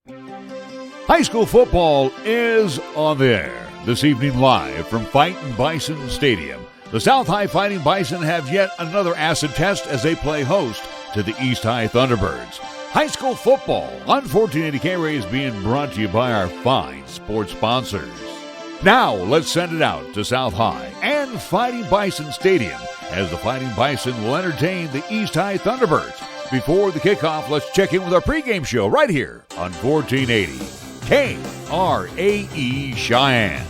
High school football is on the air. This evening live from Fightin Bison Stadium. The South High Fighting Bison have yet another acid test as they play host to the East High Thunderbirds. High school football on 1480 KRAE is being brought to you by our fine sports sponsors. Now let's send it out to South High and Fighting Bison Stadium as the Fighting Bison will entertain the East High Thunderbirds. Before the kickoff, let's check in with our pregame show right here on 1480 KRAE Cheyenne.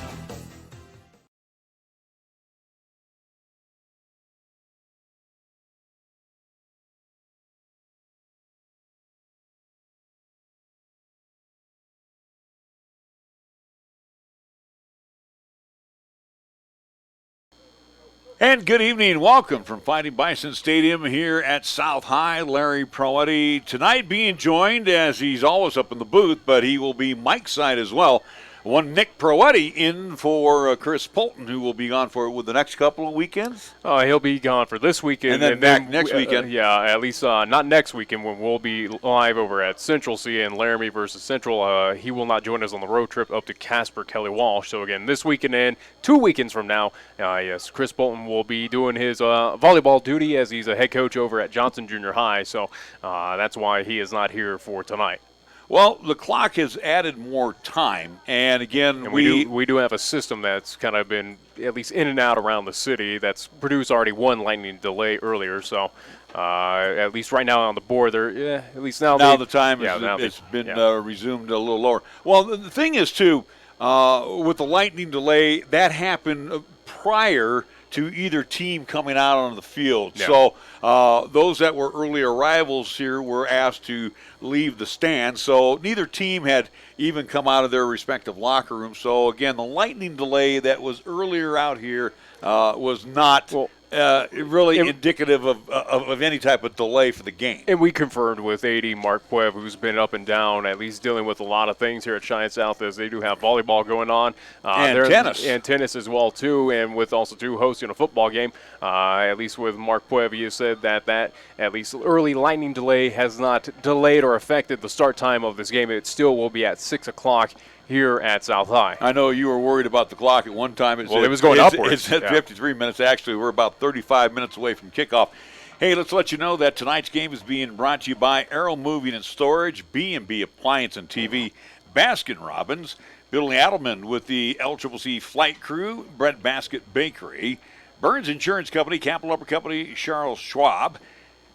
And good evening. Welcome from Fighting Bison Stadium here at South High. Larry Proietti tonight being joined, as he's always up in the booth, but he will be Mike's side as well. One Nick Proietti in for Chris Polton, who will be gone for the next couple of weekends. He'll be gone for this weekend. And then back next weekend. At least not next weekend when we'll be live over at Central seeing Laramie versus Central. He will not join us on the road trip up to Casper Kelly Walsh. So, again, this weekend and 2 weekends from now, yes, Chris Polton will be doing his volleyball duty as he's a head coach over at Johnson Junior High. So that's why he is not here for tonight. Well, the clock has added more time, and again, we do have a system that's kind of been at least in and out around the city that's produced already one lightning delay earlier. So at least right now on the board, at least now the time it's been resumed a little lower. Well, the thing is too, with the lightning delay, that happened prior to either team coming out on the field. Yeah. So those that were early arrivals here were asked to leave the stand. So neither team had even come out of their respective locker rooms. So, again, the lightning delay that was earlier out here was not really indicative of any type of delay for the game. And we confirmed with AD Mark Puev, who's been up and down, at least dealing with a lot of things here at Cheyenne South, as they do have volleyball going on. And tennis. And tennis as well, too, and with also, too, hosting a football game. At least with Mark Puev, he has said that at least early lightning delay has not delayed or affected the start time of this game. It still will be at 6 o'clock here at South High. I know you were worried about the clock at one time. It was going upwards. It said 53 minutes. Actually, we're about 35 minutes away from kickoff. Hey, let's let you know that tonight's game is being brought to you by Arrow Moving and Storage, B&B Appliance and TV, Baskin-Robbins, Billy Adelman with the LCCC Flight Crew, Bread Basket Bakery, Burns Insurance Company, Capital Upper Company, Charles Schwab,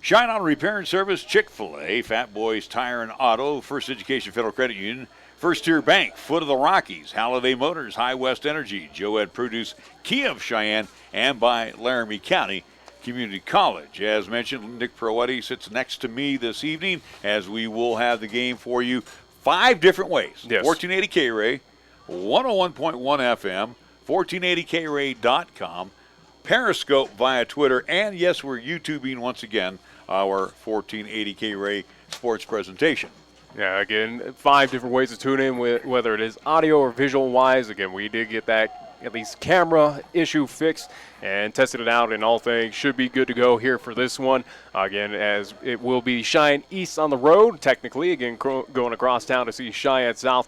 Shine Auto Repair and Service, Chick-fil-A, Fat Boys Tire and Auto, First Education Federal Credit Union, First Tier Bank, Foot of the Rockies, Halliday Motors, High West Energy, Joed Produce, Kia of Cheyenne, and by Laramie County Community College. As mentioned, Nick Proietti sits next to me this evening as we will have the game for you 5 different ways. Yes. 1480 KRAE, 101.1 FM, 1480KRAE.com, Periscope via Twitter, and yes, we're YouTubing once again our 1480 KRAE sports presentation. Yeah, again, 5 different ways to tune in, whether it is audio or visual-wise. Again, we did get that at least camera issue fixed and tested it out, and all things should be good to go here for this one. Again, as it will be Cheyenne East on the road, technically. Again, going across town to see Cheyenne South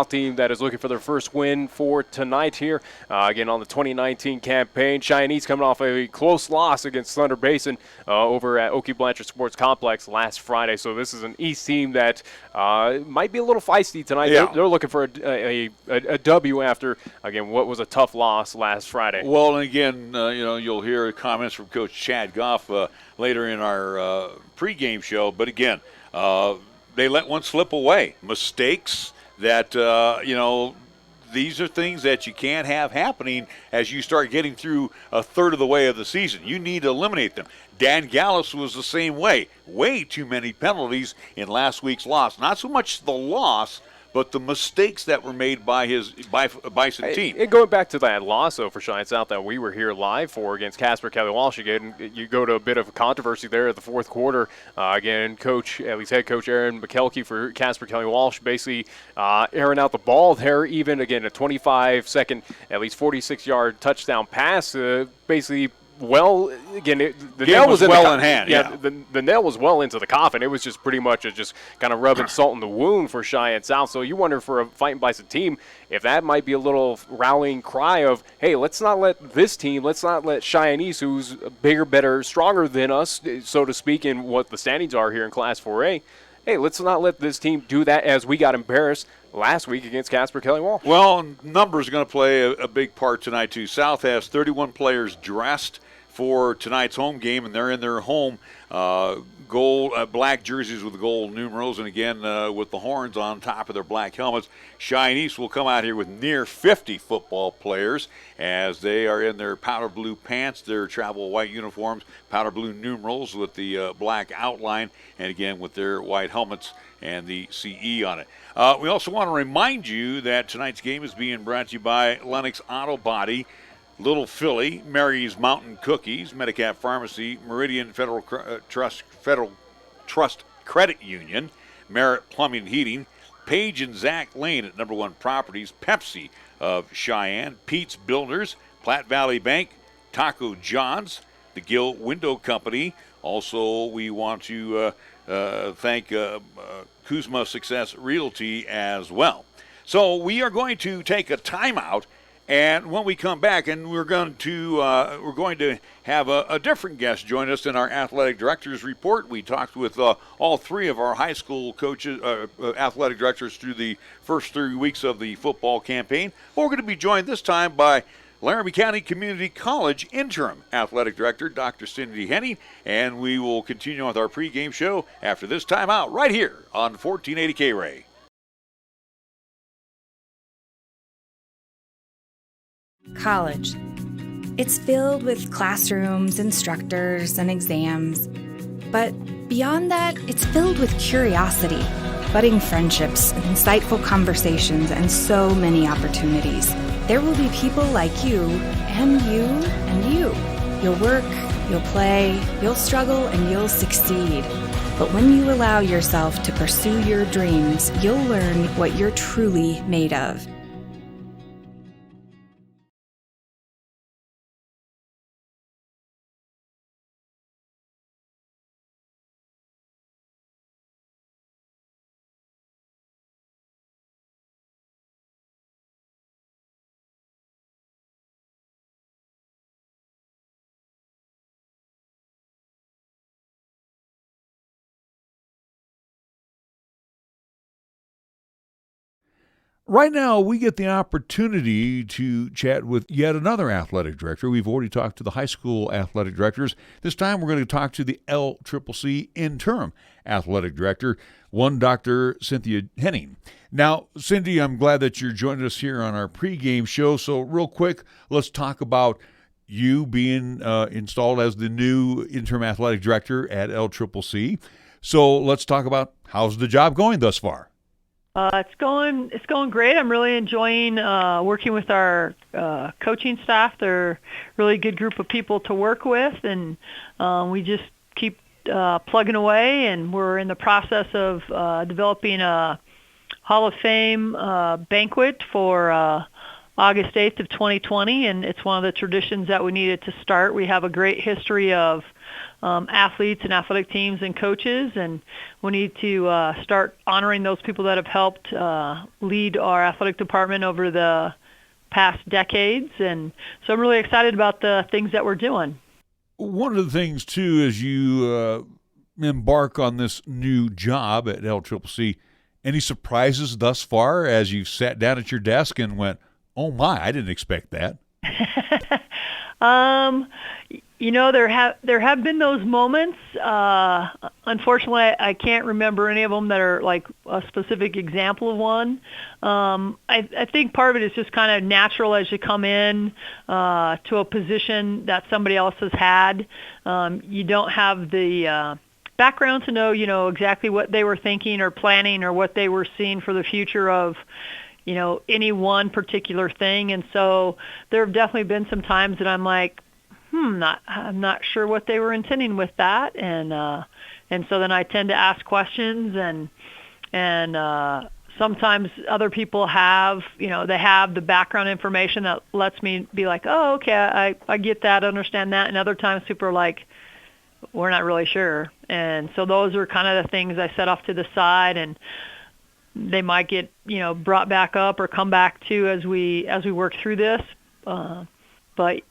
team that is looking for their first win for tonight here. Again, on the 2019 campaign, Cheyenne East coming off a close loss against Thunder Basin over at Oakey Blanchard Sports Complex last Friday. So this is an East team that might be a little feisty tonight. Yeah. They're looking for a W after, again, what was a tough loss last Friday. Well, and again, you'll hear comments from Coach Chad Goff later in our pregame show. But again, they let one slip away. Mistakes that, these are things that you can't have happening as you start getting through a third of the way of the season. You need to eliminate them. Dan Gallus was the same way. Way too many penalties in last week's loss. Not so much the loss, but the mistakes that were made by his Bison team. And going back to that loss, though, for Cheyenne South that we were here live for against Casper Kelly Walsh again, you go to a bit of a controversy there at the fourth quarter. Again, head coach Aaron McKelkey for Casper Kelly Walsh basically airing out the ball there, even, again, a 25-second, at least 46-yard touchdown pass, basically well, again, the Game nail was well in hand. Yeah, the nail was well into the coffin. It was just pretty much just kind of rubbing salt in the wound for Cheyenne South. So you wonder for a Fightin' Bison team if that might be a little rallying cry of, hey, let's not let this team, let's not let Cheyenne East, who's bigger, better, stronger than us, so to speak, in what the standings are here in Class 4A. Hey, let's not let this team do that as we got embarrassed last week against Casper Kelly Walsh. Well, numbers are going to play a big part tonight, too. South has 31 players dressed for tonight's home game, and they're in their home gold, black jerseys with gold numerals, and again with the horns on top of their black helmets. Cheyenne East will come out here with near 50 football players as they are in their powder blue pants, their travel white uniforms, powder blue numerals with the black outline, and again with their white helmets and the CE on it. We also want to remind you that tonight's game is being brought to you by Lennox Auto Body, Little Philly, Mary's Mountain Cookies, Medicap Pharmacy, Meridian Federal Trust Credit Union, Merritt Plumbing and Heating, Page and Zach Lane at Number One Properties, Pepsi of Cheyenne, Pete's Builders, Platte Valley Bank, Taco John's, the Gill Window Company. Also, we want to thank Kuzma Success Realty as well. So we are going to take a timeout. And when we come back, and we're going to have a different guest join us in our athletic directors report. We talked with all three of our high school coaches, athletic directors through the first 3 weeks of the football campaign. We're going to be joined this time by Laramie County Community College interim athletic director, Dr. Cindy Henning, and we will continue with our pregame show after this timeout right here on 1480 KRAE. College. It's filled with classrooms, instructors, and exams. But beyond that, it's filled with curiosity, budding friendships, insightful conversations, and so many opportunities. There will be people like you, and you, and you. You'll work, you'll play, you'll struggle, and you'll succeed. But when you allow yourself to pursue your dreams, you'll learn what you're truly made of. Right now, we get the opportunity to chat with yet another athletic director. We've already talked to the high school athletic directors. This time, we're going to talk to the LCCC interim athletic director, one Dr. Cynthia Henning. Now, Cindy, I'm glad that you're joining us here on our pregame show. So real quick, let's talk about you being installed as the new interim athletic director at LCCC. So let's talk about how's the job going thus far? It's going great. I'm really enjoying working with our coaching staff. They're a really good group of people to work with, and we just keep plugging away. And we're in the process of developing a Hall of Fame banquet for August 8th of 2020, and it's one of the traditions that we needed to start. We have a great history of athletes and athletic teams and coaches, and we need to start honoring those people that have helped lead our athletic department over the past decades. And so I'm really excited about the things that we're doing. One of the things, too, as you embark on this new job at LCCC, any surprises thus far as you sat down at your desk and went, oh my, I didn't expect that? You know, there have been those moments. Unfortunately, I can't remember any of them that are like a specific example of one. I think part of it is just kind of natural as you come in to a position that somebody else has had. You don't have the background to know, exactly what they were thinking or planning or what they were seeing for the future of, any one particular thing. And so there have definitely been some times that I'm like, I'm not sure what they were intending with that. And so then I tend to ask questions, and some sometimes other people have, they have the background information that lets me be like, oh, okay, I get that, understand that. And other times people are like, we're not really sure. And so those are kind of the things I set off to the side, and they might get, brought back up or come back to as we work through this. But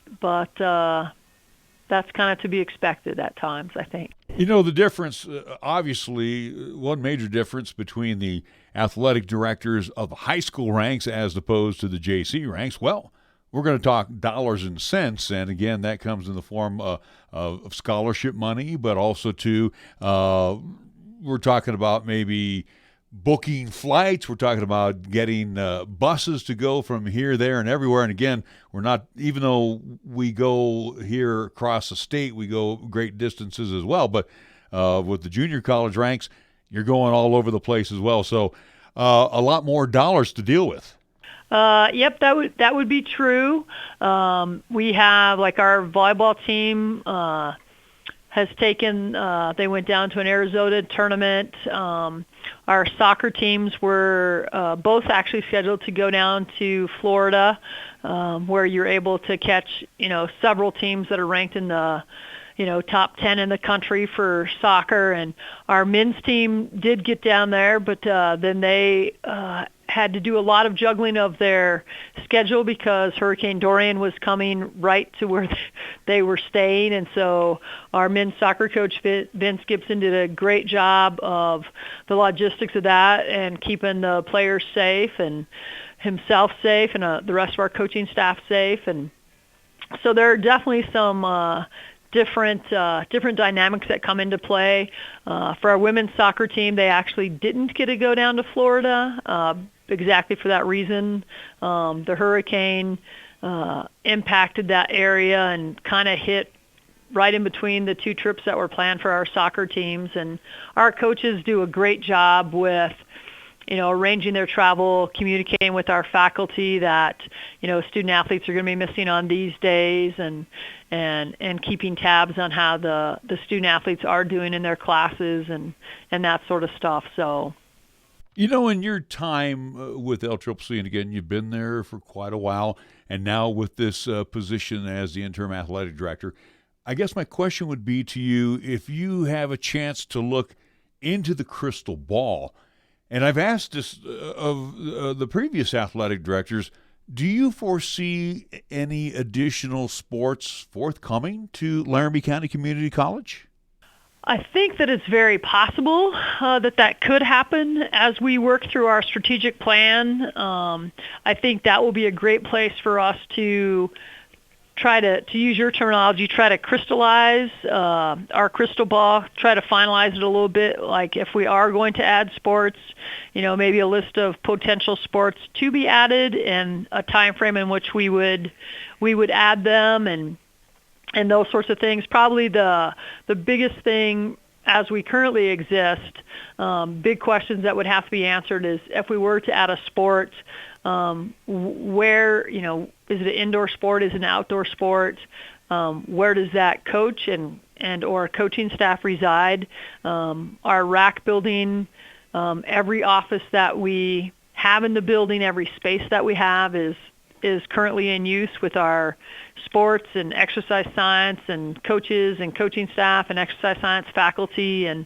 that's kind of to be expected at times, I think. The difference, obviously, one major difference between the athletic directors of the high school ranks as opposed to the JC ranks, well, we're going to talk dollars and cents, and again, that comes in the form of scholarship money, but also we're talking about maybe booking flights. We're talking about getting buses to go from here, there, and everywhere. And again, we're not, even though we go here across the state, we go great distances as well. But with the junior college ranks, you're going all over the place as well. So a lot more dollars to deal with. Yep, that would be true. We have, like, our volleyball team has taken, they went down to an Arizona tournament. Our soccer teams were both actually scheduled to go down to Florida, where you're able to catch, several teams that are ranked in the, top 10 in the country for soccer. And our men's team did get down there, but then they had to do a lot of juggling of their schedule because Hurricane Dorian was coming right to where they were staying. And so our men's soccer coach, Vince Gibson, did a great job of the logistics of that and keeping the players safe and himself safe and the rest of our coaching staff safe. And so there are definitely some different dynamics that come into play. For our women's soccer team, they actually didn't get to go down to Florida exactly for that reason. The hurricane impacted that area and kind of hit right in between the two trips that were planned for our soccer teams. And our coaches do a great job with arranging their travel, communicating with our faculty that, student athletes are going to be missing on these days, and keeping tabs on how the student athletes are doing in their classes and that sort of stuff. So, in your time with LCCC, and again, you've been there for quite a while, and now with this position as the interim athletic director, I guess my question would be to you, if you have a chance to look into the crystal ball, and I've asked this of the previous athletic directors, do you foresee any additional sports forthcoming to Laramie County Community College? I think that it's very possible that could happen as we work through our strategic plan. I think that will be a great place for us to try to use your terminology, try to crystallize our crystal ball, try to finalize it a little bit, like if we are going to add sports, maybe a list of potential sports to be added and a time frame in which we would add them and those sorts of things. Probably the biggest thing as we currently exist, big questions that would have to be answered is if we were to add a sport, where, is it an indoor sport, is it an outdoor sport, where does that coach and or coaching staff reside? Our RAC building, every office that we have in the building, every space that we have is currently in use with our sports and exercise science and coaches and coaching staff and exercise science faculty and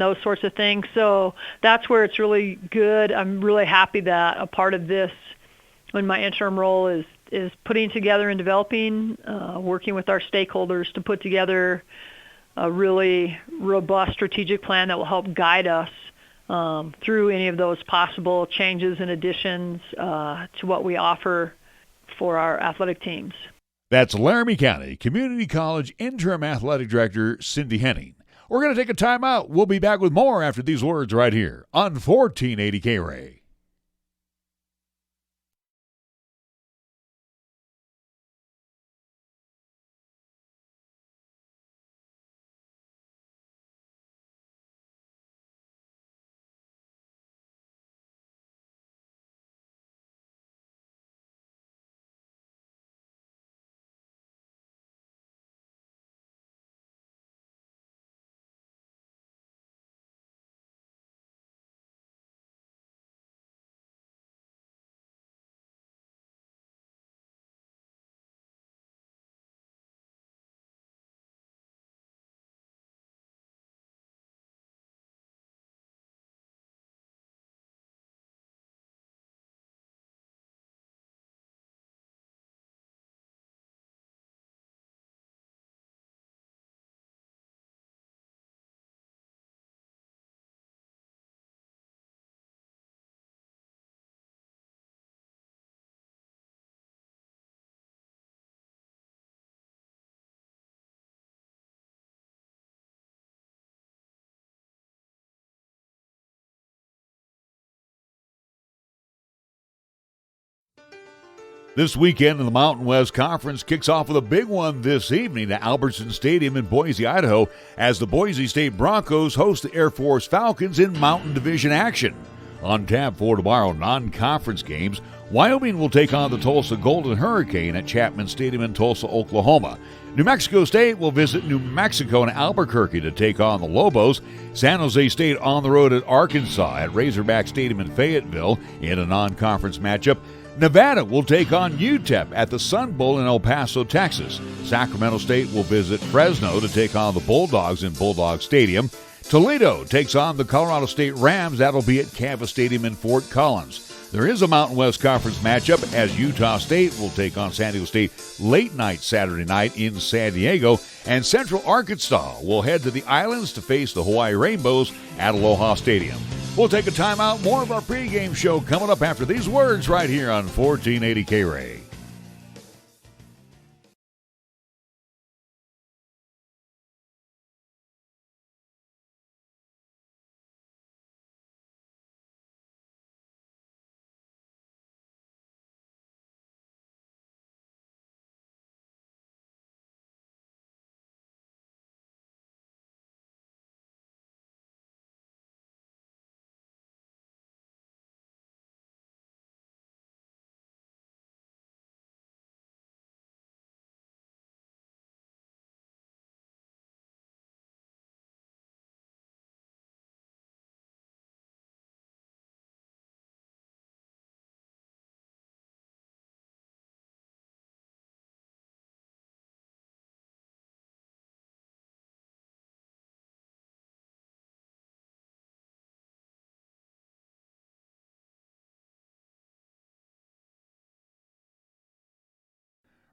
those sorts of things. So that's where it's really good. I'm really happy that a part of this, in my interim role, is putting together and developing, working with our stakeholders to put together a really robust strategic plan that will help guide us through any of those possible changes and additions to what we offer for our athletic teams. That's Laramie County Community College Interim Athletic Director Cindy Henning. We're going to take a time out. We'll be back with more after these words right here on 1480 KRAE. This weekend in the Mountain West Conference kicks off with a big one this evening at Albertson Stadium in Boise, Idaho, as the Boise State Broncos host the Air Force Falcons in Mountain Division action. On tap for tomorrow, non-conference games, Wyoming will take on the Tulsa Golden Hurricane at Chapman Stadium in Tulsa, Oklahoma. New Mexico State will visit New Mexico and Albuquerque to take on the Lobos. San Jose State on the road at Arkansas at Razorback Stadium in Fayetteville in a non-conference matchup. Nevada will take on UTEP at the Sun Bowl in El Paso, Texas. Sacramento State will visit Fresno to take on the Bulldogs in Bulldog Stadium. Toledo takes on the Colorado State Rams. That'll be at Canvas Stadium in Fort Collins. There is a Mountain West Conference matchup as Utah State will take on San Diego State late night Saturday night in San Diego. And Central Arkansas will head to the Islands to face the Hawaii Rainbows at Aloha Stadium. We'll take a timeout. More of our pregame show coming up after these words right here on 1480 KRAE.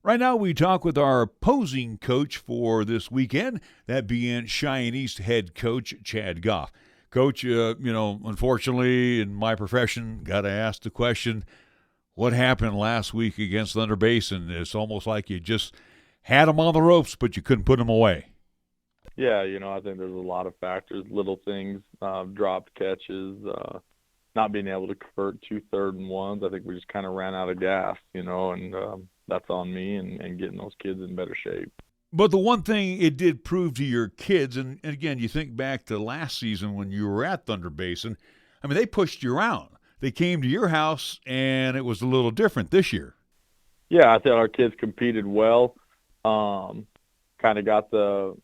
Right now, we talk with our opposing coach for this weekend, that being Cheyenne East head coach Chad Goff. Coach, unfortunately, in my profession, got to ask the question, what happened last week against Thunder Basin? It's almost like you just had them on the ropes, but you couldn't put them away. Yeah, I think there's a lot of factors, little things, dropped catches, not being able to convert 2 third and ones. I think we just kind of ran out of gas, and that's on me and getting those kids in better shape. But the one thing it did prove to your kids, and again, you think back to last season when you were at Thunder Basin, I mean, they pushed you around. They came to your house, and it was a little different this year. Yeah, I thought our kids competed well, kind of got the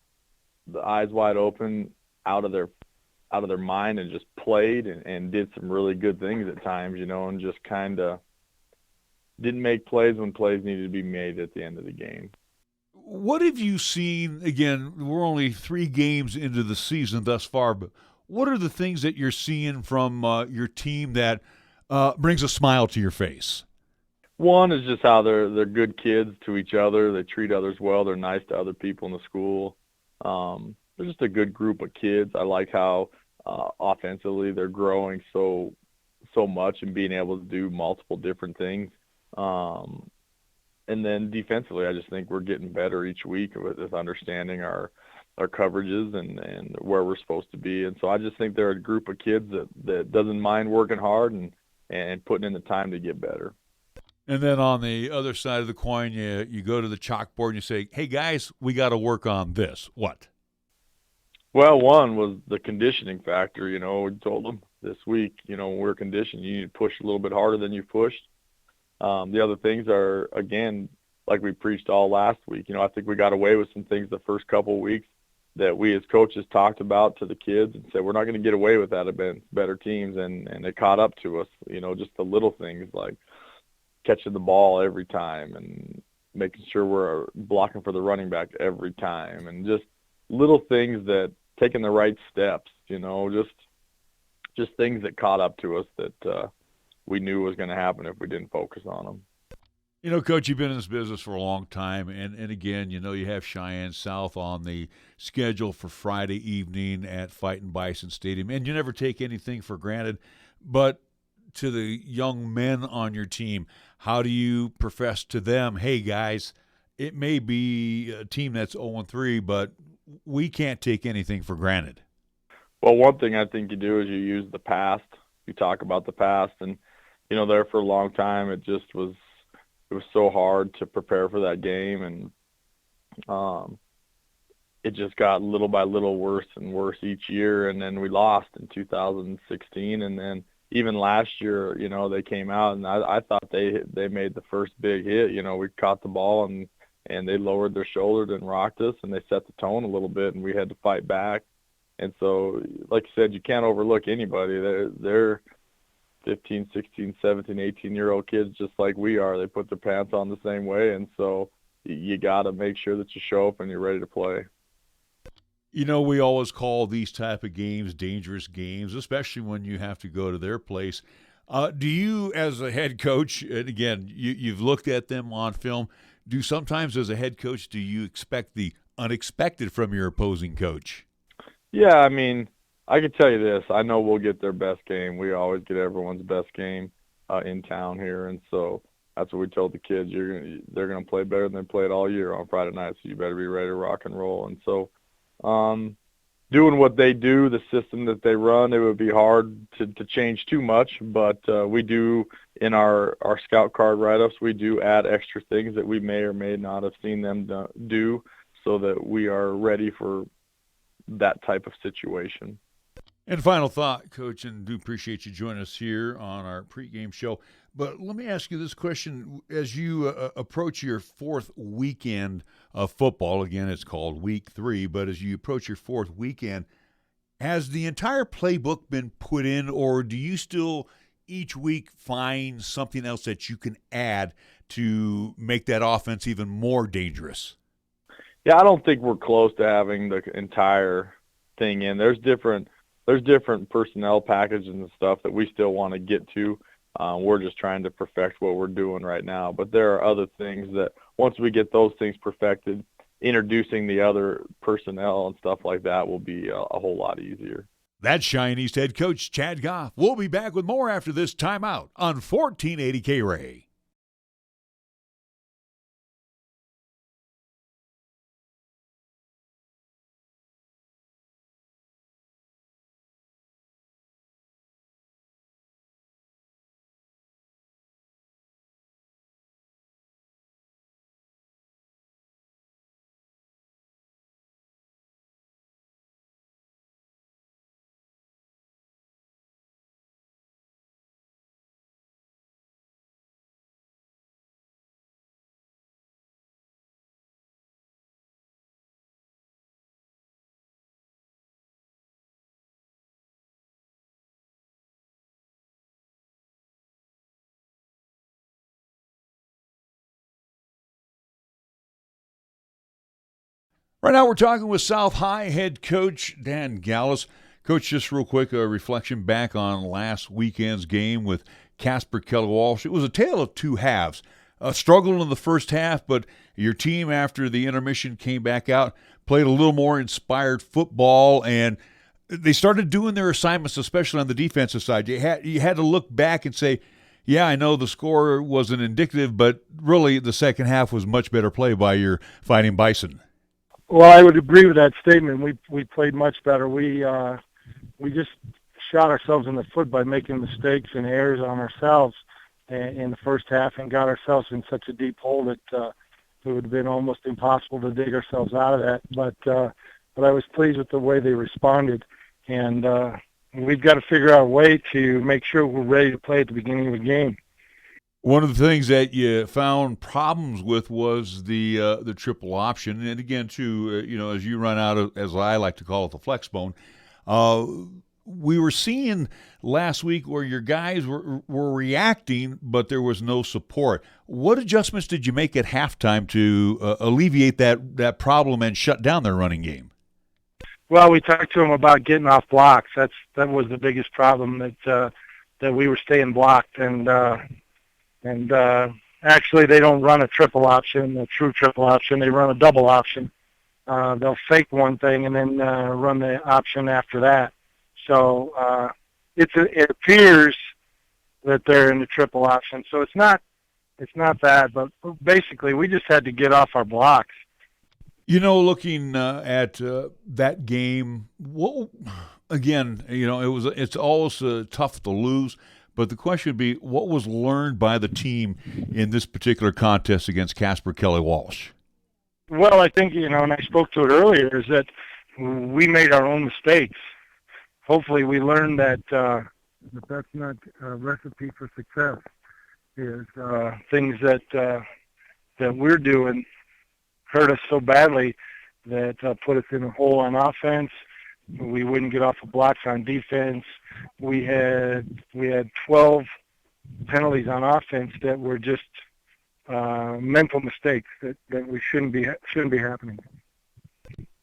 eyes wide open out of their mind and just played and did some really good things at times, and just kind of didn't make plays when plays needed to be made at the end of the game. What have you seen? Again, we're only 3 games into the season thus far, but what are the things that you're seeing from your team that brings a smile to your face? One is just how they're good kids to each other. They treat others well. They're nice to other people in the school. They're just a good group of kids. I like how offensively they're growing so much and being able to do multiple different things. And then defensively, I just think we're getting better each week with understanding our coverages and where we're supposed to be. And so I just think they're a group of kids that doesn't mind working hard and putting in the time to get better. And then on the other side of the coin, you go to the chalkboard and you say, hey, guys, we got to work on this. What? Well, one was the conditioning factor. We told them this week, when we're conditioned, you need to push a little bit harder than you pushed. The other things are, again, like we preached all last week. I think we got away with some things the first couple of weeks that we as coaches talked about to the kids and said, we're not going to get away with that against better teams. And they caught up to us, just the little things like catching the ball every time and making sure we're blocking for the running back every time. And just little things that taking the right steps, just things that caught up to us that we knew was going to happen if we didn't focus on them. Coach, you've been in this business for a long time, and again, you have Cheyenne South on the schedule for Friday evening at Fightin Bison Stadium, and you never take anything for granted. But to the young men on your team, how do you profess to them, hey, guys, it may be a team that's 0-3, but we can't take anything for granted? Well, one thing I think you do is you use the past. You talk about the past, and there for a long time it just was was so hard to prepare for that game, and it just got little by little worse and worse each year. And then we lost in 2016, and then even last year, you know, they came out, and I thought they made the first big hit. You know, we caught the ball, and they lowered their shoulders and rocked us, and they set the tone a little bit, and we had to fight back. And so, like you said, you can't overlook anybody. They're 15, 16, 17, 18-year-old kids just like we are. They put their pants on the same way, and so you got to make sure that you show up and you're ready to play. You know, we always call these type of games dangerous games, especially when you have to go to their place. Do you, as a head coach, and again, you've looked at them on film, do sometimes as a head coach, do you expect the unexpected from your opposing coach? Yeah, I mean, I can tell you this. I know we'll get their best game. We always get everyone's best game in town here, and so that's what we told the kids. They're going to play better than they played all year on Friday night, so you better be ready to rock and roll. And so doing what they do, the system that they run, it would be hard to change too much, but we do, in our scout card write-ups, we do add extra things that we may or may not have seen them do so that we are ready for that type of situation. And final thought, Coach, and do appreciate you joining us here on our pregame show. But let me ask you this question. As you approach your fourth weekend of football, again, it's called week 3, but as you approach your fourth weekend, has the entire playbook been put in, or do you still each week find something else that you can add to make that offense even more dangerous? Yeah, I don't think we're close to having the entire thing in. There's different personnel packages and stuff that we still want to get to. We're just trying to perfect what we're doing right now. But there are other things that once we get those things perfected, introducing the other personnel and stuff like that will be a whole lot easier. That's Cheyenne East head coach Chad Goff. We'll be back with more after this timeout on 1480 KRAE. Right now we're talking with South High head coach Dan Gallus. Coach, just real quick, a reflection back on last weekend's game with Casper Keller-Walsh. It was a tale of two halves. Struggled in the first half, but your team, after the intermission, came back out, played a little more inspired football, and they started doing their assignments, especially on the defensive side. You had to look back and say, yeah, I know the score wasn't indicative, but really the second half was much better play by your Fighting Bison. Well, I would agree with that statement. We played much better. We just shot ourselves in the foot by making mistakes and errors on ourselves in the first half, and got ourselves in such a deep hole that it would have been almost impossible to dig ourselves out of that. But I was pleased with the way they responded, and we've got to figure out a way to make sure we're ready to play at the beginning of the game. One of the things that you found problems with was the triple option, and again, too, as you run out of, as I like to call it, the flex bone. We were seeing last week where your guys were reacting, but there was no support. What adjustments did you make at halftime to alleviate that problem and shut down their running game? Well, we talked to them about getting off blocks. That was the biggest problem, that we were staying blocked, and actually they don't run a triple option, a true triple option. They run a double option. They'll fake one thing and then run the option after that. So it appears that they're in the triple option. So it's not bad, but basically we just had to get off our blocks. Looking at that game, again, it's always tough to lose. But the question would be, what was learned by the team in this particular contest against Casper Kelly Walsh? Well, I think, and I spoke to it earlier, is that we made our own mistakes. Hopefully we learned that that's not a recipe for success, is things that we're doing hurt us so badly that put us in a hole on offense. We wouldn't get off the blocks on defense. We had 12 penalties on offense that were just mental mistakes that we shouldn't be happening.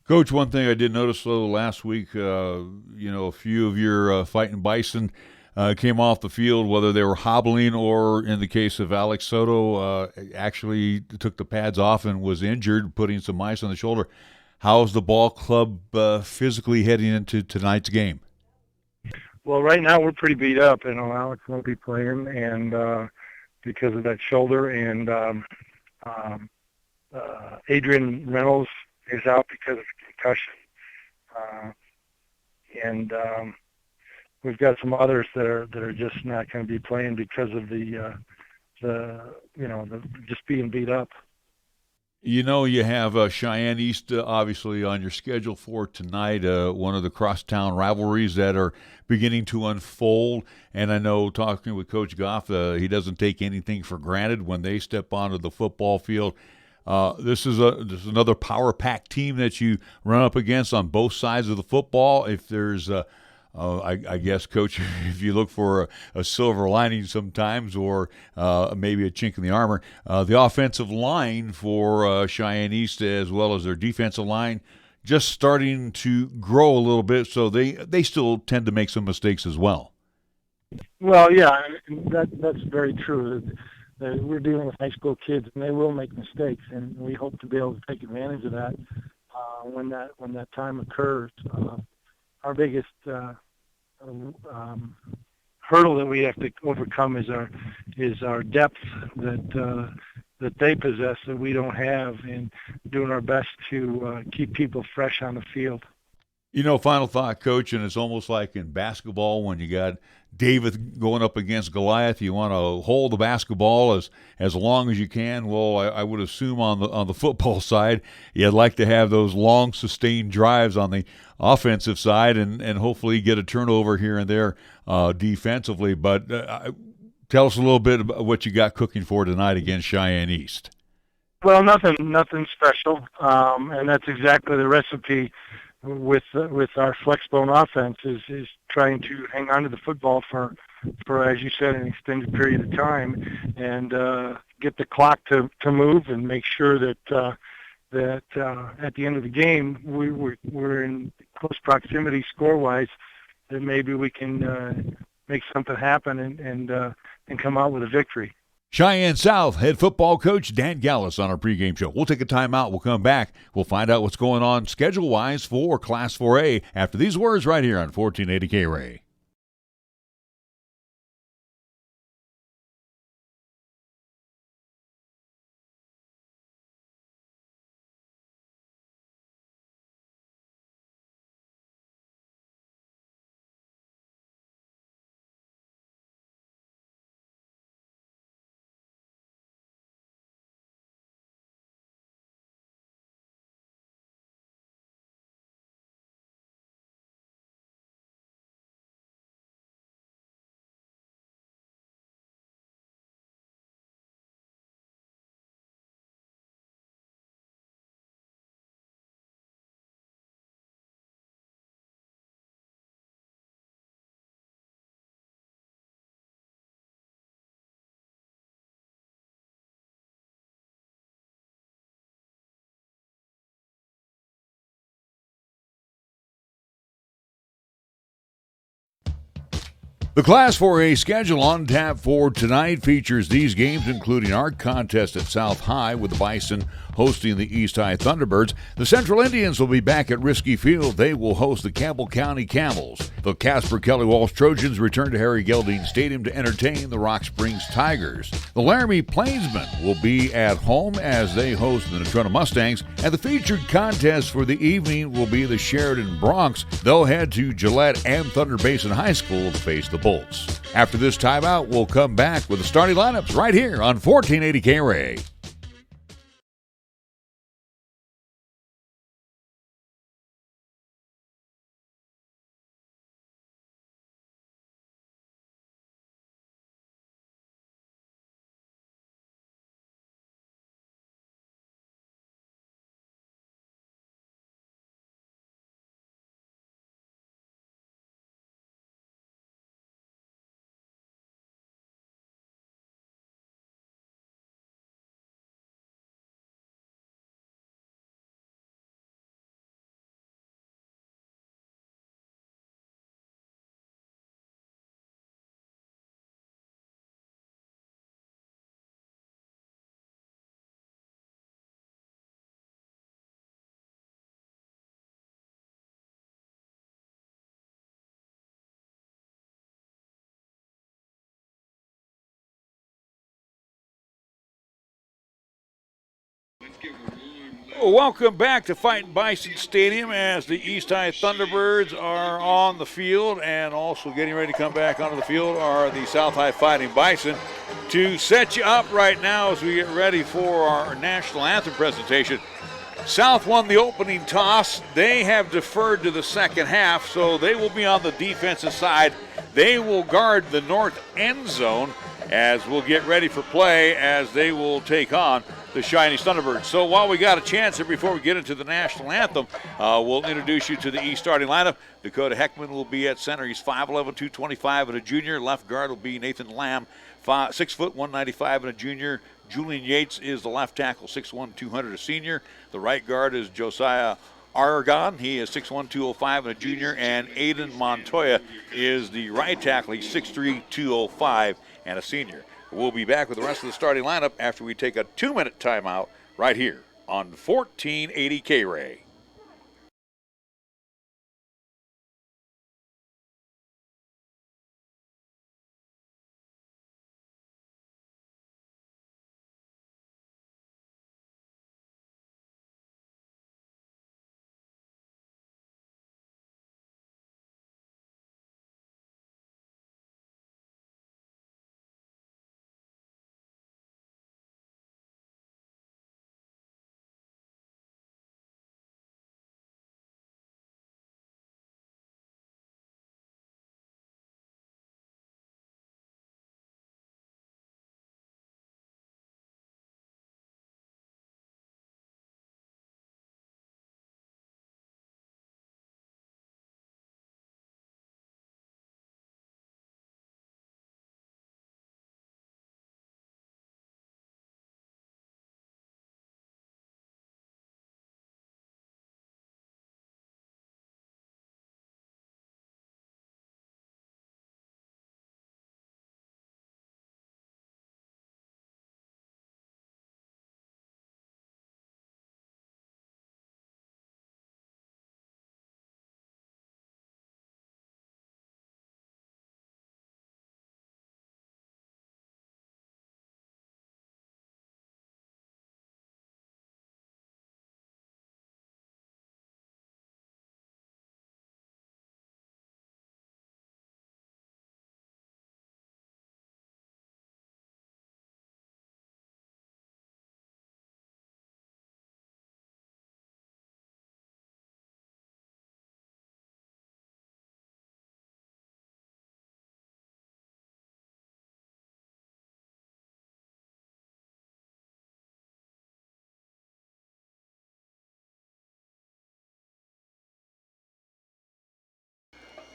Coach, one thing I did notice though last week, a few of your Fightin Bison came off the field, whether they were hobbling or, in the case of Alex Soto, actually took the pads off and was injured, putting some ice on the shoulder. How's the ball club physically heading into tonight's game? Well, right now we're pretty beat up. Alex won't be playing, and because of that shoulder, and Adrian Reynolds is out because of concussion, and we've got some others that are just not going to be playing because of the just being beat up. You have Cheyenne East obviously on your schedule for tonight, one of the crosstown rivalries that are beginning to unfold. And I know, talking with Coach Goff, he doesn't take anything for granted when they step onto the football field. This is another power pack team that you run up against on both sides of the football. If there's I guess, Coach, if you look for a silver lining sometimes, or maybe a chink in the armor, the offensive line for Cheyenne East, as well as their defensive line, just starting to grow a little bit, so they still tend to make some mistakes as well. Well, yeah, that's very true. We're dealing with high school kids, and they will make mistakes, and we hope to be able to take advantage of that when that time occurs. Our biggest hurdle that we have to overcome is our depth that they possess that we don't have, and doing our best to keep people fresh on the field. Final thought, Coach, and it's almost like in basketball when you got David going up against Goliath. You want to hold the basketball as long as you can. Well, I would assume on the football side, you'd like to have those long, sustained drives on the offensive side, and hopefully get a turnover here and there defensively. But tell us a little bit about what you got cooking for tonight against Cheyenne East. Well, nothing special, and that's exactly the recipe with our flexbone offense is trying to hang on to the football for as you said, an extended period of time, and get the clock to move, and make sure that at the end of the game we're in close proximity score-wise, that maybe we can make something happen and come out with a victory. Cheyenne South head football coach Dan Gallus on our pregame show. We'll take a timeout. We'll come back. We'll find out what's going on schedule-wise for Class 4A after these words right here on 1480 KRAE. The Class 4A schedule on tap for tonight features these games, including our contest at South High with the Bison hosting the East High Thunderbirds. The Central Indians will be back at Risky Field. They will host the Campbell County Camels. The Casper Kelly Walsh Trojans return to Harry Gelding Stadium to entertain the Rock Springs Tigers. The Laramie Plainsmen will be at home as they host the Natrona Mustangs, and the featured contest for the evening will be the Sheridan Broncs. They'll head to Gillette and Thunder Basin High School to face the Bolts. After this timeout, we'll come back with the starting lineups right here on 1480 KRAE. Welcome back to Fightin Bison Stadium as the East High Thunderbirds are on the field, and also getting ready to come back onto the field are the South High Fighting Bison. To set you up right now as we get ready for our national anthem presentation, South won the opening toss. They have deferred to the second half, so they will be on the defensive side. They will guard the north end zone as we'll get ready for play as they will take on the Cheyenne Thunderbirds. So while we got a chance here before we get into the national anthem, we'll introduce you to the East starting lineup. Dakota Heckman will be at center. He's 5'11", 225 and a junior. Left guard will be Nathan Lamb, 6 foot, 195 and a junior. Julian Yates is the left tackle, 6'1", 200, a senior. The right guard is Josiah Aragon. He is 6'1", 205 and a junior. And Aiden Montoya is the right tackle. He's 6'3", 205 and a senior. We'll be back with the rest of the starting lineup after we take a 2-minute timeout right here on 1480 KRAE.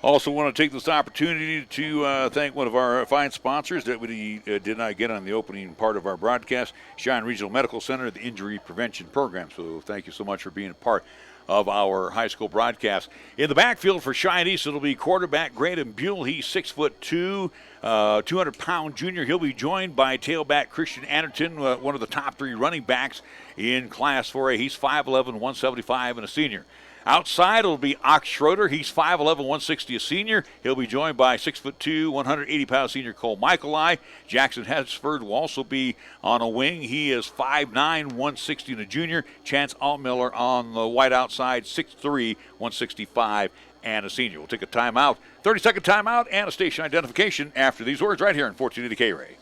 Also want to take this opportunity to thank one of our fine sponsors that we did not get on the opening part of our broadcast, Cheyenne Regional Medical Center, the Injury Prevention Program. So thank you so much for being a part of our high school broadcast. In the backfield for Cheyenne East, it'll be quarterback Graydon Buell. He's 6'2", 200-pound junior. He'll be joined by tailback Christian Anderton, one of the top 3 running backs in Class 4A. He's 5'11", 175, and a senior. Outside, it'll be Ox Schroeder. He's 5'11", 160, a senior. He'll be joined by 6'2", 180-pound senior Cole Michaeli. Jackson Hesford will also be on a wing. He is 5'9", 160, and a junior. Chance Altmiller on the wide outside, 6'3", 165, and a senior. We'll take a timeout, 30-second timeout, and a station identification after these words right here in 1480 KRAE.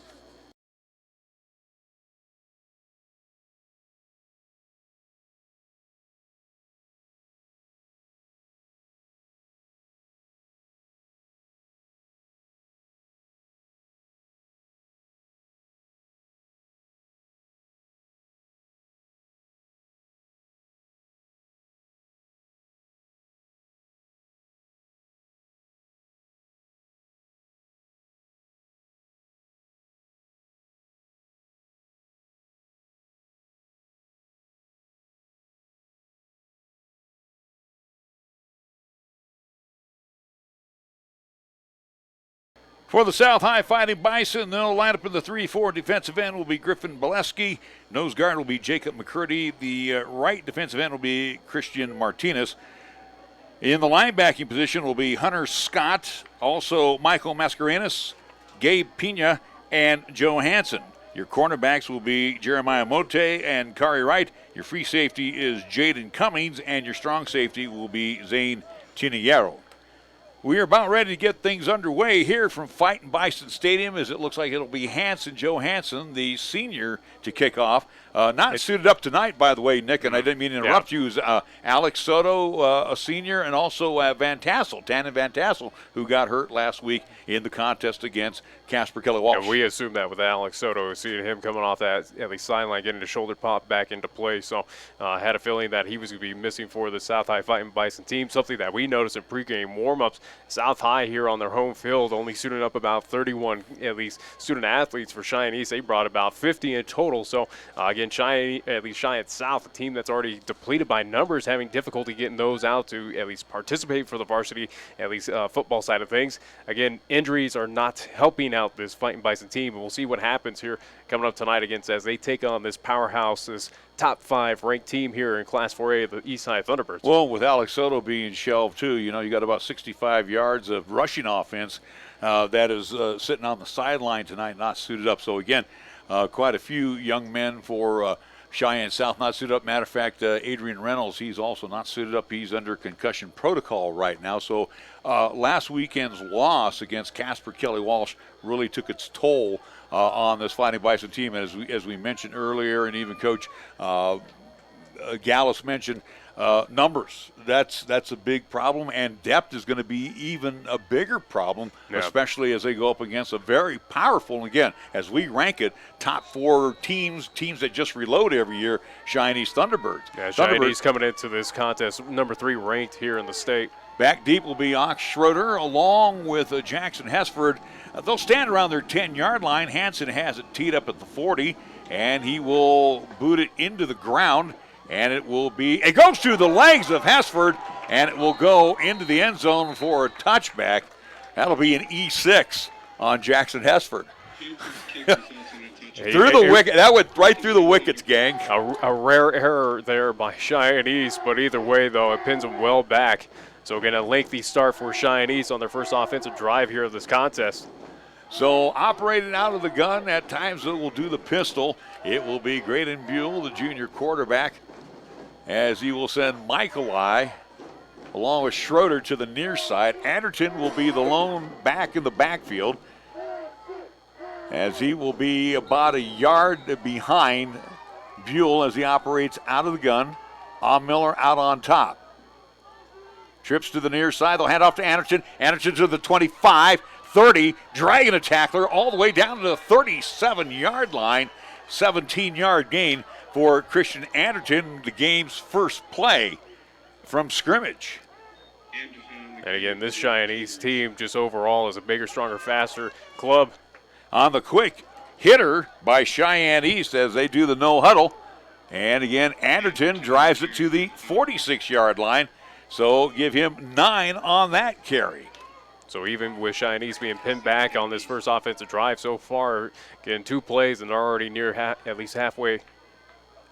For the South High Fighting Bison, they'll line up in the 3-4. Defensive end will be Griffin Boleski. Nose guard will be Jacob McCurdy. The right defensive end will be Christian Martinez. In the linebacking position will be Hunter Scott, also Michael Mascarenas, Gabe Pina, and Joe Hansen. Your cornerbacks will be Jeremiah Mote and Kari Wright. Your free safety is Jaden Cummings, and your strong safety will be Zane Tiniero. We are about ready to get things underway here from Fightin Bison Stadium, as it looks like it'll be Joe Hansen, the senior, to kick off. Not suited up tonight, by the way, Nick, and I didn't mean to interrupt you. Alex Soto, a senior, and also Tannen Van Tassel, who got hurt last week in the contest against Casper Kelly Walsh. Yeah, we assumed that with Alex Soto, seeing him coming off that at least sideline, getting the shoulder pop back into play. So I had a feeling that he was going to be missing for the South High Fightin Bison team, something that we noticed in pregame warm-ups. South High here on their home field only suiting up about 31, at least, student athletes for Cheyenne East. They brought about 50 in total. So, again, Cheyenne South, a team that's already depleted by numbers, having difficulty getting those out to at least participate for the varsity, at least football side of things. Again, injuries are not helping out this Fightin Bison team, and we'll see what happens here coming up tonight against as they take on this powerhouse, this top 5 ranked team here in Class 4A, the Eastside Thunderbirds. Well, with Alex Soto being shelved too, you got about 65 yards of rushing offense that is sitting on the sideline tonight, not suited up. So again, quite a few young men for Cheyenne South not suited up. Matter of fact, Adrian Reynolds, he's also not suited up. He's under concussion protocol right now. So last weekend's loss against Casper Kelly Walsh really took its toll on this Fighting Bison team. As we mentioned earlier, and even Coach Gallus mentioned, numbers. That's a big problem, and depth is going to be even a bigger problem, especially as they go up against a very powerful, and again, as we rank it, top 4 teams that just reload every year, Cheyenne East Thunderbirds. Yeah, Cheyenne East coming into this contest, number 3 ranked here in the state. Back deep will be Ox Schroeder along with Jackson Hesford. They'll stand around their 10-yard line. Hansen has it teed up at the 40, and he will boot it into the ground. And it goes through the legs of Hesford, and it will go into the end zone for a touchback. That'll be an E6 on Jackson Hesford. Through the wicket. That went right through the wickets, gang. A rare error there by Cheyenne East, but either way, though, it pins them well back. So again, a lengthy start for Cheyenne East on their first offensive drive here of this contest. So operating out of the gun, at times it will do the pistol. It will be Graydon Buell, the junior quarterback, as he will send Michaeli along with Schroeder to the near side. Anderton will be the lone back in the backfield, as he will be about a yard behind Buell as he operates out of the gun. Miller out on top. Trips to the near side. They'll hand off to Anderton. Anderton to the 25, 30, dragging a tackler all the way down to the 37-yard line. 17-yard gain for Christian Anderton, the game's first play from scrimmage. And again, this Cheyenne East team just overall is a bigger, stronger, faster club. On the quick hitter by Cheyenne East as they do the no huddle. And again, Anderton drives it to the 46-yard line. So give him 9 on that carry. So even with Cheyenne East being pinned back on this first offensive drive so far, getting 2 plays and they're already near at least halfway.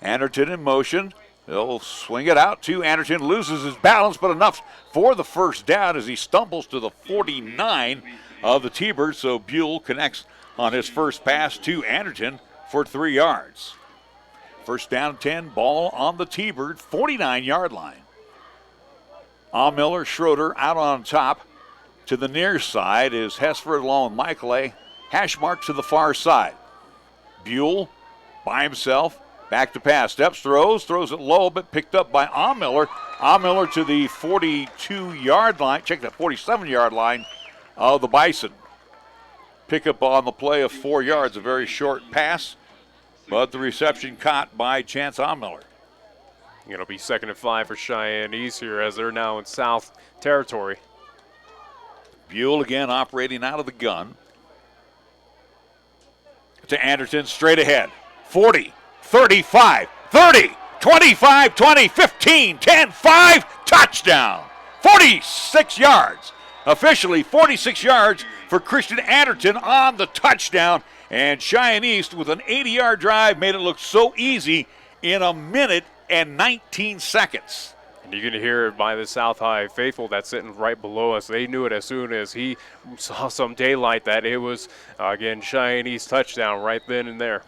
Anderton in motion. They'll swing it out to Anderton, loses his balance, but enough for the first down as he stumbles to the 49 of the T-Birds. So Buell connects on his first pass to Anderton for 3 yards. First down 10, ball on the T-Bird, 49-yard line. Miller, Schroeder out on top. To the near side is Hesford along with Michael A. Hash mark to the far side. Buell by himself. Back to pass. Steps, throws it low, but picked up by Miller. Miller to the 42-yard line. Check that 47-yard line of the Bison. Pickup on the play of 4 yards. A very short pass, but the reception caught by Chance Miller. It'll be 2nd and 5 for Cheyenne East here as they're now in South territory. Buell again operating out of the gun. To Anderton, straight ahead. 40, 35, 30, 25, 20, 15, 10, 5, touchdown. 46 yards. Officially 46 yards for Christian Anderton on the touchdown. And Cheyenne East with an 80-yard drive made it look so easy in a minute and 19 seconds. And you can hear it by the South High faithful that's sitting right below us. They knew it as soon as he saw some daylight that it was, again, Cheyenne East touchdown right then and there.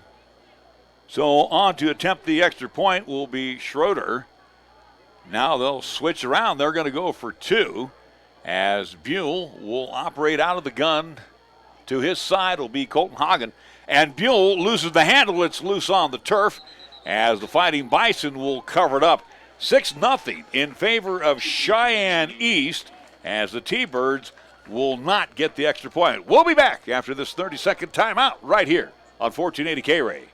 So on to attempt the extra point will be Schroeder. Now they'll switch around. They're going to go for 2 as Buell will operate out of the gun. To his side will be Colton Hagen. And Buell loses the handle. It's loose on the turf as the Fighting Bison will cover it up. 6-0 in favor of Cheyenne East as the T-Birds will not get the extra point. We'll be back after this 30-second timeout right here on 1480 KRAE.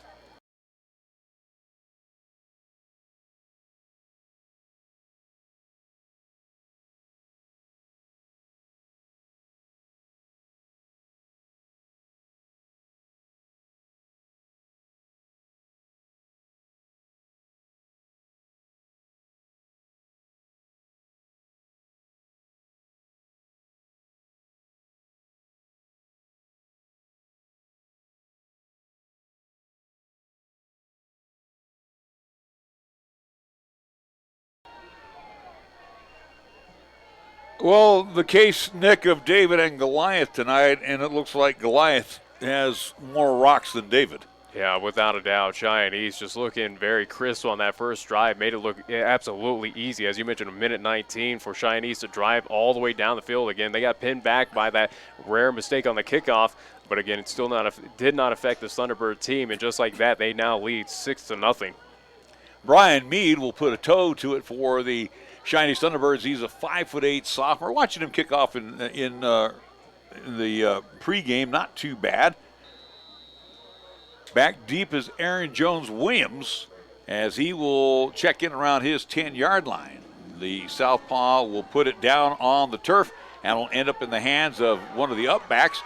Well, the case, Nick, of David and Goliath tonight, and it looks like Goliath has more rocks than David. Yeah, without a doubt. Cheyenne East just looking very crisp on that first drive. Made it look absolutely easy. As you mentioned, a minute 19 for Cheyenne East to drive all the way down the field. Again, they got pinned back by that rare mistake on the kickoff. But again, it still did not affect the Thunderbird team. And just like that, they now lead 6-0. Brian Mead will put a toe to it for the Cheyenne East Thunderbirds. He's a 5'8" sophomore. Watching him kick off in the pregame, not too bad. Back deep is Aaron Jones-Williams as he will check in around his 10-yard line. The southpaw will put it down on the turf and will end up in the hands of one of the upbacks.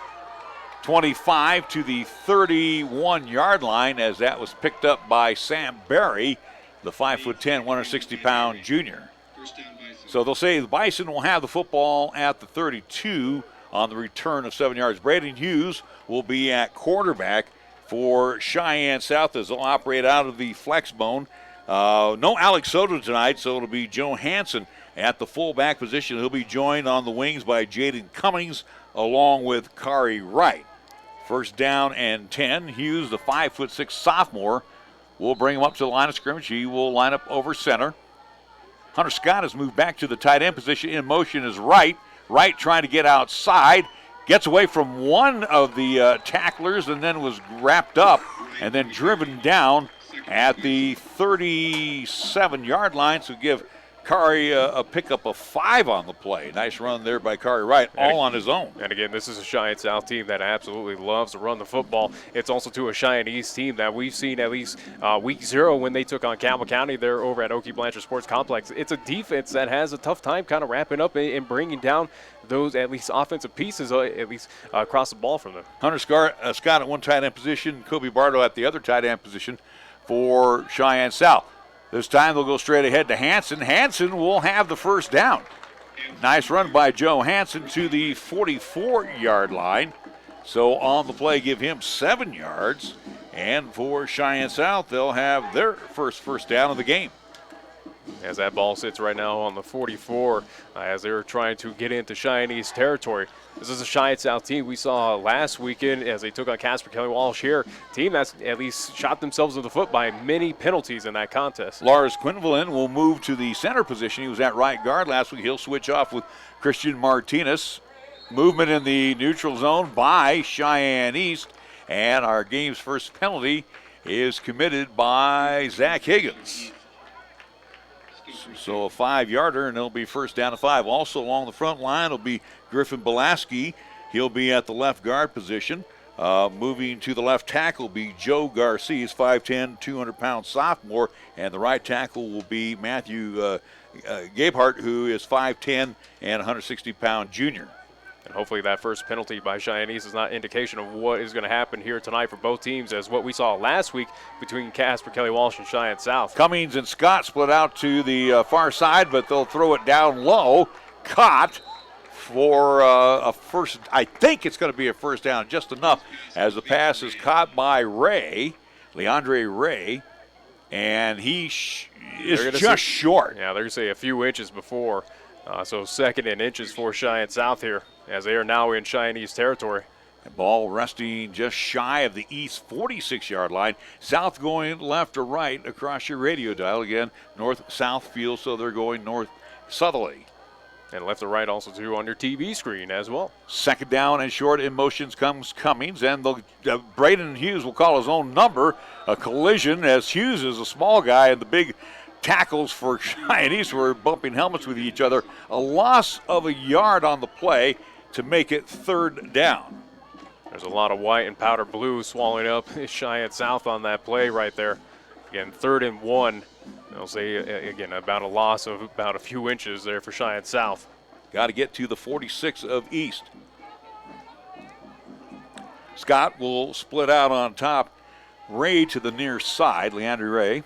25 to the 31-yard line as that was picked up by Sam Berry, the 5'10", 160-pound junior. So they'll say the Bison will have the football at the 32 on the return of 7 yards. Braden Hughes will be at quarterback for Cheyenne South as they'll operate out of the flex bone. No Alex Soto tonight, so it'll be Joe Hansen at the fullback position. He'll be joined on the wings by Jaden Cummings along with Kari Wright. First down and 10. Hughes, the 5'6" sophomore, will bring him up to the line of scrimmage. He will line up over center. Hunter Scott has moved back to the tight end position. In motion is Wright. Wright trying to get outside. Gets away from one of the tacklers and then was wrapped up and then driven down at the 37-yard line. So give Kari a pickup of 5 on the play. Nice run there by Kari Wright, all on his own. And again, this is a Cheyenne South team that absolutely loves to run the football. It's also to a Cheyenne East team that we've seen at least week 0 when they took on Campbell County. They're over at Okie Blanchard Sports Complex. It's a defense that has a tough time kind of wrapping up and bringing down those at least offensive pieces, at least across the ball from them. Hunter Scott at one tight end position, Kobe Bardo at the other tight end position for Cheyenne South. This time they'll go straight ahead to Hanson. Hanson will have the first down. Nice run by Joe Hanson to the 44-yard line. So on the play, give him 7 yards. And for Cheyenne South, they'll have their first down of the game. As that ball sits right now on the 44, as they're trying to get into Cheyenne East territory. This is a Cheyenne South team we saw last weekend as they took on Casper Kelly Walsh here. Team that's at least shot themselves in the foot by many penalties in that contest. Lars Quinvillin will move to the center position. He was at right guard last week. He'll switch off with Christian Martinez. Movement in the neutral zone by Cheyenne East. And our game's first penalty is committed by Zach Higgins. So a 5-yarder, and it'll be first down to 5. Also along the front line will be Griffin Belaski. He'll be at the left guard position. Moving to the left tackle will be Joe Garcia, 5'10", 200-pound sophomore. And the right tackle will be Matthew Gabehart, who is 5'10" and 160-pound junior. And hopefully that first penalty by Cheyenne East is not indication of what is going to happen here tonight for both teams, as what we saw last week between Casper Kelly Walsh and Cheyenne South. Cummings and Scott split out to the far side, but they'll throw it down low. Caught for a first. I think it's going to be a first down, just enough, as the pass is caught by Leandre Ray, and he is just short. Yeah, they're going to say a few inches before. So second in inches for Cheyenne South here, as they are now in Cheyenne East territory. The ball resting just shy of the East 46-yard line. South going left or right across your radio dial. Again, north-south field, so they're going north-southerly. And left or right also too on your TV screen as well. Second down and short in motions comes Cummings, and Braden Hughes will call his own number. A collision, as Hughes is a small guy and the big tackles for Cheyenne East were bumping helmets with each other. A loss of a yard on the play to make it third down. There's a lot of white and powder blue swallowing up Cheyenne South on that play right there. Again, 3rd and 1. I'll say, again, about a loss of about a few inches there for Cheyenne South. Got to get to the 46 of East. Scott will split out on top. Ray to the near side, Leandre Ray.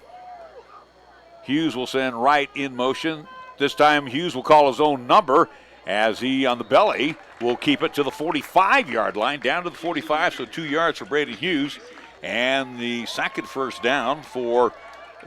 Hughes will send right in motion. This time Hughes will call his own number as he, on the belly, will keep it to the 45-yard line, down to the 45, so 2 yards for Braden Hughes. And the second first down for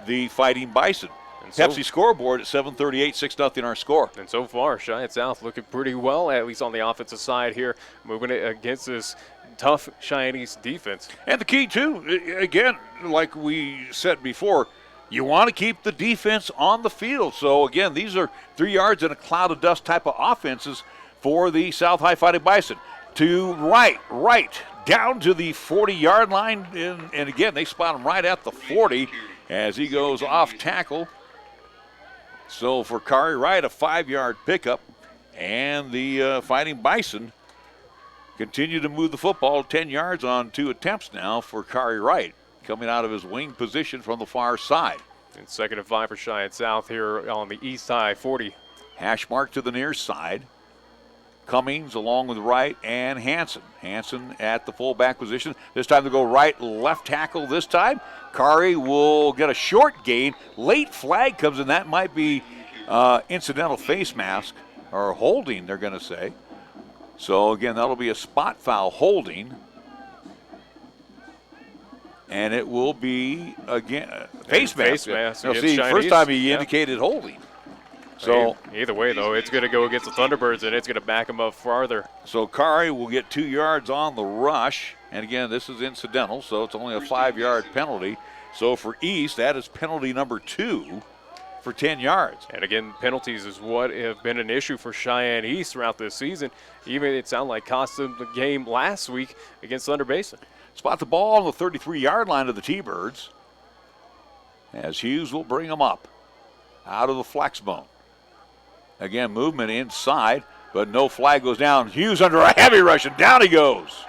the Fighting Bison. Pepsi scoreboard at 7:38, 6-0 our score. And so far, Cheyenne South looking pretty well, at least on the offensive side here, moving it against this tough Cheyenne East defense. And the key, too, again, like we said before, you want to keep the defense on the field. So, again, these are 3 yards in a cloud of dust type of offenses for the South High Fighting Bison. To right, down to the 40-yard line. And again, they spot him right at the 40 as he goes off tackle. So for Kari Wright, a 5-yard pickup. And the Fighting Bison continue to move the football 10 yards on 2 attempts now for Kari Wright, coming out of his wing position from the far side. And 2nd and 5 for Cheyenne South here on the east side, 40. Hash mark to the near side. Cummings along with Wright and Hanson. Hanson at the fullback position. This time they go right, left tackle this time. Kari will get a short gain. Late flag comes in. That might be incidental face mask or holding, they're going to say. So, again, that'll be a spot foul holding. And it will be, again, face mask. Face mask. See, first time he indicated holding. So either way, though, it's going to go against the Thunderbirds, and it's going to back them up farther. So Kari will get 2 yards on the rush. And, again, this is incidental, so it's only a 5-yard penalty. So for East, that is penalty number 2 for 10 yards. And, again, penalties is what have been an issue for Cheyenne East throughout this season. Even it sounded like cost them the game last week against Thunder Basin. Spot the ball on the 33-yard line of the T-Birds as Hughes will bring them up out of the flex bone. Again, movement inside, but no flag goes down. Hughes under a heavy rush, and down he goes.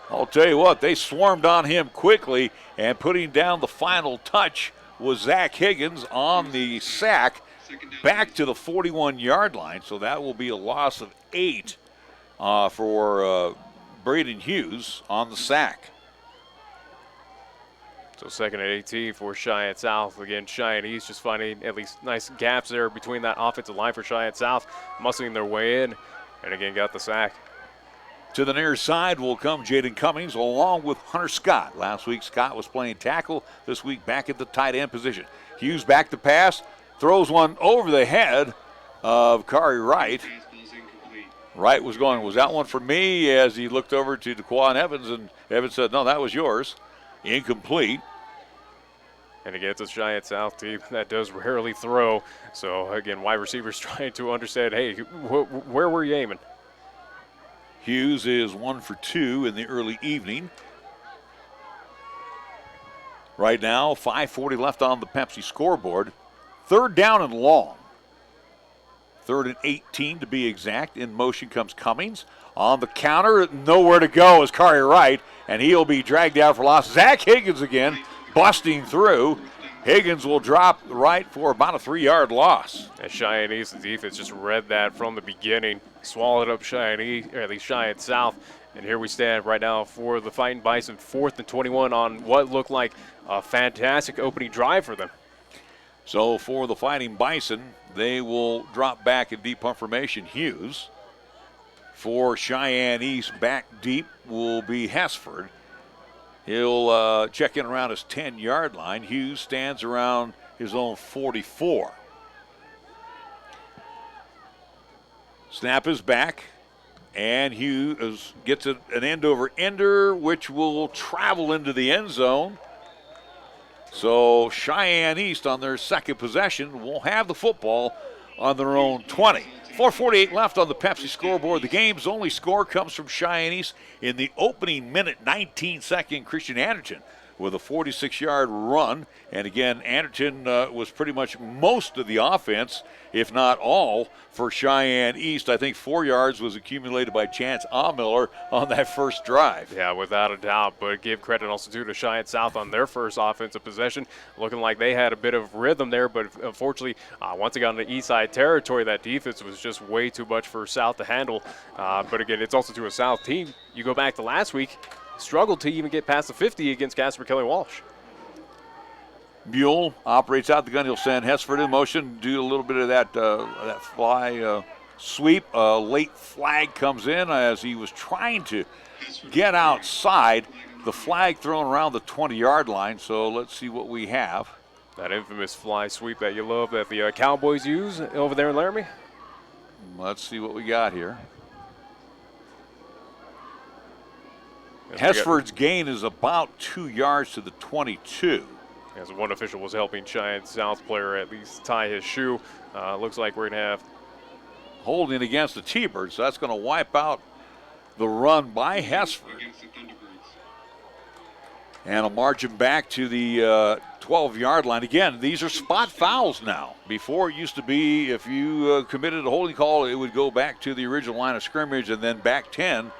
I'll tell you what, they swarmed on him quickly, and putting down the final touch was Zach Higgins on the sack back to the 41-yard line. So that will be a loss of 8 for Braden Hughes on the sack. So second and 18 for Cheyenne South. Again, Cheyenne East just finding at least nice gaps there between that offensive line for Cheyenne South, muscling their way in, and again got the sack. To the near side will come Jaden Cummings along with Hunter Scott. Last week Scott was playing tackle. This week back at the tight end position. Hughes back to pass, throws one over the head of KRAE Wright. Wright was going, was that one for me? As he looked over to DeQuan Evans, and Evans said, no, that was yours. Incomplete. And again, it's a Cheyenne South team that does rarely throw. So again, wide receivers trying to understand, hey, where were you aiming? Hughes is 1 for 2 in the early evening. Right now, 5:40 left on the Pepsi scoreboard. Third down and long. 3rd and 18 to be exact. In motion comes Cummings. On the counter, nowhere to go is KRAE Wright, and he'll be dragged out for loss. Zach Higgins again, busting through. Higgins will drop right for about a 3-yard loss. And Cheyenne East, the defense just read that from the beginning, swallowed up Cheyenne East, or at least Cheyenne South. And here we stand right now for the Fightin Bison, 4th and 21 on what looked like a fantastic opening drive for them. So for the Fighting Bison, they will drop back in deep punt formation. Hughes. For Cheyenne East, back deep will be Hesford. He'll check in around his 10-yard line. Hughes stands around his own 44. Snap is back, and Hughes gets an end-over-ender, which will travel into the end zone. So Cheyenne East on their second possession will have the football on their own 20. 4:48 left on the Pepsi scoreboard. The game's only score comes from Cheyenne East in the opening minute, 19-second. Christian Anderton with a 46-yard run. And again, Anderton was pretty much most of the offense, if not all, for Cheyenne East. I think 4 yards was accumulated by Chance Ahmiller on that first drive. Yeah, without a doubt. But give credit also to Cheyenne South on their first offensive possession. Looking like they had a bit of rhythm there, but unfortunately, once it got into east side territory, that defense was just way too much for South to handle. But again, it's also to a South team. You go back to last week, struggled to even get past the 50 against Casper Kelly Walsh. Buell operates out the gun. He'll send Hesford in motion, do a little bit of that fly sweep. Late flag comes in as he was trying to get outside. The flag thrown around the 20-yard line, so let's see what we have. That infamous fly sweep that you love that the Cowboys use over there in Laramie. Let's see what we got here. Hesford's gain is about 2 yards to the 22. As one official was helping Cheyenne South player at least tie his shoe. Looks like we're going to have holding against the T-Birds, so that's going to wipe out the run by Hesford. And a margin back to the 12-yard line. Again, these are spot fouls now. Before it used to be if you committed a holding call, it would go back to the original line of scrimmage and then back 10.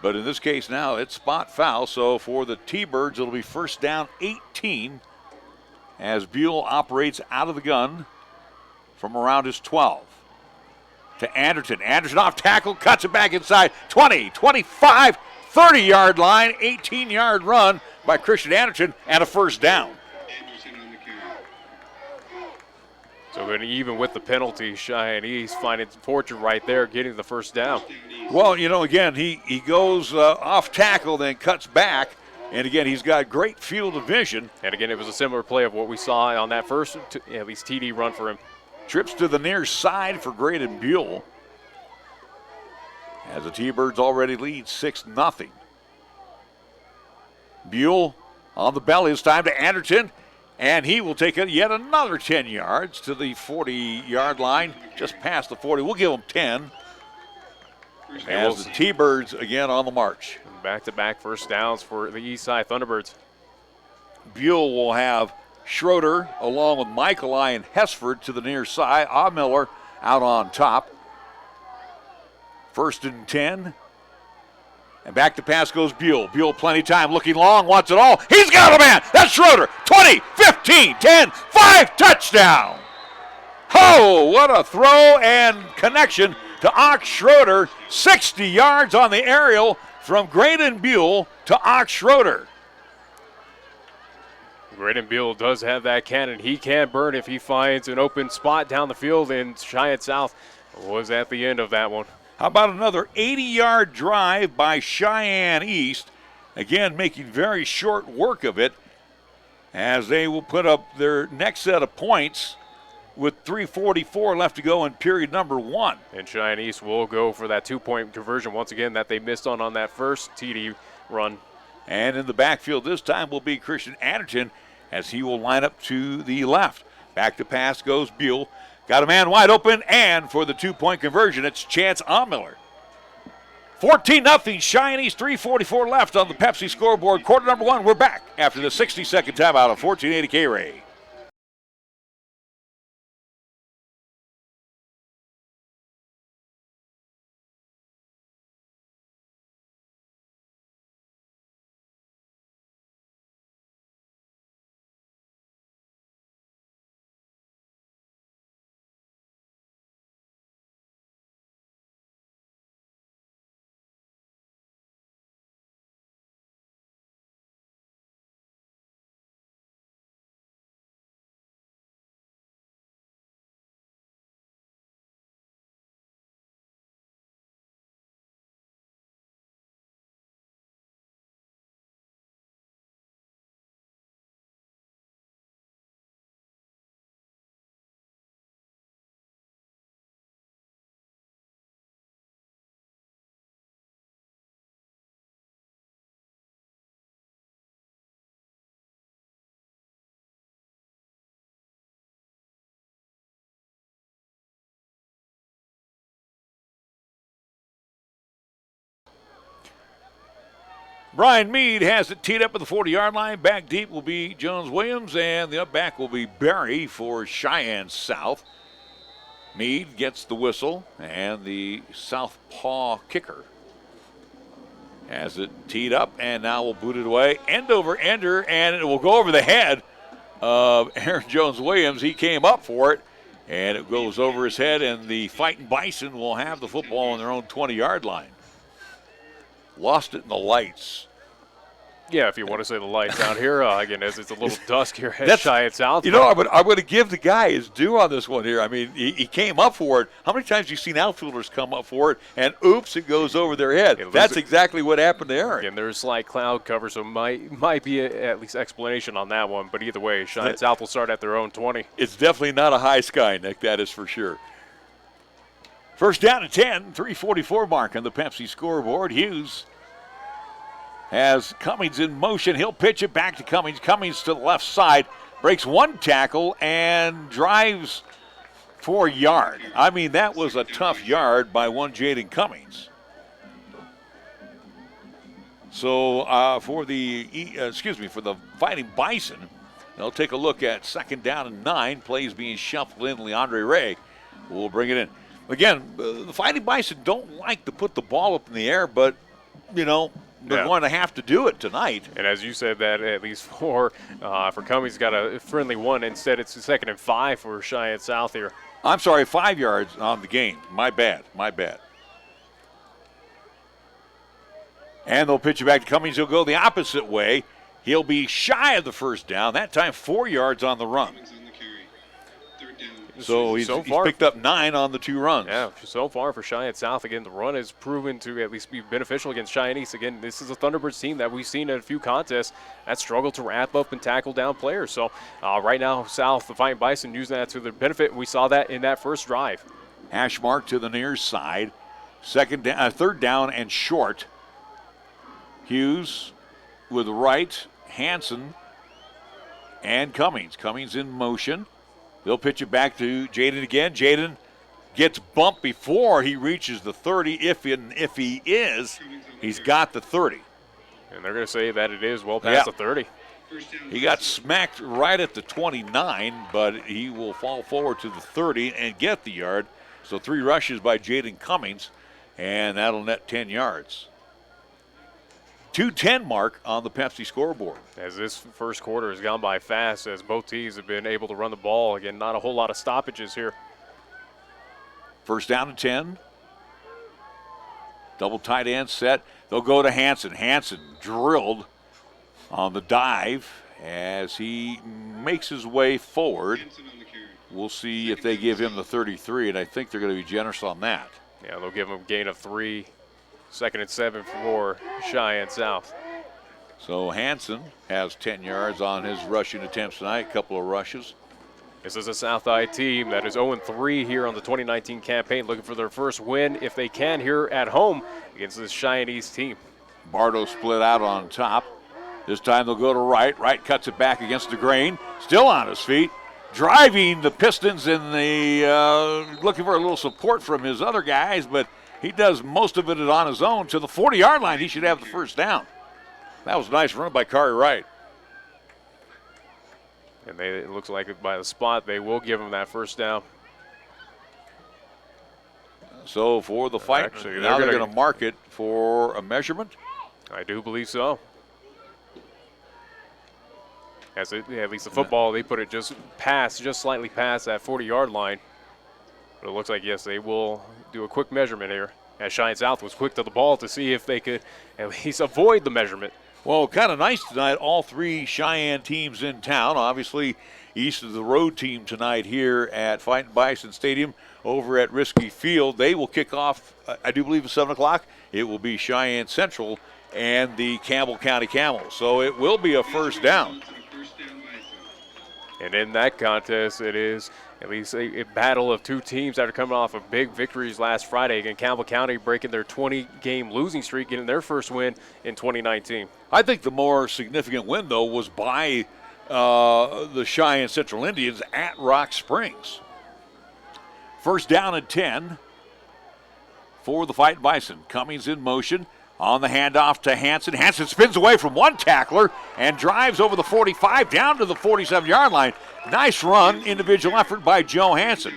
But in this case now, it's spot foul. So for the T-Birds, it'll be first down 18 as Buell operates out of the gun from around his 12. To Anderton. Anderton off tackle, cuts it back inside. 20, 25, 30-yard line, 18-yard run by Christian Anderton, and a first down. So then even with the penalty, Cheyenne East finding fortune right there, getting the first down. Well, you know, again, he goes off tackle, then cuts back. And again, he's got great field of vision. And again, it was a similar play of what we saw on that first, at least TD run for him. Trips to the near side for Graydon Buell. As the T-Birds already lead 6-0. Buell on the belly. It's time to Anderton. And he will take it yet another 10 yards to the 40-yard line, just past the 40. We'll give him 10. As the T-Birds again on the march. Back-to-back first downs for the East Side Thunderbirds. Buell will have Schroeder along with Michael I and Hesford to the near side. Ahmiller out on top. First and 10. And back to pass goes Buell. Buell plenty of time, looking long, wants it all. He's got a man. That's Schroeder. 20, 15, 10, 5, touchdown. Oh, what a throw and connection to Ox Schroeder. 60 yards on the aerial from Graydon Buell to Ox Schroeder. Braden Beal does have that cannon. He can burn if he finds an open spot down the field, and Cheyenne South was at the end of that one. How about another 80-yard drive by Cheyenne East? Again, making very short work of it as they will put up their next set of points with 3:44 left to go in period number 1. And Cheyenne East will go for that 2-point conversion once again that they missed on that first TD run. And in the backfield this time will be Christian Anderton as he will line up to the left. Back to pass goes Buell. Got a man wide open, and for the 2-point conversion, it's Chance Ahmiller. 14-0, Cheyenne East, 3:44 left on the Pepsi scoreboard. Quarter number 1, we're back after the 60-second timeout of 1480 KRAE. Brian Mead has it teed up at the 40-yard line. Back deep will be Jones-Williams, and the up back will be Barry for Cheyenne South. Mead gets the whistle, and the southpaw kicker has it teed up, and now we'll boot it away. End over ender, and it will go over the head of Aaron Jones-Williams. He came up for it, and it goes over his head, and the Fightin Bison will have the football on their own 20-yard line. Lost it in the lights. Yeah, if you want to say the lights out here, again, as it's a little dusk here at Cheyenne South. You know, I'm going to give the guy his due on this one here. I mean, he came up for it. How many times have you seen outfielders come up for it, and oops, it goes over their head? That's exactly what happened to Aaron. Again, there's slight cloud cover, so might be at least explanation on that one. But either way, Cheyenne South will start at their own 20. It's definitely not a high sky, Nick. That is for sure. First down and 10, 3:44 mark on the Pepsi scoreboard. Hughes has Cummings in motion. He'll pitch it back to Cummings. Cummings to the left side, breaks one tackle and drives for a yard. I mean, that was a tough yard by one Jaden Cummings. So for the Fighting Bison, they'll take a look at second down and 9. Plays being shuffled in. Leandre Ray will bring it in. Again, the Fighting Bison don't like to put the ball up in the air, but, you know, they're going to have to do it tonight. And as you said, that at least for Cummings, got a friendly one. Instead, it's a 2nd and 5 for Cheyenne South here. I'm sorry, 5 yards on the gain. My bad. And they'll pitch it back to Cummings. He'll go the opposite way. He'll be shy of the first down. That time 4 yards on the run. So he's picked up 9 on the 2 runs. Yeah, so far for Cheyenne South, again, the run has proven to at least be beneficial against Cheyenne East. Again, this is a Thunderbirds team that we've seen in a few contests that struggle to wrap up and tackle down players. So right now, South, the Fighting Bison, using that to their benefit. We saw that in that first drive. Hash mark to the near side. 3rd down and short. Hughes with right, Hanson, and Cummings. Cummings in motion. They'll pitch it back to Jaden again. Jaden gets bumped before he reaches the 30. If he is, he's got the 30. And they're going to say that it is well past the 30. He got smacked right at the 29, but he will fall forward to the 30 and get the yard. So 3 rushes by Jaden Cummings, and that'll net 10 yards. 2:10 mark on the Pepsi scoreboard. As this first quarter has gone by fast, as both teams have been able to run the ball. Again, not a whole lot of stoppages here. First down and 10. Double tight end set. They'll go to Hanson. Hanson drilled on the dive, as he makes his way forward. We'll see if they give him the 33, and I think they're going to be generous on that. Yeah, they'll give him a gain of 3. 2nd and 7 for Cheyenne South. So Hansen has 10 yards on his rushing attempts tonight, a couple of rushes. This is a South Eye team that is 0-3 here on the 2019 campaign, looking for their first win, if they can, here at home against this Cheyenne East team. Bardo split out on top. This time they'll go to right. Right cuts it back against the grain. Still on his feet. Driving the Pistons in the looking for a little support from his other guys, but he does most of it on his own. To the 40-yard line, he should have the first down. That was a nice run by KRAE Wright. And it looks like by the spot, they will give him that first down. So for the fight, Actually, now they're going to mark it for a measurement. I do believe so. At least the football, they put it just slightly past that 40-yard line. But it looks like, yes, they will do a quick measurement here. As Cheyenne South was quick to the ball to see if they could at least avoid the measurement. Well, kind of nice tonight, all 3 Cheyenne teams in town. Obviously, east of the road team tonight here at Fightin Bison Stadium over at Risky Field. They will kick off, I do believe, at 7 o'clock. It will be Cheyenne Central and the Campbell County Camels. So it will be a first down. And in that contest, it is at least a battle of 2 teams that are coming off of big victories last Friday. Again, Campbell County breaking their 20-game losing streak, getting their first win in 2019. I think the more significant win, though, was by the Cheyenne Central Indians at Rock Springs. First down and 10 for the Fightin Bison. Cummings in motion. On the handoff to Hansen. Hansen spins away from one tackler and drives over the 45 down to the 47-yard line. Nice run, individual effort by Joe Hansen.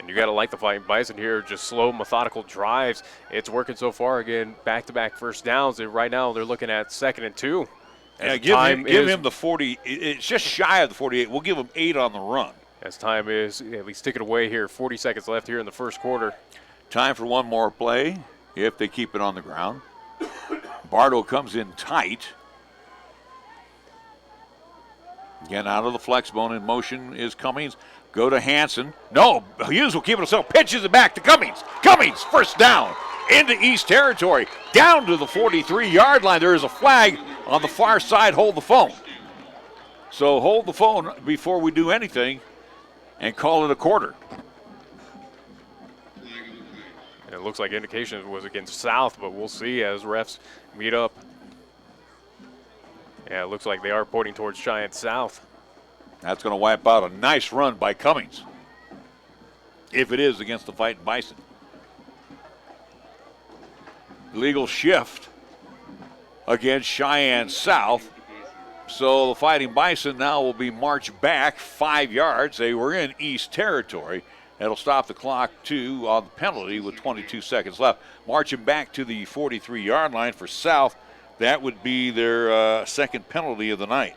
And you got to like the Fightin Bison here, just slow, methodical drives. It's working so far. Again, back-to-back first downs. And right now they're looking at 2nd and 2. Yeah, give him the 40. It's just shy of the 48. We'll give him 8 on the run. As time is at least ticking away here. 40 seconds left here in the first quarter. Time for one more play. If they keep it on the ground. Bardo comes in tight. Again, out of the flex bone in motion is Cummings. Go to Hansen. No, Hughes will keep it himself. Pitches it back to Cummings. Cummings, first down into East Territory. Down to the 43-yard line. There is a flag on the far side. Hold the phone. So hold the phone before we do anything and call it a quarter. It looks like indication was against South, but we'll see as refs meet up. Yeah, it looks like they are pointing towards Cheyenne South. That's going to wipe out a nice run by Cummings, if it is against the Fightin Bison. Legal shift against Cheyenne South. So the Fightin Bison now will be marched back 5 yards. They were in East Territory. That'll stop the clock, too, on the penalty with 22 seconds left. Marching back to the 43-yard line for South. That would be their second penalty of the night.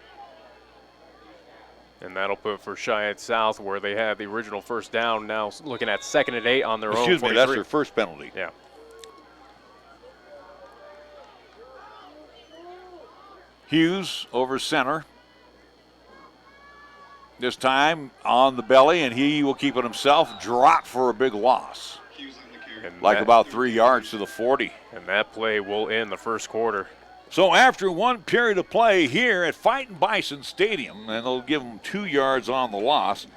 And that'll put for Cheyenne South, where they had the original first down, now looking at 2nd and 8 on their own. Excuse me, 43. that's their first penalty. Yeah. Hughes over center. This time on the belly, and he will keep it himself. Drop for a big loss. Like about 3 yards to the 40. And that play will end the first quarter. So after one period of play here at Fightin Bison Stadium, and they'll give them 2 yards on the loss,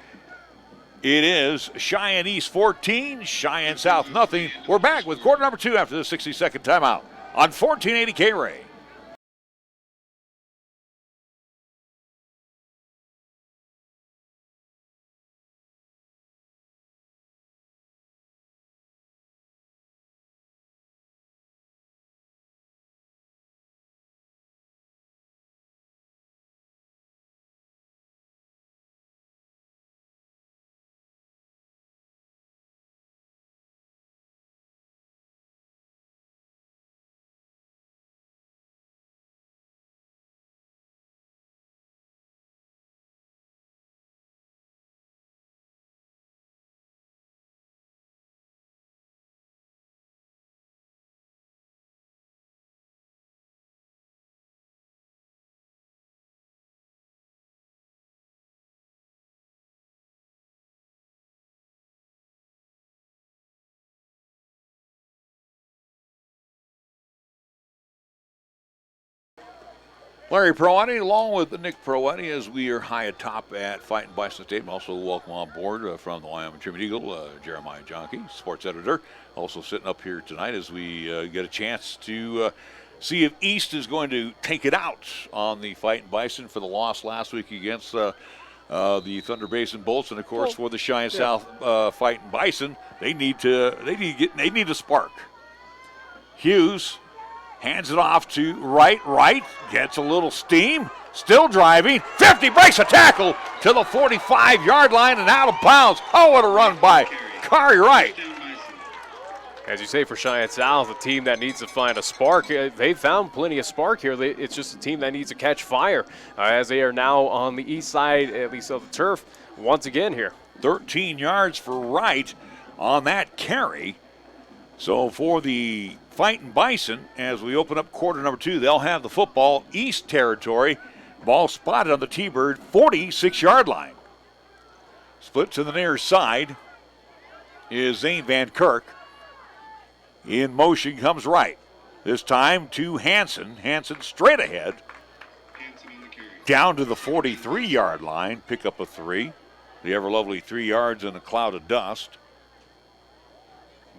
it is Cheyenne East 14, Cheyenne South nothing. We're back with quarter number 2 after the 60-second timeout on 1480 KRAE. Larry Proietti, along with Nick Proietti, as we are high atop at Fightin Bison State. Also welcome on board from the Wyoming Tribune Eagle, Jeremiah Jonke, sports editor. Also sitting up here tonight as we get a chance to see if East is going to take it out on the Fightin Bison for the loss last week against the Thunder Basin Bolts, and of course for the Cheyenne South Fightin Bison, they need a spark. Hughes hands it off to right, gets a little steam, still driving, 50, breaks a tackle to the 45-yard line and out of bounds. Oh, what a run by Kari Wright. As you say, for Cheyenne South, a team that needs to find a spark. They've found plenty of spark here. It's just a team that needs to catch fire as they are now on the east side, at least of the turf, once again here. 13 yards for Wright on that carry. So for the Fightin Bison, as we open up quarter number 2, they'll have the football, East territory. Ball spotted on the T-Bird, 46-yard line. Split to the near side is Zane Van Kirk. In motion comes Wright. This time to Hansen. Hansen straight ahead. Down to the 43-yard line. Pick up a 3. The ever-lovely 3 yards in a cloud of dust.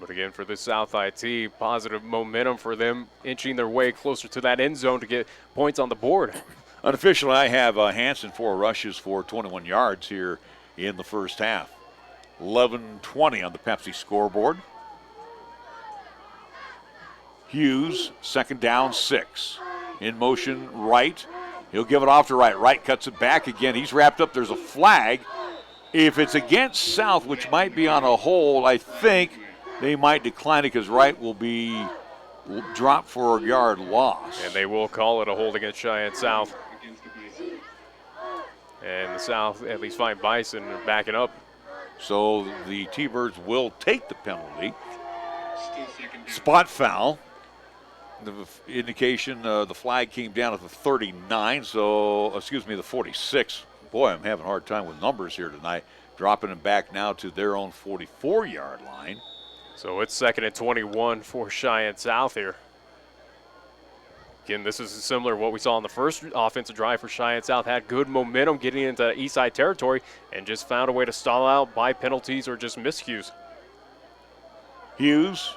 But again, for the South IT, positive momentum for them, inching their way closer to that end zone to get points on the board. Unofficially, I have Hansen 4 rushes for 21 yards here in the first half. 11-20 on the Pepsi scoreboard. Hughes, second down, 6. In motion, Wright. He'll give it off to Wright. Wright cuts it back again. He's wrapped up. There's a flag. If it's against South, which might be on a hold, I think they might decline it because Wright will be dropped for a yard loss. And they will call it a hold against Cheyenne South. And the South, at least Fightin Bison, are backing up. So the T-Birds will take the penalty. Spot foul. The indication, the flag came down at the 39, the 46. Boy, I'm having a hard time with numbers here tonight. Dropping them back now to their own 44-yard line. So it's 2nd and 21 for Cheyenne South here. Again, this is similar to what we saw on the first offensive drive for Cheyenne South. Had good momentum getting into east side territory and just found a way to stall out by penalties or just miscues. Hughes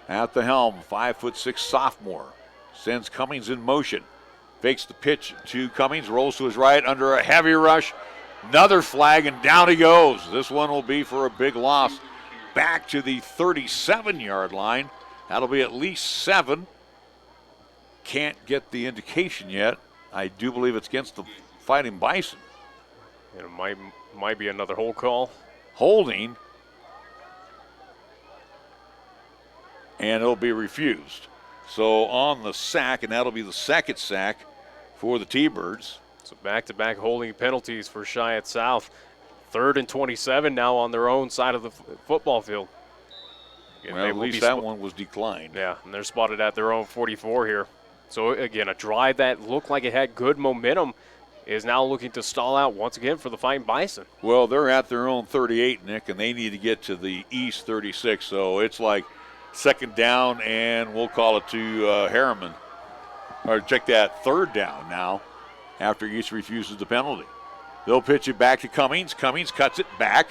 at the helm, 5'6" sophomore. Sends Cummings in motion. Fakes the pitch to Cummings, rolls to his right under a heavy rush. Another flag, and down he goes. This one will be for a big loss. Back to the 37-yard line. That'll be at least 7. Can't get the indication yet. I do believe it's against the Fightin Bison. And it might be another hold call. Holding. And it'll be refused. So on the sack, and that'll be the second sack for the T-Birds. So back-to-back holding penalties for Cheyenne South. 3rd and 27 now on their own side of the football field. Again, well, at least that one was declined. Yeah, and they're spotted at their own 44 here. So again, a drive that looked like it had good momentum is now looking to stall out once again for the Fightin Bison. Well, they're at their own 38, Nick, and they need to get to the East 36. So it's like second down, and we'll call it to Harriman. Or check that, 3rd down now after East refuses the penalty. They'll pitch it back to Cummings. Cummings cuts it back.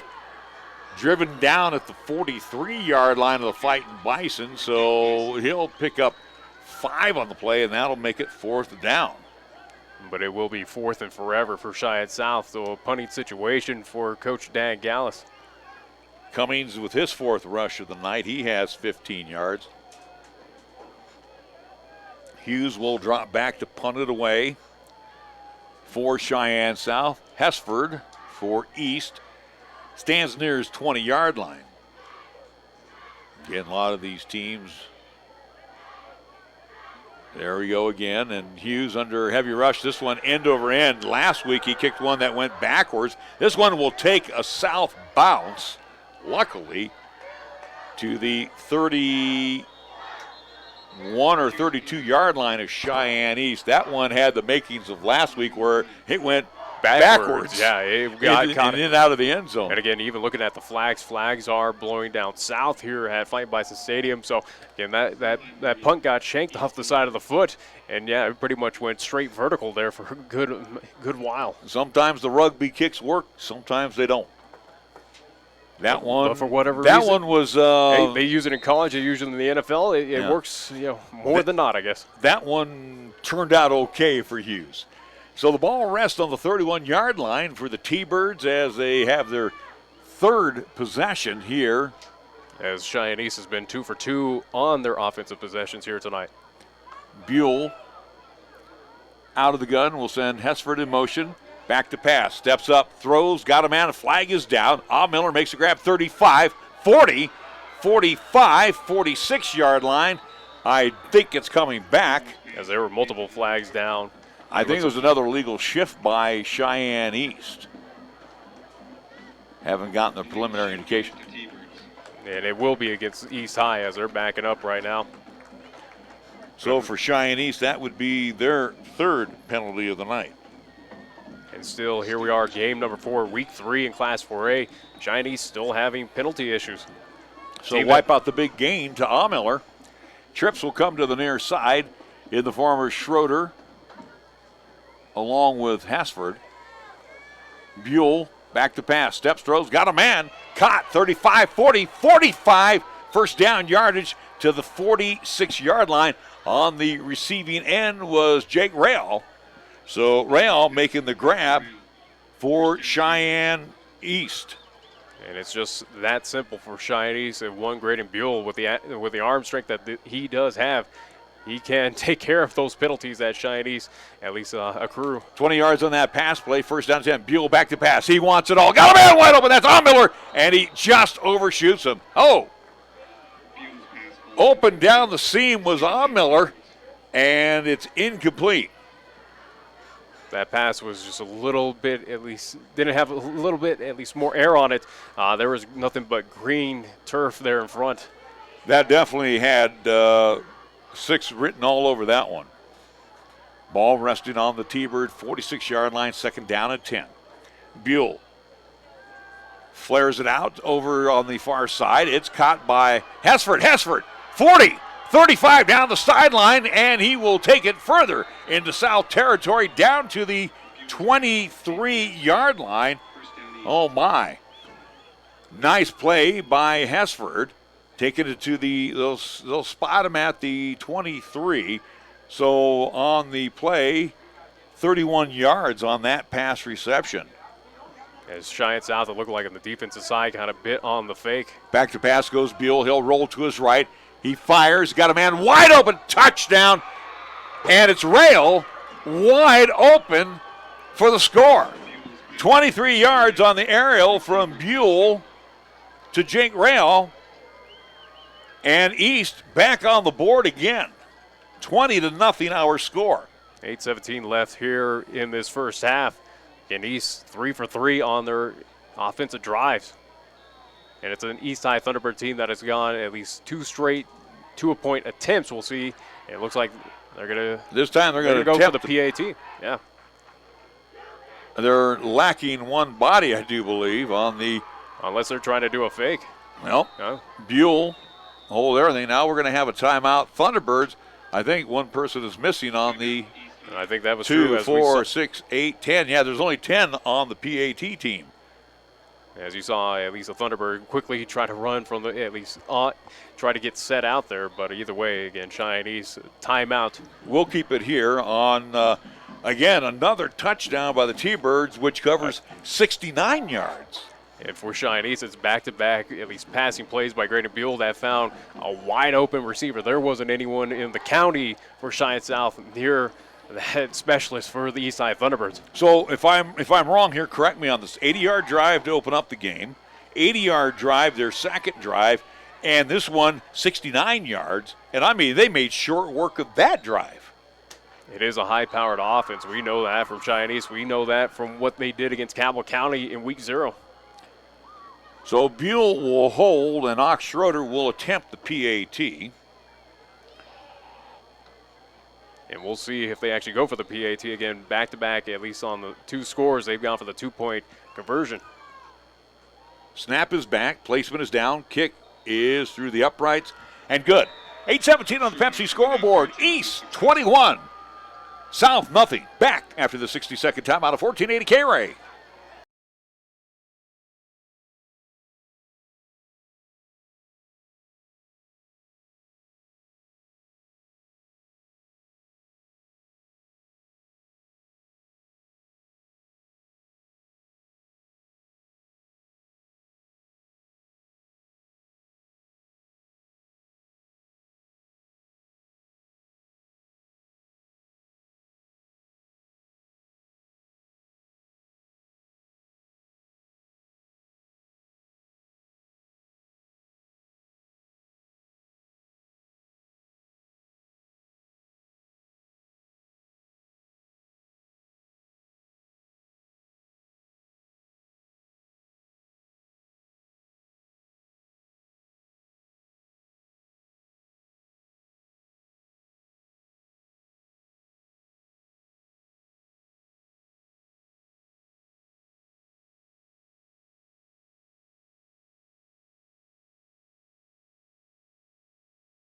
Driven down at the 43-yard line of the Fightin Bison, so he'll pick up 5 on the play, and that'll make it 4th down. But it will be 4th and forever for Cheyenne South, so a punting situation for Coach Dan Gallus. Cummings with his 4th rush of the night. He has 15 yards. Hughes will drop back to punt it away for Cheyenne South. Hesford for East stands near his 20-yard line. Again, a lot of these teams. There we go again, and Hughes under heavy rush. This one end over end. Last week he kicked one that went backwards. This one will take a south bounce, luckily, to the 31 or 32-yard line of Cheyenne East. That one had the makings of last week where it went backwards. Yeah, it got in and out of the end zone. And again, even looking at the flags are blowing down south here at Fightin Bison Stadium. So again, that punt got shanked off the side of the foot, and yeah, it pretty much went straight vertical there for a good while. Sometimes the rugby kicks work, sometimes they don't. That one, but for whatever that reason, one was. They use it in college. They use it in the NFL. It works, more than not, I guess. That one turned out okay for Hughes. So the ball rests on the 31-yard line for the T-Birds as they have their third possession here. As Cheyenne East has been 2 for 2 on their offensive possessions here tonight. Buell out of the gun will send Hesford in motion. Back to pass. Steps up, throws, got a man. A flag is down. Miller makes a grab 35, 40, 45, 46-yard line. I think it's coming back. As there were multiple flags down. I think it was another illegal shift by Cheyenne East. Haven't gotten the preliminary indication. And it will be against East High as they're backing up right now. So for Cheyenne East, that would be their third penalty of the night. And still, here we are, game number 4, week 3 in Class 4A. Cheyenne East still having penalty issues. So wipe out the big gain to Miller. Trips will come to the near side in the form of Schroeder along with Hasford. Buell back to pass. Steps, throws, got a man. Caught 35, 40, 45. First down yardage to the 46-yard line. On the receiving end was Jake Rail. So Rail making the grab for Cheyenne East. And it's just that simple for Cheyenne East. And one Graydon Buell with the arm strength that he does have, he can take care of those penalties that Cheyenne East at least accrue. 20 yards on that pass play. First down 10. Buell back to pass. He wants it all. Got a man wide open. That's Miller, and he just overshoots him. Oh. Open down the seam was Miller, and it's incomplete. That pass was just a little bit, at least, didn't have a little bit, at least more air on it. There was nothing but green turf there in front. That definitely had 6 written all over that one. Ball resting on the T-Bird 46-yard line, second down at 10. Buell flares it out over on the far side. It's caught by Hesford. Hesford, 40, 35 down the sideline, and he will take it further into South territory down to the 23-yard line. Oh, my. Nice play by Hesford. Taking it to they'll spot him at the 23. So on the play, 31 yards on that pass reception. As Cheyenne South, it looked like on the defensive side, kind of bit on the fake. Back to pass goes Buell. He'll roll to his right. He fires, got a man wide open, touchdown, and it's Rail wide open for the score. 23 yards on the aerial from Buell to Jake Rail, and East back on the board again. 20-0 our score. 8:17 left here in this first half. And East 3 for 3 on their offensive drives. And it's an East High Thunderbird team that has gone at least 2 straight 2-point attempts. We'll see. It looks like they're going to this time they're going to go for the PAT. Yeah. They're lacking one body, I do believe, on the. Unless they're trying to do a fake. Well, no. Buell hold everything. Now we're going to have a timeout. Thunderbirds, I think one person is missing on the. I think that was 2, true. 4, 6, 8, 10. Yeah, there's only 10 on the PAT team. As you saw, at least the Thunderbird quickly try to run from the, at least try to get set out there. But either way, again, Cheyenne East timeout. We'll keep it here on, again, another touchdown by the T-Birds, which covers 69 yards. And for Cheyenne East, it's back-to-back, at least passing plays by Graydon Buell that found a wide-open receiver. There wasn't anyone in the county for Cheyenne South near the head specialist for the East Side Thunderbirds. So if I'm wrong here, correct me on this. 80-yard drive to open up the game, 80-yard drive, their second drive, and this one 69 yards. And I mean, they made short work of that drive. It is a high-powered offense. We know that from Cheyenne East. We know that from what they did against Campbell County in Week 0. So Buell will hold, and Ox Schroeder will attempt the PAT. And we'll see if they actually go for the PAT again, back-to-back, at least on the 2 scores. They've gone for the 2-point conversion. Snap is back. Placement is down. Kick is through the uprights. And good. 8:17 on the Pepsi scoreboard. East 21. South nothing. Back after the 60-second timeout of 1480 KRAE.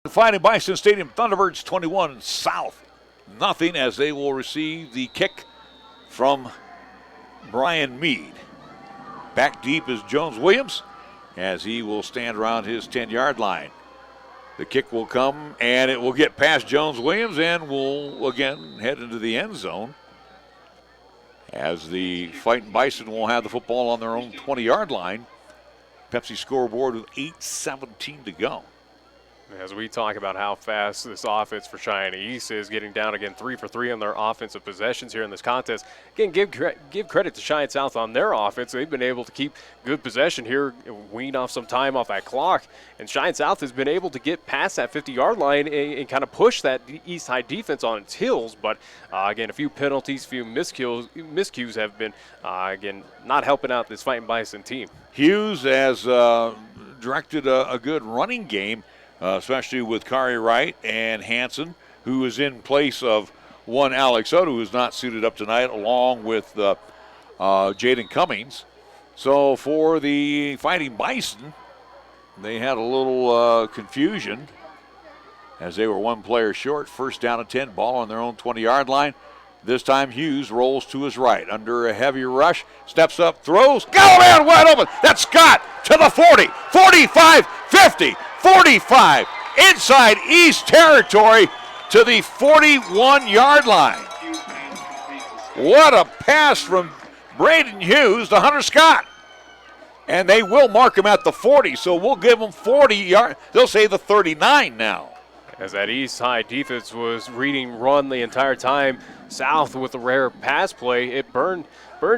Fighting Bison Stadium, Thunderbirds 21, South nothing, as they will receive the kick from Brian Mead. Back deep is Jones Williams, as he will stand around his 10-yard line. The kick will come, and it will get past Jones Williams and will again head into the end zone, as the Fightin' Bison will have the football on their own 20-yard line. Pepsi scoreboard with 8:17 to go. As we talk about how fast this offense for Cheyenne East is, getting down again 3 for 3 on their offensive possessions here in this contest. Again, give credit to Cheyenne South on their offense. They've been able to keep good possession here, wean off some time off that clock. And Cheyenne South has been able to get past that 50-yard line and kind of push that East High defense on its heels. But again, a few penalties, few miscues have been, again, not helping out this Fightin' Bison team. Hughes has directed a good running game, especially with Kari Wright and Hanson, who is in place of one Alex Odo, who is not suited up tonight, along with Jaden Cummings. So for the Fighting Bison, they had a little confusion as they were one player short. First down and 10, ball on their own 20-yard line. This time Hughes rolls to his right under a heavy rush, steps up, throws, go man, wide open. That's Scott to the 40, 45, 50, 45, inside East territory to the 41-yard line. What a pass from Braden Hughes to Hunter Scott. And they will mark him at the 40, so we'll give them 40 yards. They'll say the 39 now. As that East High defense was reading run the entire time, South with a rare pass play, it burned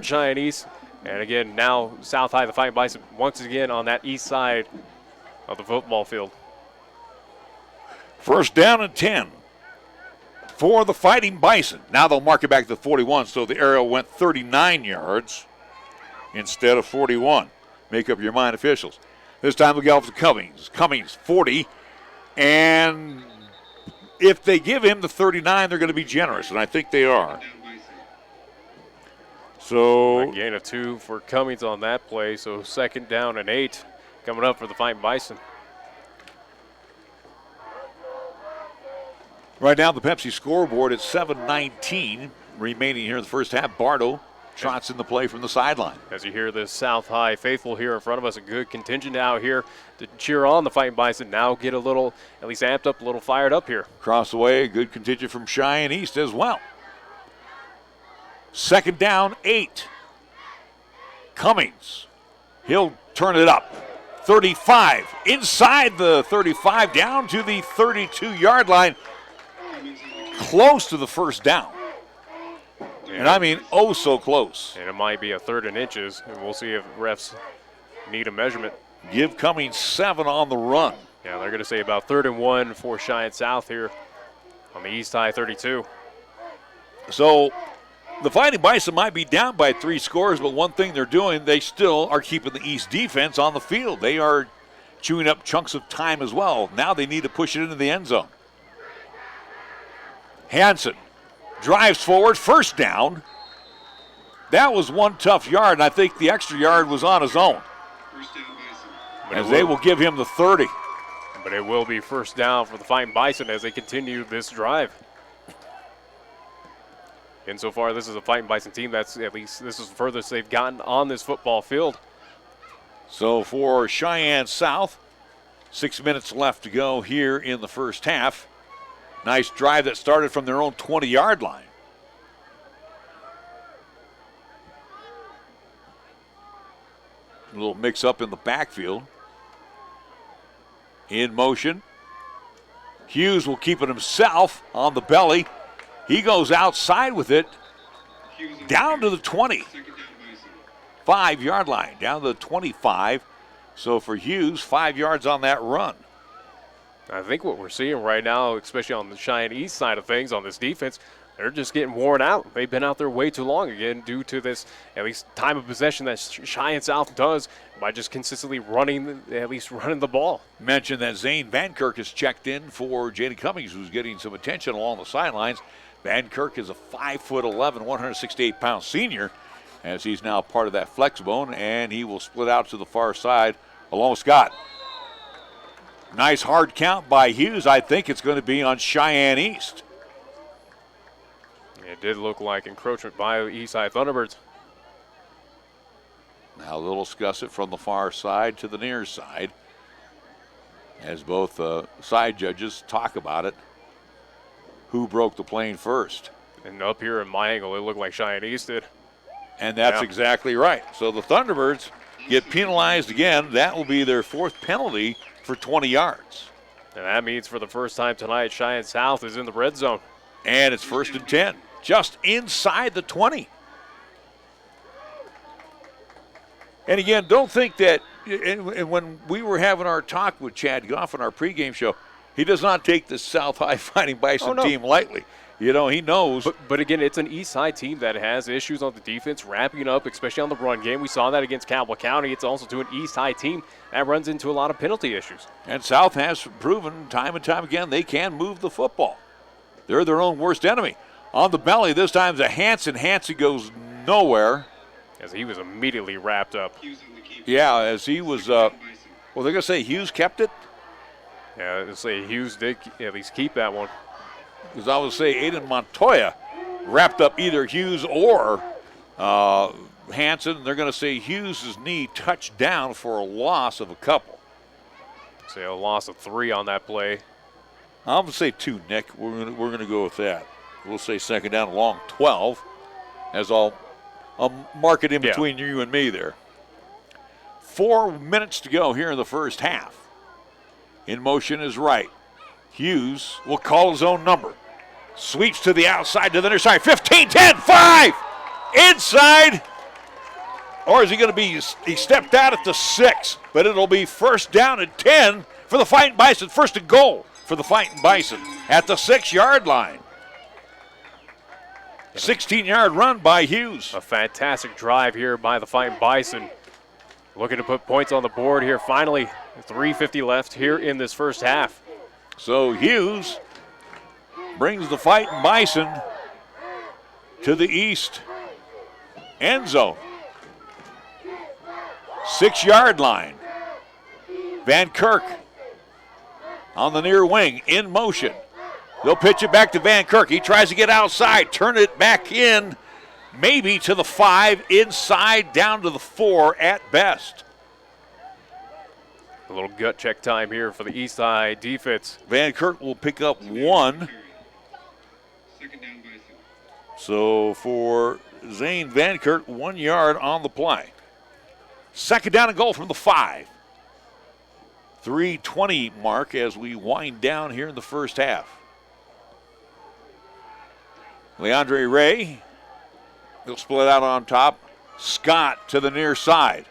Cheyenne East. And again, now South High, the Fighting Bison, once again on that east side of the football field. First down and 10 for the Fighting Bison. Now they'll mark it back to 41, so the arrow went 39 yards instead of 41. Make up your mind, officials. This time we'll get off to Cummings. Cummings, 40. And if they give him the 39, they're going to be generous, and I think they are. So a gain of 2 for Cummings on that play, so second down and 8 coming up for the Fighting Bison. Right now the Pepsi scoreboard at 7:19 remaining here in the first half. Bardo trots in the play from the sideline. As you hear this South High faithful here in front of us, a good contingent out here to cheer on the Fighting Bison. Now get a little, at least amped up, a little fired up here. Across the way, a good contingent from Cheyenne East as well. Second down, 8. Cummings, he'll turn it up. 35, inside the 35, down to the 32-yard line, close to the first down. And I mean, oh so close. And it might be a 3rd and inches, and we'll see if refs need a measurement. Give Cummings 7 on the run. Yeah, they're going to say about 3rd and 1 for Cheyenne South here on the East High 32. So the Fighting Bison might be down by 3 scores, but one thing they're doing, they still are keeping the East defense on the field. They are chewing up chunks of time as well. Now they need to push it into the end zone. Hansen drives forward, first down. That was one tough yard, and I think the extra yard was on his own. As they will give him the 30. But it will be first down for the Fightin Bison as they continue this drive. Insofar, this is a Fightin Bison team that's at least this is the furthest they've gotten on this football field. So for Cheyenne South, 6 minutes left to go here in the first half. Nice drive that started from their own 20-yard line. A little mix-up in the backfield. In motion. Hughes will keep it himself on the belly. He goes outside with it down to the 20. 5-yard line, down to the 25. So for Hughes, 5 yards on that run. I think what we're seeing right now, especially on the Cheyenne East side of things on this defense, they're just getting worn out. They've been out there way too long again due to this, at least time of possession that Cheyenne South does by just consistently running the ball. Mentioned that Zane Van Kirk has checked in for Jaden Cummings, who's getting some attention along the sidelines. Van Kirk is a 5'11", 168-pound senior, as he's now part of that flex bone, and he will split out to the far side along with Scott. Nice hard count by Hughes. I think it's going to be on Cheyenne East. It did look like encroachment by the East Side Thunderbirds. Now they'll discuss it from the far side to the near side as both side judges talk about it. Who broke the plane first? And up here in my angle, it looked like Cheyenne East did. And that's exactly right. So the Thunderbirds get penalized again. That will be their 4th penalty for 20 yards. And that means for the first time tonight, Cheyenne South is in the red zone. And it's 1st and 10, just inside the 20. And again, don't think that, and when we were having our talk with Chad Goff on our pregame show, he does not take the South High Fighting Bison team lightly. You know, he knows. But again, it's an East Side team that has issues on the defense, wrapping up, especially on the run game. We saw that against Campbell County. It's also to an East Side team that runs into a lot of penalty issues. And South has proven time and time again they can move the football. They're their own worst enemy. On the belly, this time to Hansen. Hansen goes nowhere. As he was immediately wrapped up. Yeah, as he was, well, they're going to say Hughes kept it? Yeah, they'll say Hughes did at least keep that one. Because I would say Aiden Montoya wrapped up either Hughes or Hansen. They're going to say Hughes' knee touched down for a loss of a couple. Say a loss of 3 on that play. I'm going to say 2, Nick. We're going to go with that. We'll say second down along 12, as I'll mark it in between you and me there. 4 minutes to go here in the first half. In motion is right. Hughes will call his own number. Sweeps to the outside, to the near side. 15, 10, 5. Inside. Or is he going to be, he stepped out at the 6. But it'll be first down and 10 for the Fightin Bison. First and goal for the Fightin Bison at the 6-yard line. 16-yard run by Hughes. A fantastic drive here by the Fightin Bison. Looking to put points on the board here finally. 3:50 left here in this first half. So Hughes brings the Fightin Bison to the east end zone. 6-yard line. Van Kirk on the near wing in motion. They'll pitch it back to Van Kirk. He tries to get outside, turn it back in, maybe to the 5, inside, down to the 4 at best. A little gut check time here for the East Side defense. Van Kirk will pick up 1. So for Zane Van Kirk, 1 yard on the play. Second down and goal from the 5. 3:20 mark as we wind down here in the first half. Leandre Ray, he'll split out on top. Scott to the near side.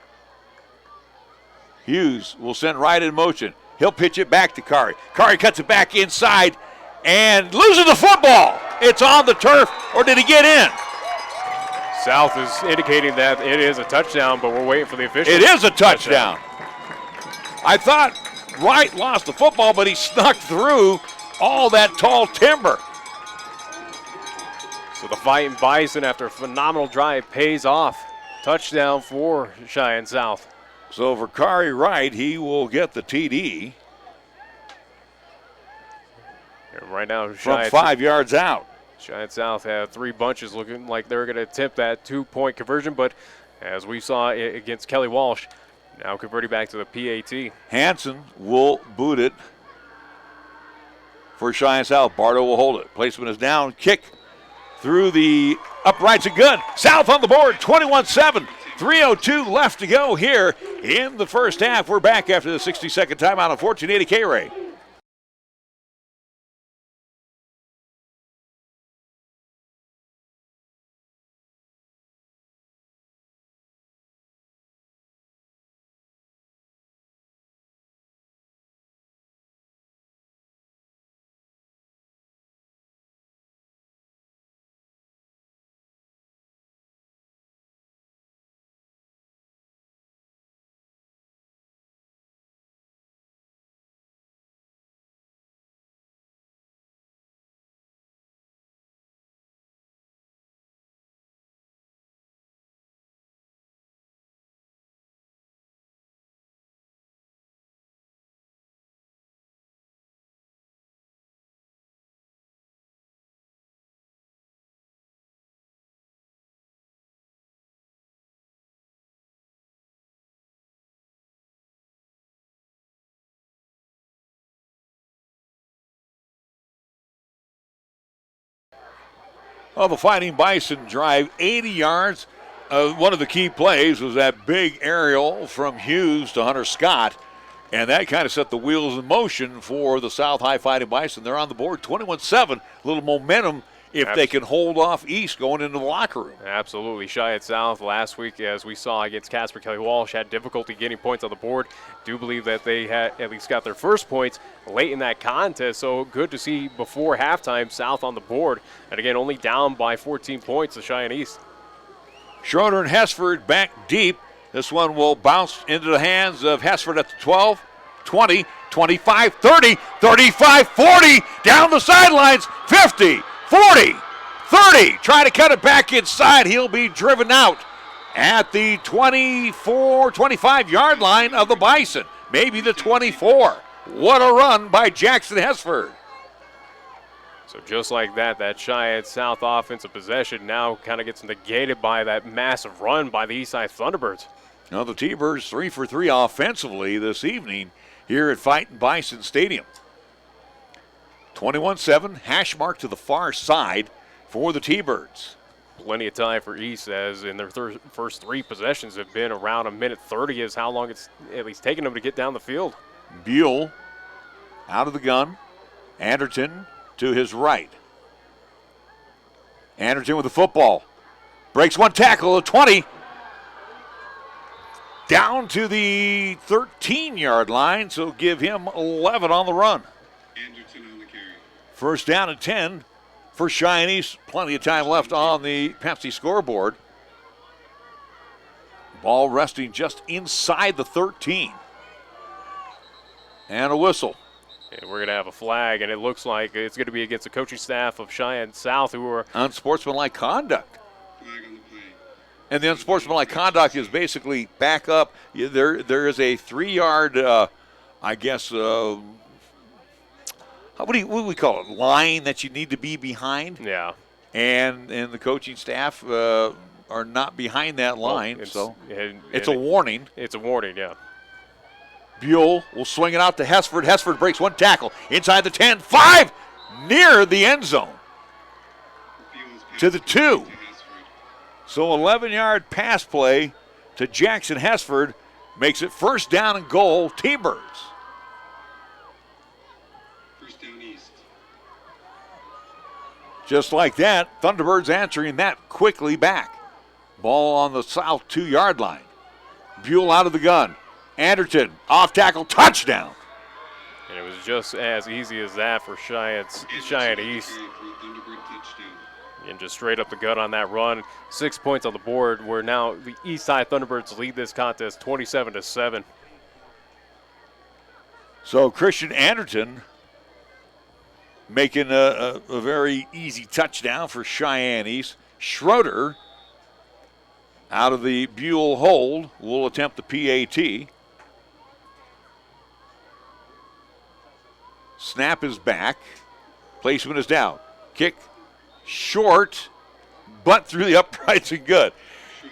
Hughes will send right in motion. He'll pitch it back to Kari. Kari cuts it back inside and loses the football. It's on the turf, or did he get in? South is indicating that it is a touchdown, but we're waiting for the official. It is a touchdown. I thought Wright lost the football, but he snuck through all that tall timber. So the Fightin Bison, after a phenomenal drive, pays off. Touchdown for Cheyenne South. So for KRAE Wright, he will get the TD And right now, from 5 yards out. Cheyenne South have 3 bunches looking like they're going to attempt that 2-point conversion, but as we saw against Kelly Walsh, now converting back to the PAT. Hanson will boot it for Cheyenne South. Bardo will hold it. Placement is down. Kick through the uprights and good. South on the board, 21-7. 3:02 left to go here in the first half. We're back after the 60-second timeout on 1480 KRAE. Well, the Fighting Bison drive 80 yards. One of the key plays was that big aerial from Hughes to Hunter Scott, and that kind of set the wheels in motion for the South High Fighting Bison. They're on the board 21-7, a little momentum if they can hold off East going into the locker room. Absolutely. Cheyenne South last week, as we saw against Casper Kelly Walsh, had difficulty getting points on the board. Do believe that they had at least got their first points late in that contest, so good to see before halftime South on the board. And again, only down by 14 points to Cheyenne East. Schroeder and Hesford back deep. This one will bounce into the hands of Hesford at the 12, 20, 25, 30, 35, 40, down the sidelines, 50, 40, 30. Try to cut it back inside. He'll be driven out at the 24, 25-yard line of the Bison. Maybe the 24. What a run by Jackson Hesford. So just like that, that Cheyenne South offensive possession now kind of gets negated by that massive run by the Eastside Thunderbirds. Now the T-Birds 3 for 3 offensively this evening here at Fightin Bison Stadium. 21-7, hash mark to the far side for the T-Birds. Plenty of time for East, as in their first 3 possessions have been around a minute 30 is how long it's at least taken them to get down the field. Buell out of the gun. Anderton to his right. Anderton with the football. Breaks one tackle at 20. Down to the 13-yard line, so give him 11 on the run. Anderton on the carry. First down and 10 for Cheyenne East. Plenty of time left on the Pepsi scoreboard. Ball resting just inside the 13. And a whistle. And we're going to have a flag, and it looks like it's going to be against the coaching staff of Cheyenne South, who are Unsportsmanlike conduct. Flag on the play. And the unsportsmanlike conduct is basically back up. There is a 3-yard, I guess, what do we call it? Line that you need to be behind. Yeah. And the coaching staff are not behind that line, well, it's a warning. It's a warning, yeah. Buell will swing it out to Hesford. Hesford breaks one tackle inside the 10, 5, near the end zone to the 2. So 11-yard pass play to Jackson Hesford makes it first down and goal, T-Birds. First down East. Just like that, Thunderbirds answering that quickly back. Ball on the south 2-yard line. Buell out of the gun. Anderton, off tackle, touchdown. And it was just as easy as that for Cheyenne East. And just straight up the gut on that run. 6 points on the board, where now the Eastside Thunderbirds lead this contest 27-7. So Christian Anderton making a very easy touchdown for Cheyenne East. Schroeder, out of the Buell hold, will attempt the PAT. Snap is back. Placement is down. Kick short, but through the uprights and good.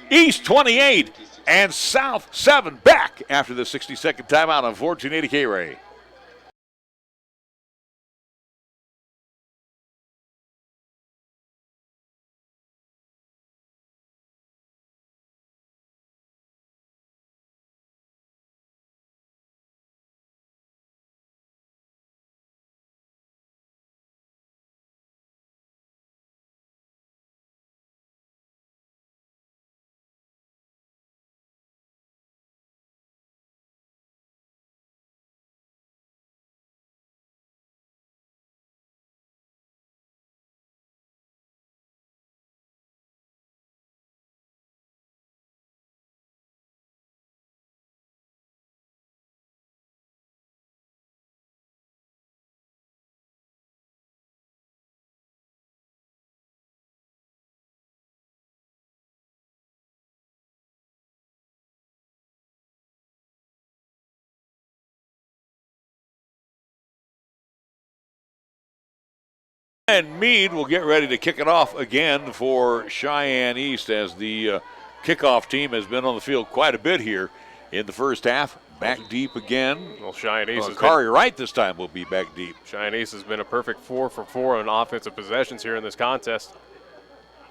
East 28 and South 7 back after the 60-second timeout on 1480 KRAE. And Meade will get ready to kick it off again for Cheyenne East as the kickoff team has been on the field quite a bit here in the first half. Back deep again. Well, Cheyenne East Wright this time will be back deep. Cheyenne East has been a perfect 4 for 4 on offensive possessions here in this contest.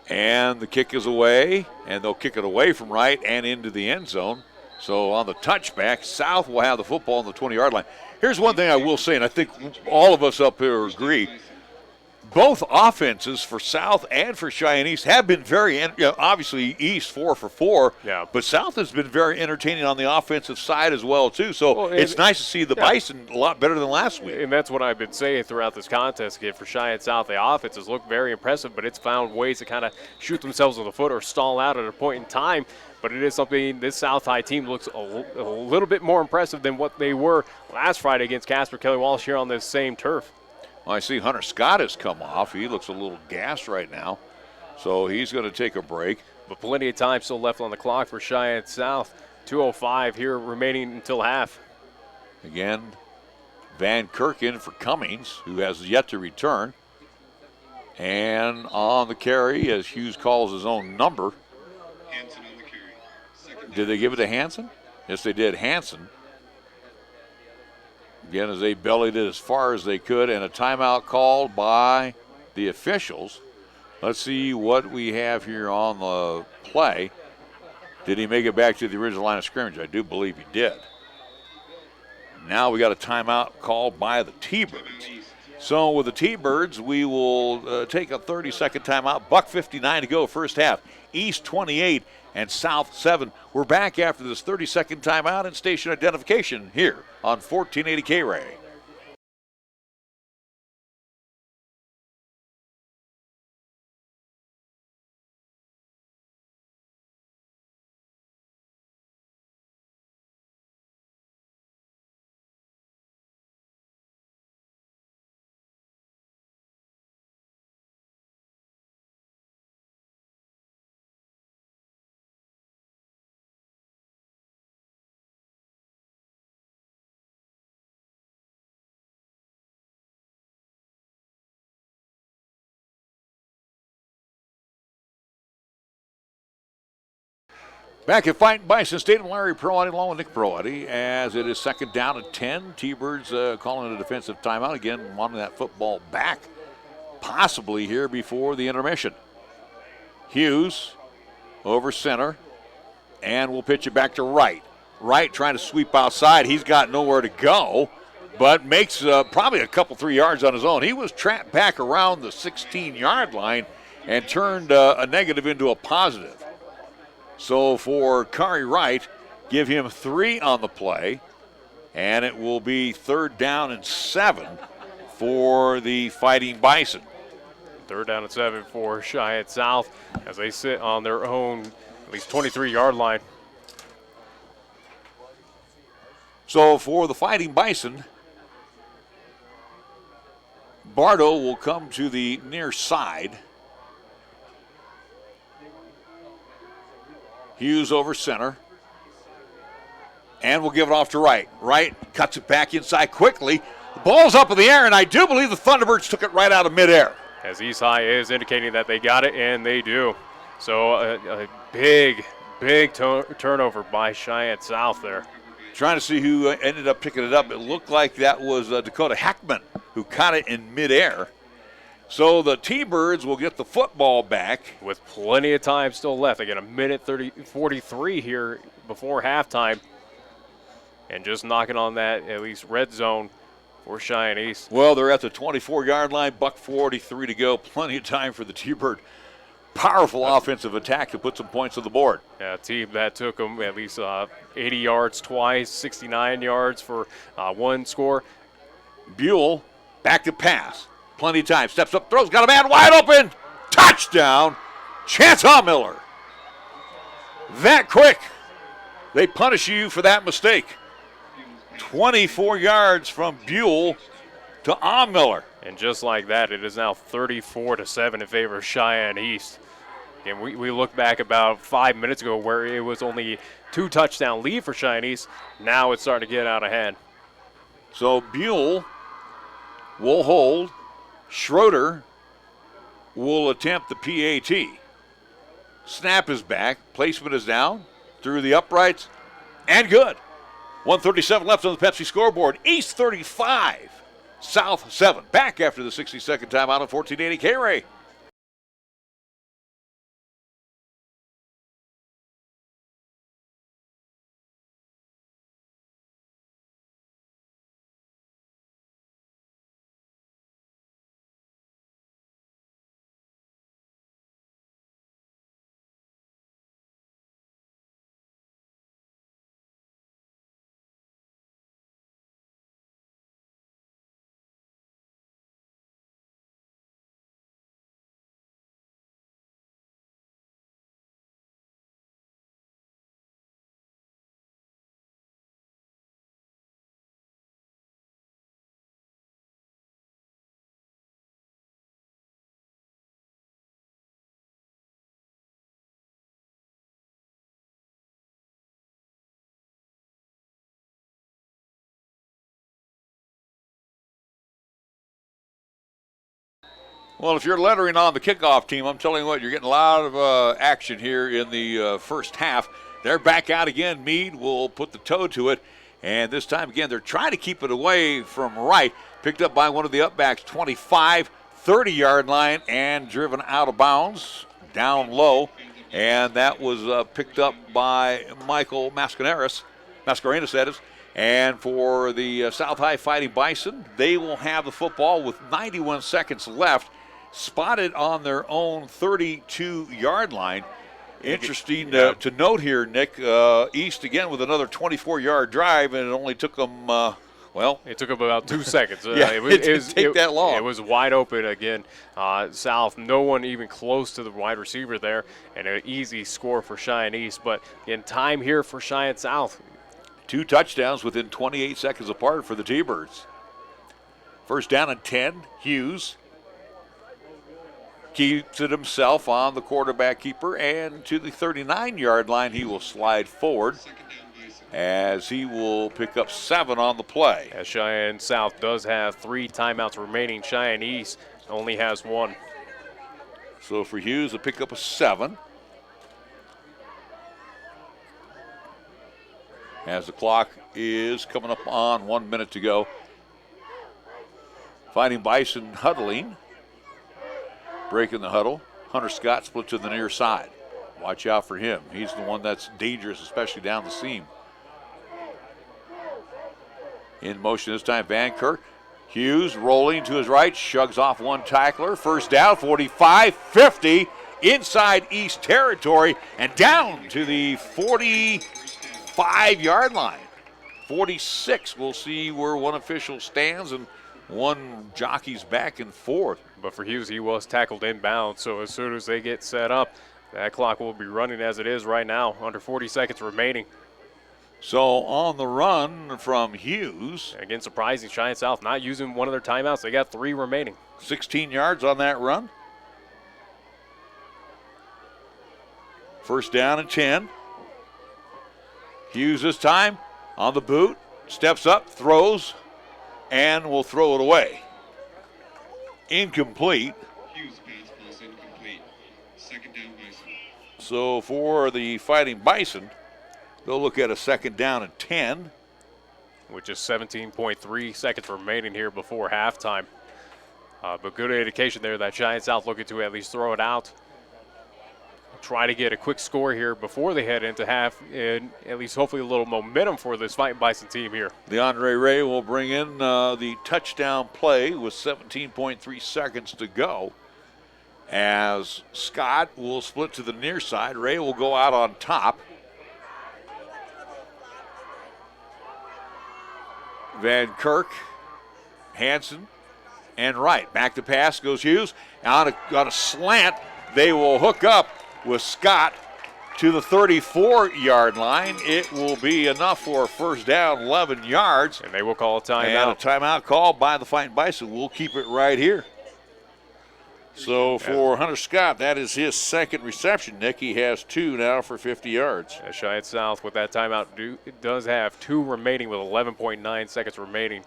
And the kick is away, and they'll kick it away from Wright and into the end zone. So on the touchback, South will have the football on the 20-yard line. Here's one thing I will say, and I think all of us up here agree. Both offenses for South and for Cheyenne East have been very, obviously East 4 for 4, but South has been very entertaining on the offensive side as well, too. So it's nice to see the Bison a lot better than last week. And that's what I've been saying throughout this contest. Again, for Cheyenne South, the offenses look very impressive, but it's found ways to kind of shoot themselves in the foot or stall out at a point in time. But it is something, this South High team looks a little bit more impressive than what they were last Friday against Casper Kelly Walsh here on this same turf. Well, I see Hunter Scott has come off. He looks a little gassed right now, so he's going to take a break. But plenty of time still left on the clock for Cheyenne South. 2:05 here remaining until half. Again, Van Kirk in for Cummings, who has yet to return. And on the carry, as Hughes calls his own number. Hanson on the carry. Did they give it to Hanson? Yes, they did. Hanson. Again, as they bellied it as far as they could, and a timeout called by the officials. Let's see what we have here on the play. Did he make it back to the original line of scrimmage? I do believe he did. Now we got a timeout called by the T-Birds. So with the T-Birds, we will take a 30-second timeout. $1:59 to go first half. East 28 and South 7. We're back after this 30-second timeout and station identification here on 1480 KRAE. Back at Fightin Bison Stadium, Larry Proietti along with Nick Proietti as it is second down and 10. T-Birds calling a defensive timeout. Again, wanting that football back possibly here before the intermission. Hughes over center, and we'll pitch it back to Wright. Wright trying to sweep outside. He's got nowhere to go, but makes probably a couple, 3 yards on his own. He was trapped back around the 16-yard line and turned a negative into a positive. So for Kari Wright, give him 3 on the play, and it will be third down and 7 for the Fighting Bison. Third down and 7 for Cheyenne South as they sit on their own at least 23-yard line. So for the Fighting Bison, Bardo will come to the near side. Hughes over center. And we'll give it off to Wright. Wright cuts it back inside quickly. The ball's up in the air, and I do believe the Thunderbirds took it right out of midair. As East High is indicating that they got it, and they do. So a big turnover by Cheyenne South there. Trying to see who ended up picking it up. It looked like that was Dakota Heckman who caught it in midair. So the T-Birds will get the football back. With plenty of time still left. Again, a minute 43 here before halftime. And just knocking on that, at least, red zone for Cheyenne East. Well, they're at the 24-yard line, $1:43 to go. Plenty of time for the T-Bird. Powerful offensive attack to put some points on the board. Yeah, a team that took them at least 80 yards twice, 69 yards for one score. Buell back to pass. Plenty of time. Steps up, throws, got a man wide open. Touchdown, Chance Miller. That quick. They punish you for that mistake. 24 yards from Buell to Miller. And just like that, it is now 34-7 in favor of Cheyenne East. And we look back about 5 minutes ago where it was only 2-touchdown lead for Cheyenne East. Now it's starting to get out of hand. So Buell will hold. Schroeder will attempt the PAT. Snap is back. Placement is down. Through the uprights. And good. 1:37 left on the Pepsi scoreboard. East 35. South 7. Back after the 60-second timeout on 1480 KRAE. Well, if you're lettering on the kickoff team, I'm telling you what, you're getting a lot of action here in the first half. They're back out again. Meade will put the toe to it. And this time, again, they're trying to keep it away from right. Picked up by one of the upbacks, 25, 30-yard line, and driven out of bounds, down low. And that was picked up by Michael Mascarenas, that is. And for the South High Fighting Bison, they will have the football with 91 seconds left, spotted on their own 32-yard line. Interesting to note here, Nick, East again with another 24-yard drive, and it only took them, it took them about 2 seconds. Yeah, it didn't take that long. It was wide open again. South, no one even close to the wide receiver there, and an easy score for Cheyenne East. But in time here for Cheyenne South. 2 touchdowns within 28 seconds apart for the T-Birds. First down and 10, Hughes keeps it himself on the quarterback keeper, and to the 39-yard line he will slide forward as he will pick up 7 on the play. As Cheyenne South does have 3 timeouts remaining, Cheyenne East only has 1. So for Hughes, a pick up of 7. As the clock is coming up on 1 minute to go. Fighting Bison huddling. Breaking the huddle. Hunter Scott split to the near side. Watch out for him. He's the one that's dangerous, especially down the seam. In motion this time, Van Kirk. Hughes rolling to his right, shugs off one tackler. First down, 45, 50, inside East territory, and down to the 45-yard line. 46, we'll see where one official stands, and one jockey's back and forth. But for Hughes, he was tackled inbound, so as soon as they get set up, that clock will be running as it is right now, under 40 seconds remaining. So on the run from Hughes. Again, surprising, Cheyenne South not using one of their timeouts. They got 3 remaining. 16 yards on that run. First down and 10. Hughes this time on the boot. Steps up, throws, and will throw it away. Incomplete. Hughes pass ball incomplete. Second down, Bison. So for the Fighting Bison, they'll look at a second down and 10. With just 17.3 seconds remaining here before halftime. But good indication there that Cheyenne South looking to at least throw it out. Try to get a quick score here before they head into half, and at least hopefully a little momentum for this Fighting Bison team here. DeAndre Ray will bring in the touchdown play with 17.3 seconds to go. As Scott will split to the near side, Ray will go out on top. Van Kirk, Hansen, and right. Back to pass goes Hughes. On a slant, they will hook up with Scott to the 34-yard line. It will be enough for a first down, 11 yards. And they will call a timeout. And a timeout called by the Fighting Bison. We'll keep it right here. So for Hunter Scott, that is his second reception. Nick, he has 2 now for 50 yards. Cheyenne South with that timeout does have 2 remaining with 11.9 seconds remaining.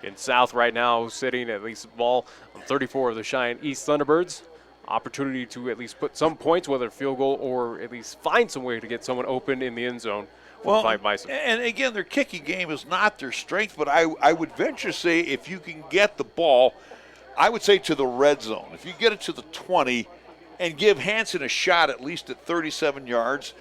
In South right now, sitting at least the ball on 34 of the Cheyenne East Thunderbirds. Opportunity to at least put some points, whether field goal or at least find some way to get someone open in the end zone. Well, Bison. And again, their kicking game is not their strength, but I would venture to say if you can get the ball, I would say to the red zone. If you get it to the 20 and give Hansen a shot at least at 37 yards,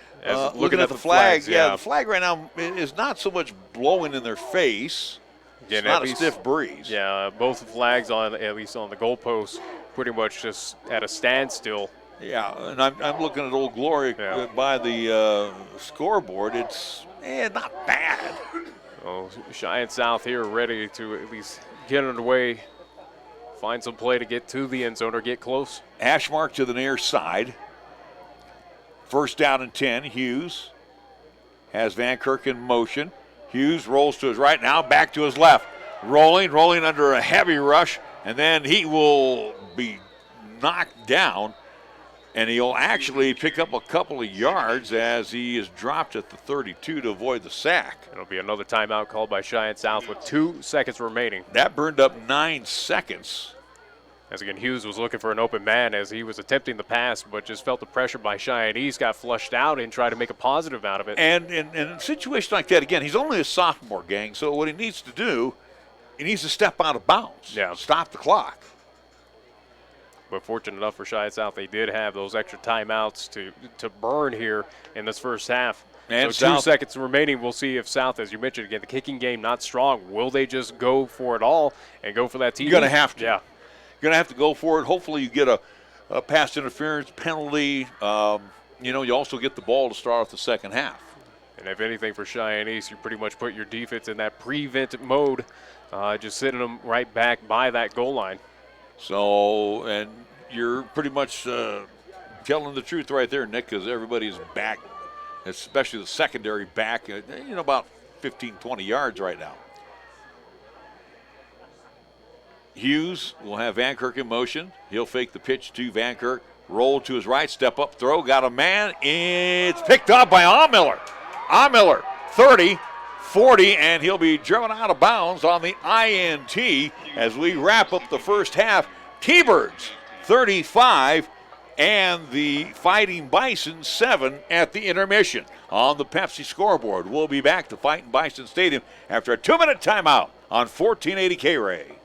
looking at the flag, the flag right now is not so much blowing in their face. Again, it's not a stiff breeze. Yeah, both flags on at least on the goalpost pretty much just at a standstill. Yeah, and I'm looking at Old Glory by the scoreboard. It's not bad. Oh, Cheyenne South here ready to at least get underway, find some play to get to the end zone or get close. Hash mark to the near side. First down and 10. Hughes has Van Kirk in motion. Hughes rolls to his right now, back to his left. Rolling under a heavy rush, and then he will be knocked down, and he'll actually pick up a couple of yards as he is dropped at the 32 to avoid the sack. It'll be another timeout called by Cheyenne South with 2 seconds remaining. That burned up 9 seconds. As again, Hughes was looking for an open man as he was attempting the pass, but just felt the pressure by Cheyenne East, got flushed out and tried to make a positive out of it. And in a situation like that, again, he's only a sophomore, gang, so what he needs to do, he needs to step out of bounds. Yeah. Stop the clock. But fortunate enough for Cheyenne South, they did have those extra timeouts to burn here in this first half. And so 2 seconds remaining. We'll see if South, as you mentioned, again, the kicking game not strong. Will they just go for it all and go for that TD? You're going to have to. Yeah. You're going to have to go for it. Hopefully you get a pass interference penalty. You also get the ball to start off the second half. And if anything for Cheyenne East, you pretty much put your defense in that prevent mode, just sitting them right back by that goal line. So, and you're pretty much telling the truth right there, Nick, because everybody's back, especially the secondary back, about 15, 20 yards right now. Hughes will have Van Kirk in motion. He'll fake the pitch to Van Kirk. Roll to his right, step up, throw, got a man. It's picked up by Ahmiller. Ahmiller, 30, 40, and he'll be driven out of bounds on the INT as we wrap up the first half. T-Birds, 35, and the Fighting Bison, 7 at the intermission. On the Pepsi scoreboard, we'll be back to Fighting Bison Stadium after a 2-minute timeout on 1480 KRAE.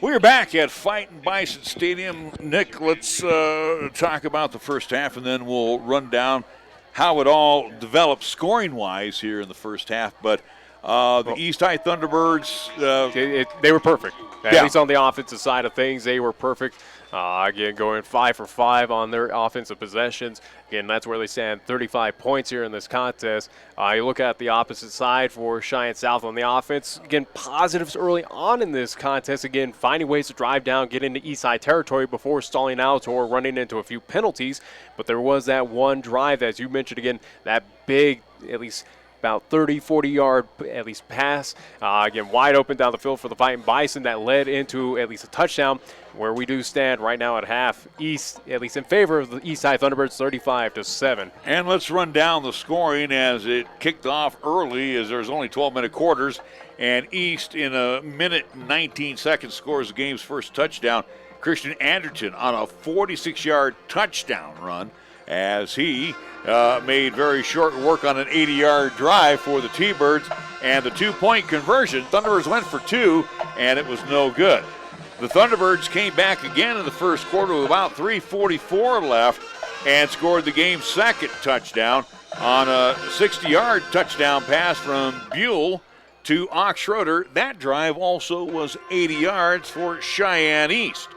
We're back at Fightin Bison Stadium. Nick, let's talk about the first half, and then we'll run down how it all developed scoring-wise here in the first half. But the East High Thunderbirds, they were perfect. At Yeah. least on the offensive side of things, they were perfect. Again, going 5 for 5 on their offensive possessions. Again, that's where they stand, 35 points here in this contest. You look at the opposite side for Cheyenne South on the offense. Again, positives early on in this contest. Again, finding ways to drive down, get into East Side territory before stalling out or running into a few penalties. But there was that one drive, as you mentioned, again, that big, at least about 30, 40-yard at least pass. Again, wide open down the field for the Fightin Bison that led into at least a touchdown, where we do stand right now at half East, at least in favor of the East High Thunderbirds, 35-7. and let's run down the scoring as it kicked off early, as there's only 12-minute quarters, and East in a minute and 19 seconds scores the game's first touchdown. Christian Anderton on a 46-yard touchdown run, as he made very short work on an 80-yard drive for the T-Birds, and the two-point conversion. Thunderbirds went for two, and it was no good. The Thunderbirds came back again in the first quarter with about 3:44 left and scored the game's second touchdown on a 60-yard touchdown pass from Buell to Ox Schroeder. That drive also was 80 yards for Cheyenne East.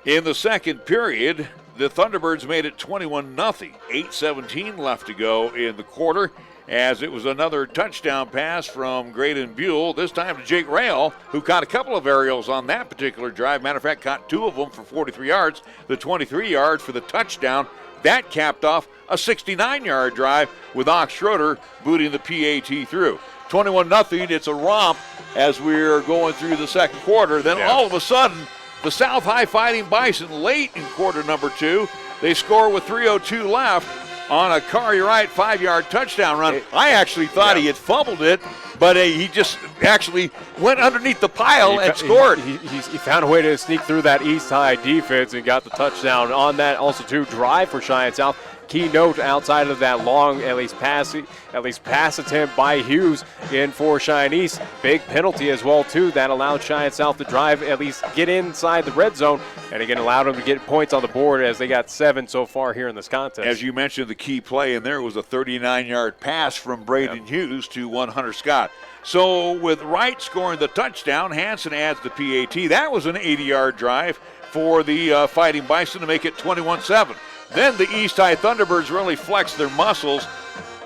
In the second period, the Thunderbirds made it 21-0. 8:17 left to go in the quarter, as it was another touchdown pass from Graydon Buell, this time to Jake Rail, who caught a couple of aerials on that particular drive. Matter of fact, caught two of them for 43 yards, the 23 yards for the touchdown. That capped off a 69-yard drive with Ox Schroeder booting the PAT through. 21-0, it's a romp as we're going through the second quarter. Then all of a sudden, the South High Fighting Bison late in quarter number two, they score with 3:02 left on a Cartwright 5-yard touchdown run. I actually thought he had fumbled it, but he just actually went underneath the pile and scored. He found a way to sneak through that East High defense and got the touchdown on that. Also, too, drive for Cheyenne South. Key note outside of that long, at least pass attempt by Hughes in for Cheyenne East. Big penalty as well, too, that allowed Cheyenne South to drive, at least get inside the red zone, and again allowed them to get points on the board, as they got 7 so far here in this contest. As you mentioned, the key play in there was a 39-yard pass from Braden Hughes to Hunter Scott. So with Wright scoring the touchdown, Hanson adds the PAT. That was an 80-yard drive for the Fighting Bison to make it 21-7. Then the East High Thunderbirds really flexed their muscles.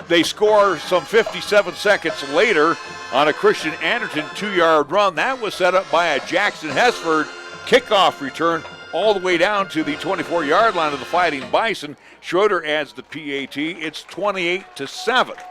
They score some 57 seconds later on a Christian Anderton 2-yard run. That was set up by a Jackson Hesford kickoff return all the way down to the 24-yard line of the Fighting Bison. Schroeder adds the PAT. It's 28-7.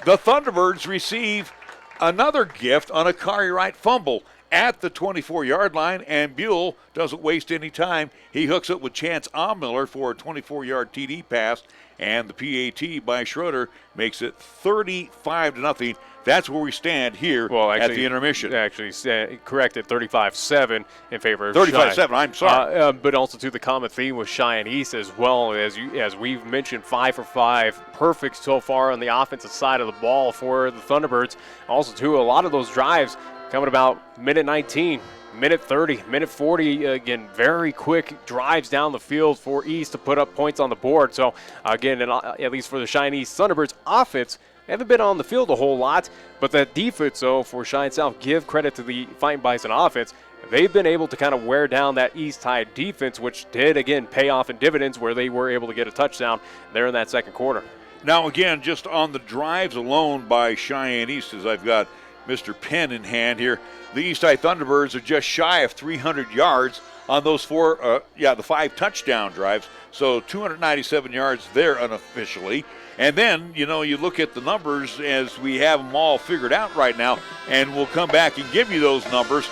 The Thunderbirds receive another gift on a Cartwright fumble at the 24-yard line, and Buell doesn't waste any time. He hooks up with Chance Aumiller for a 24-yard TD pass, and the PAT by Schroeder makes it 35-0. That's where we stand here at the intermission. Actually, corrected, 35-7 in favor of 35-7, I'm sorry. But also, to the common theme with Cheyenne East as well, as we've mentioned, 5 for 5, perfect so far on the offensive side of the ball for the Thunderbirds. Also, too, a lot of those drives coming about minute 19, minute 30, minute 40. Again, very quick drives down the field for East to put up points on the board. So, again, at least for the Cheyenne East Thunderbirds offense, they haven't been on the field a whole lot. But that defense, though, for Cheyenne South, give credit to the Fighting Bison offense. They've been able to kind of wear down that East High defense, which did, again, pay off in dividends where they were able to get a touchdown there in that second quarter. Now, again, just on the drives alone by Cheyenne East, as I've got Mr. Penn in hand here, the East High Thunderbirds are just shy of 300 yards on those the 5 touchdown drives. So 297 yards there unofficially. And then, you look at the numbers as we have them all figured out right now, and we'll come back and give you those numbers.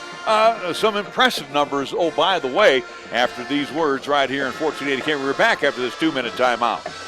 Some impressive numbers, oh, by the way, after these words right here in 1480 We're back after this 2-minute timeout.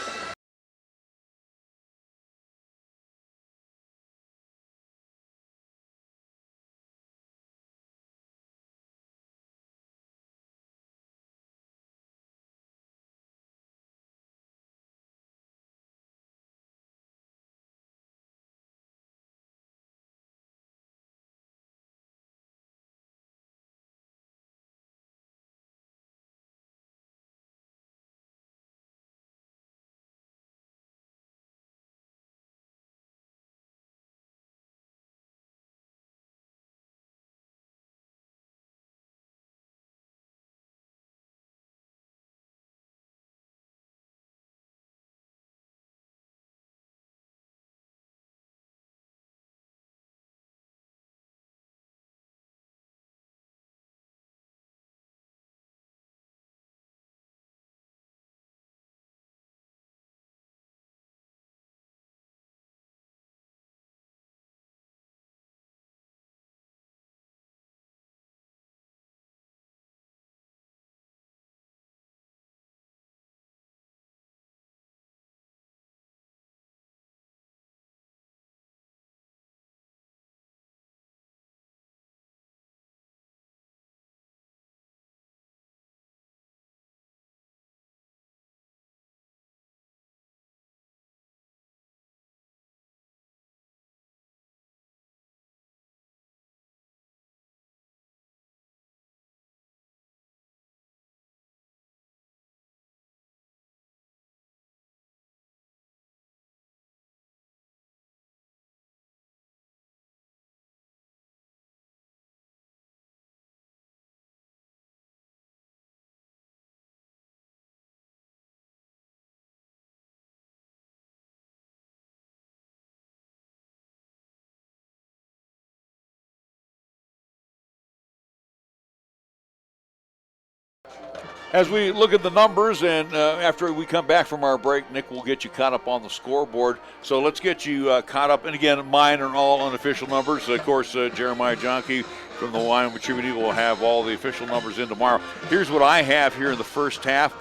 As we look at the numbers, and after we come back from our break, Nick will get you caught up on the scoreboard. So let's get you caught up. And again, mine are all unofficial numbers. Of course, Jeremiah Jonke from the Wyoming Tribune will have all the official numbers in tomorrow. Here's what I have here in the first half.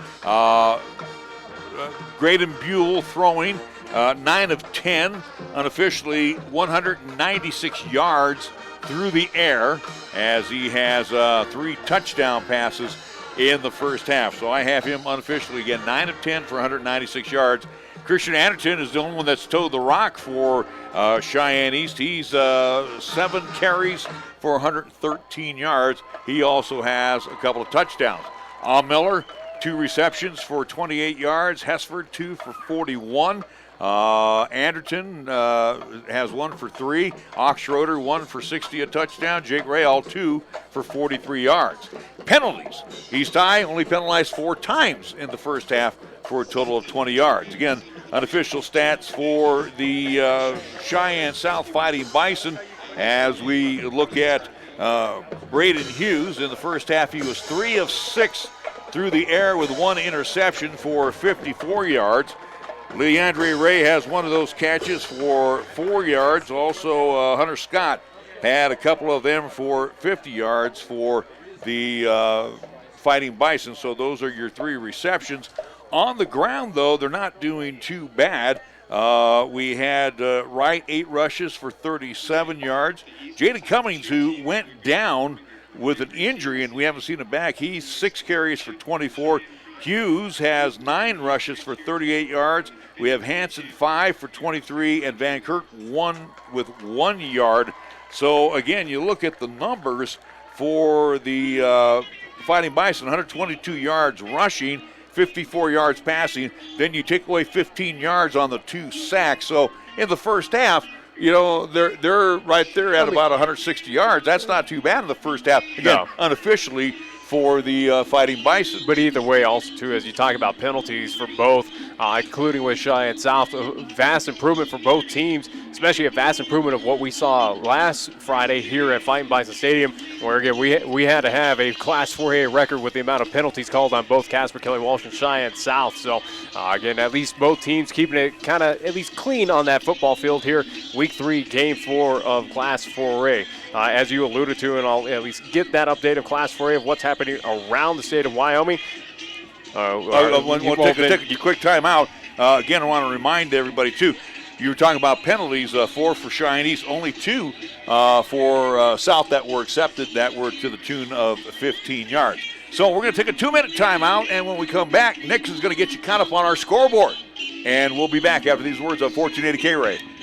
Graydon Buell throwing 9 of 10, unofficially 196 yards through the air, as he has 3 touchdown passes in the first half. So I have him unofficially again 9 of 10 for 196 yards. Christian Anderton is the only one that's towed the rock for Cheyenne East. He's 7 carries for 113 yards. He also has a couple of touchdowns. Miller, 2 receptions for 28 yards. Hesford, 2 for 41. Anderton has 1 for 3. Oxschroeder, 1 for 60, a touchdown. Jake Ray, all 2 for 43 yards. Penalties. East High only penalized 4 times in the first half for a total of 20 yards. Again, unofficial stats for the Cheyenne South Fighting Bison. As we look at Braden Hughes in the first half, he was 3 of 6 through the air with 1 interception for 54 yards. Leandre Ray has 1 of those catches for 4 yards. Also, Hunter Scott had a couple of them for 50 yards for the Fighting Bison. So those are your 3 receptions. On the ground, though, they're not doing too bad. We had Wright 8 rushes for 37 yards. Jaden Cummings, who went down with an injury, and we haven't seen him back, he's 6 carries for 24. Hughes has 9 rushes for 38 yards. We have Hanson 5 for 23, and Van Kirk 1 with 1 yard. So again, you look at the numbers for the Fighting Bison: 122 yards rushing, 54 yards passing. Then you take away 15 yards on the 2 sacks. So in the first half, you know, they're right there at about 160 yards. That's not too bad in the first half. Again, unofficially for the Fighting Bison. But either way, also, too, as you talk about penalties for both, including with Cheyenne South, a vast improvement for both teams, especially a vast improvement of what we saw last Friday here at Fighting Bison Stadium, where, again, we had to have a Class 4A record with the amount of penalties called on both Casper Kelly Walsh and Cheyenne South. So, again, at least both teams keeping it kind of at least clean on that football field here, Week 3, Game 4 of Class 4A. As you alluded to, and I'll at least get that update of Class 4A of what's happening around the state of Wyoming. We'll take a quick timeout. Again, I want to remind everybody, too, you were talking about penalties, 4 for Cheyenne East, only 2 for South that were accepted, that were to the tune of 15 yards. So we're going to take a 2-minute timeout, and when we come back, Nick is going to get you caught up on our scoreboard. And we'll be back after these words on 1480 KRAE.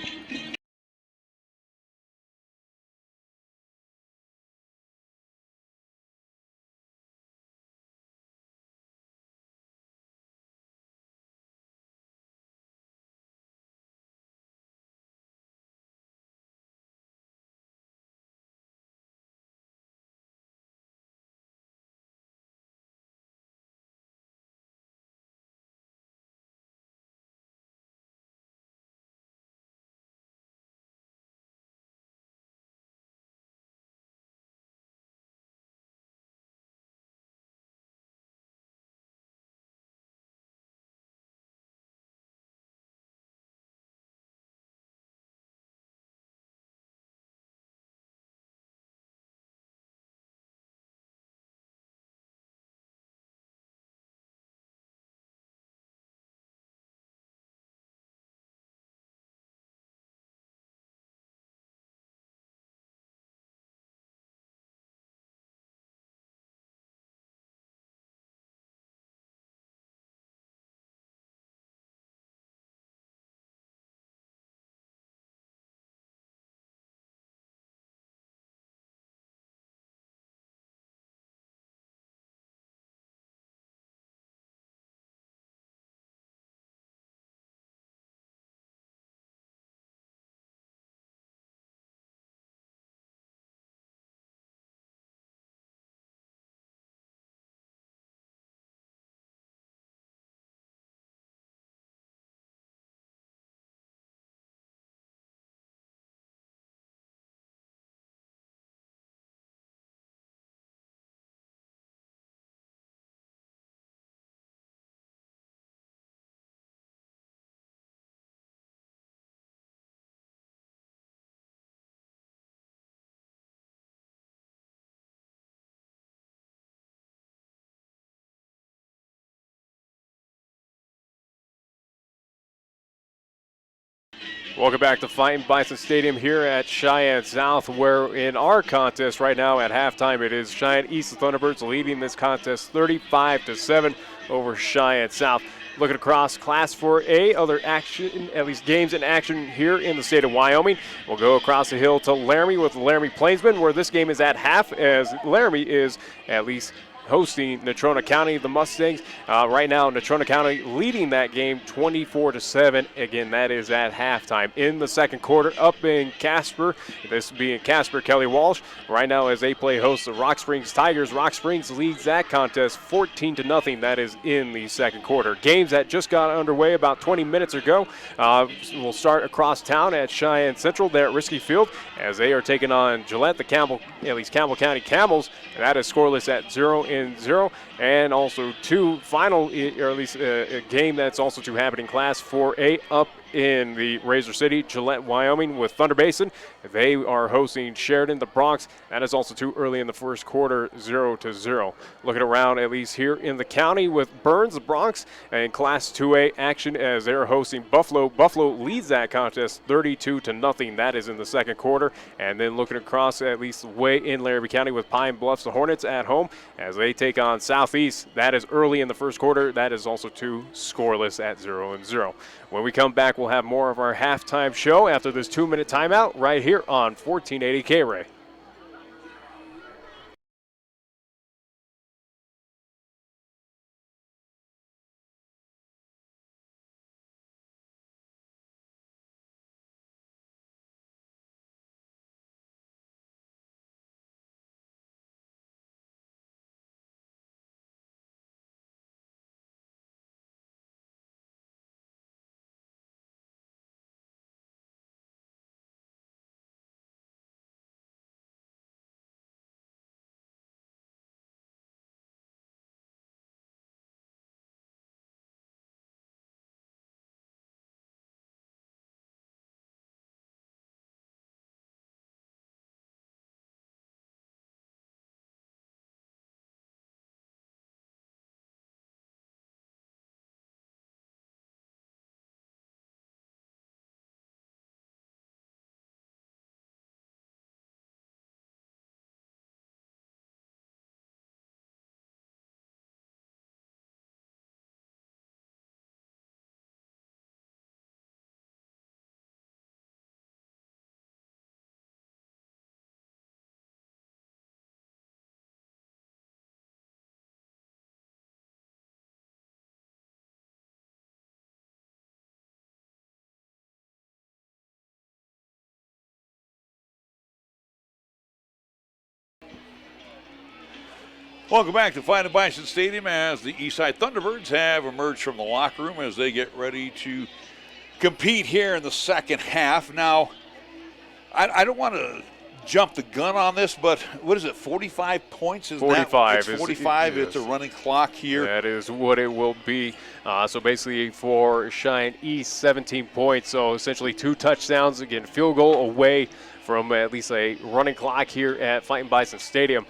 Welcome back to Fightin Bison Stadium here at Cheyenne South, where in our contest right now at halftime it is Cheyenne East the Thunderbirds leading this contest 35-7 over Cheyenne South. Looking across Class 4A, other action, at least games in action here in the state of Wyoming. We'll go across the hill to Laramie with Laramie Plainsman, where this game is at half, as Laramie is at least hosting Natrona County, the Mustangs. Right now, Natrona County leading that game 24-7. Again, that is at halftime. In the second quarter, up in Casper, this being Casper Kelly Walsh, right now as they play host the Rock Springs Tigers. Rock Springs leads that contest 14-0. That is in the second quarter. Games that just got underway about 20 minutes ago. We'll start across town at Cheyenne Central there at Risky Field as they are taking on Gillette, the Campbell County Camels. And that is scoreless at 0-0. And also two final, or at least a game that's also to happen in Class 4A up in the Razor City, Gillette, Wyoming with Thunder Basin. They are hosting Sheridan, the Bronx. That is also too early in the first quarter, 0-0. Looking around at least here in the county with Burns, the Bronx, and Class 2A action as they're hosting Buffalo. Buffalo leads that contest 32-0. That is in the second quarter. And then looking across at least way in Laramie County with Pine Bluffs, the Hornets at home as they take on Southeast. That is early in the first quarter. That is also too scoreless at 0-0. When we come back, we'll have more of our halftime show after this 2-minute timeout right here on 1480 KRAE. Welcome back to Fightin Bison Stadium as the Eastside Thunderbirds have emerged from the locker room as they get ready to compete here in the second half. Now, I don't want to jump the gun on this, but what is it, 45 points? Is 45. It's 45. It's a running clock here. That is what it will be. So basically for Cheyenne East, 17 points. So essentially 2 touchdowns. Again, field goal away from at least a running clock here at Fightin Bison Stadium.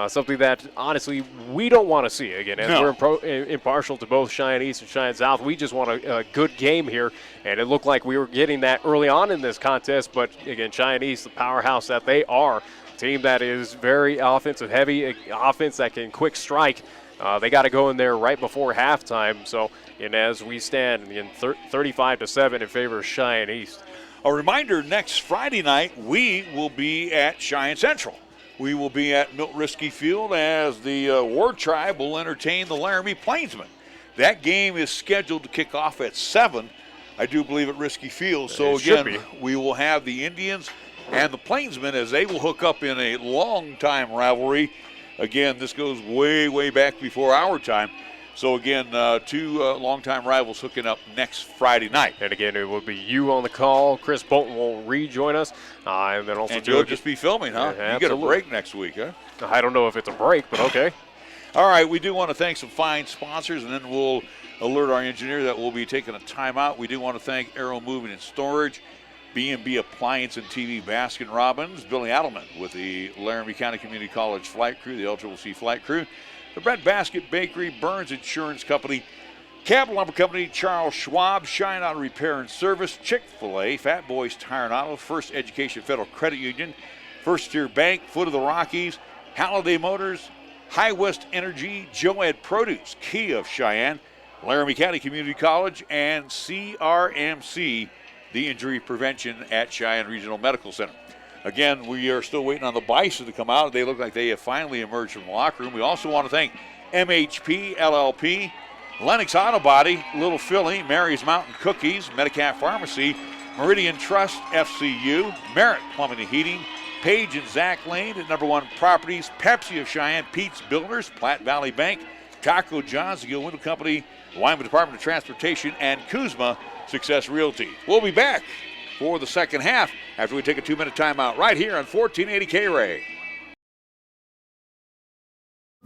Something that, honestly, we don't want to see. Again, as we're impartial to both Cheyenne East and Cheyenne South, we just want a good game here. And it looked like we were getting that early on in this contest. But, again, Cheyenne East, the powerhouse that they are, a team that is very offensive heavy, offense that can quick strike. They got to go in there right before halftime. So, and as we stand in 35-7 in favor of Cheyenne East. A reminder, next Friday night, we will be at Cheyenne Central. We will be at Milt Risky Field as the Ward Tribe will entertain the Laramie Plainsmen. That game is scheduled to kick off at 7, I do believe, at Risky Field. So, again, we will have the Indians and the Plainsmen as they will hook up in a long-time rivalry. Again, this goes way, way back before our time. So, again, 2 longtime rivals hooking up next Friday night. And, again, it will be you on the call. Chris Bolton will rejoin us. And then also you'll just be filming, huh? Yeah, you get a break next week, huh? I don't know if it's a break, but okay. All right, we do want to thank some fine sponsors, and then we'll alert our engineer that we'll be taking a timeout. We do want to thank Arrow Moving and Storage, B&B Appliance and TV Baskin-Robbins, Billy Adelman with the Laramie County Community College Flight Crew, the LCCC Flight Crew, the Bread Basket Bakery, Burns Insurance Company, Cab Lumber Company, Charles Schwab, Shine Auto Repair and Service, Chick-fil-A, Fat Boys Tire and Auto, First Education Federal Credit Union, First Tier Bank, Foot of the Rockies, Halliday Motors, High West Energy, Joed Produce, Kia of Cheyenne, Laramie County Community College, and CRMC, the Injury Prevention at Cheyenne Regional Medical Center. Again, we are still waiting on the Bison to come out. They look like they have finally emerged from the locker room. We also want to thank MHP, LLP, Lennox Auto Body, Little Philly, Mary's Mountain Cookies, Medicap Pharmacy, Meridian Trust, FCU, Merritt Plumbing and Heating, Page and Zach Lane at Number One Properties, Pepsi of Cheyenne, Pete's Builders, Platte Valley Bank, Taco John's, the Gill Window Company, Wyoming Department of Transportation, and Kuzma Success Realty. We'll be back for the second half after we take a 2-minute timeout right here on 1480 KRAE.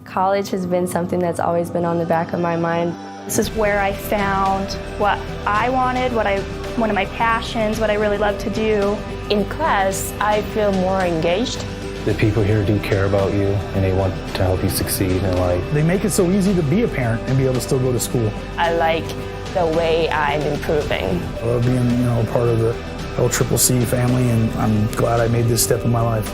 College has been something that's always been on the back of my mind. This is where I found what I wanted, one of my passions, what I really love to do. In class, I feel more engaged. The people here do care about you, and they want to help you succeed in life. They make it so easy to be a parent and be able to still go to school. I like the way I'm improving. I love being, part of the WHSAA family, and I'm glad I made this step in my life.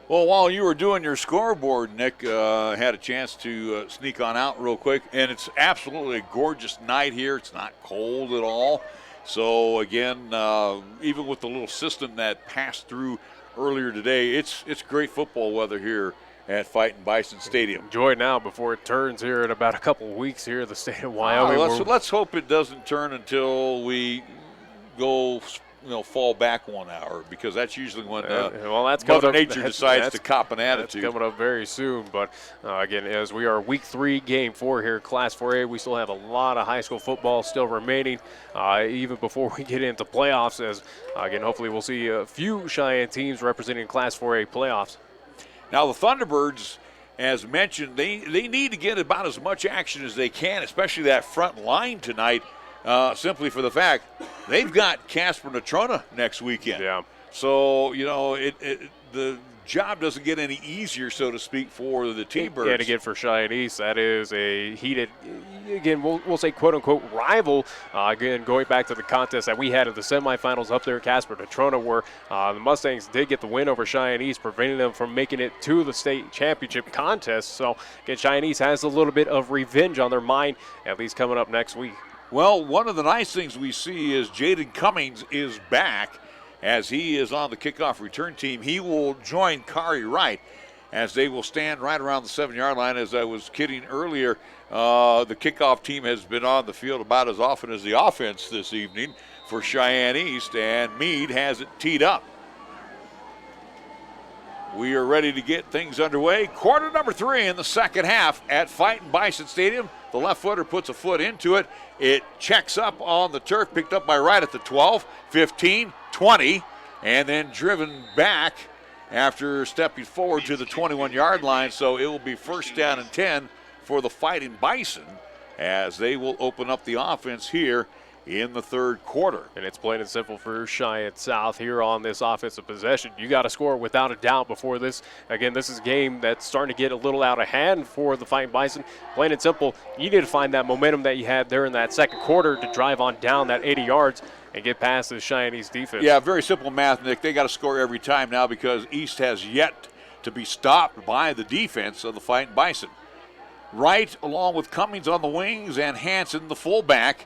Well, while you were doing your scoreboard, Nick, had a chance to sneak on out real quick, and it's absolutely a gorgeous night here. It's not cold at all. So, again, even with the little system that passed through earlier today, it's great football weather here at Fightin Bison Stadium. Enjoy it now before it turns here in about a couple of weeks here in the state of Wyoming. Let's hope it doesn't turn until we go fall back 1 hour, because that's usually when Mother Nature decides to cop an attitude. That's coming up very soon. But again, as we are week 3, game 4 here, Class 4A, we still have a lot of high school football still remaining, even before we get into playoffs. As again, hopefully we'll see a few Cheyenne teams representing Class 4A playoffs. Now the Thunderbirds, as mentioned, they need to get about as much action as they can, especially that front line tonight. Simply for the fact they've got Casper Natrona next weekend. Yeah. So, the job doesn't get any easier, so to speak, for the T-Birds. And again, for Cheyenne East, that is a heated, again, we'll say quote-unquote rival. Again, going back to the contest that we had in the semifinals up there in Casper Natrona, where the Mustangs did get the win over Cheyenne East, preventing them from making it to the state championship contest. So, again, Cheyenne East has a little bit of revenge on their mind, at least coming up next week. Well, one of the nice things we see is Jaden Cummings is back, as he is on the kickoff return team. He will join Kari Wright, as they will stand right around the 7-yard line. As I was kidding earlier, the kickoff team has been on the field about as often as the offense this evening for Cheyenne East, and Meade has it teed up. We are ready to get things underway. Quarter number 3 in the second half at Fightin Bison Stadium. The left footer puts a foot into it. It checks up on the turf, picked up by Wright at the 12, 15, 20, and then driven back after stepping forward to the 21-yard line. So it will be first down and 10 for the Fightin Bison, as they will open up the offense here in the third quarter. And it's plain and simple for Cheyenne South here on this offensive possession. You got to score without a doubt before this. Again, this is a game that's starting to get a little out of hand for the Fightin Bison. Plain and simple, you need to find that momentum that you had there in that second quarter to drive on down that 80 yards and get past the Cheyenne East defense. Yeah, very simple math, Nick. They got to score every time now because East has yet to be stopped by the defense of the Fightin Bison. Wright along with Cummings on the wings and Hanson the fullback.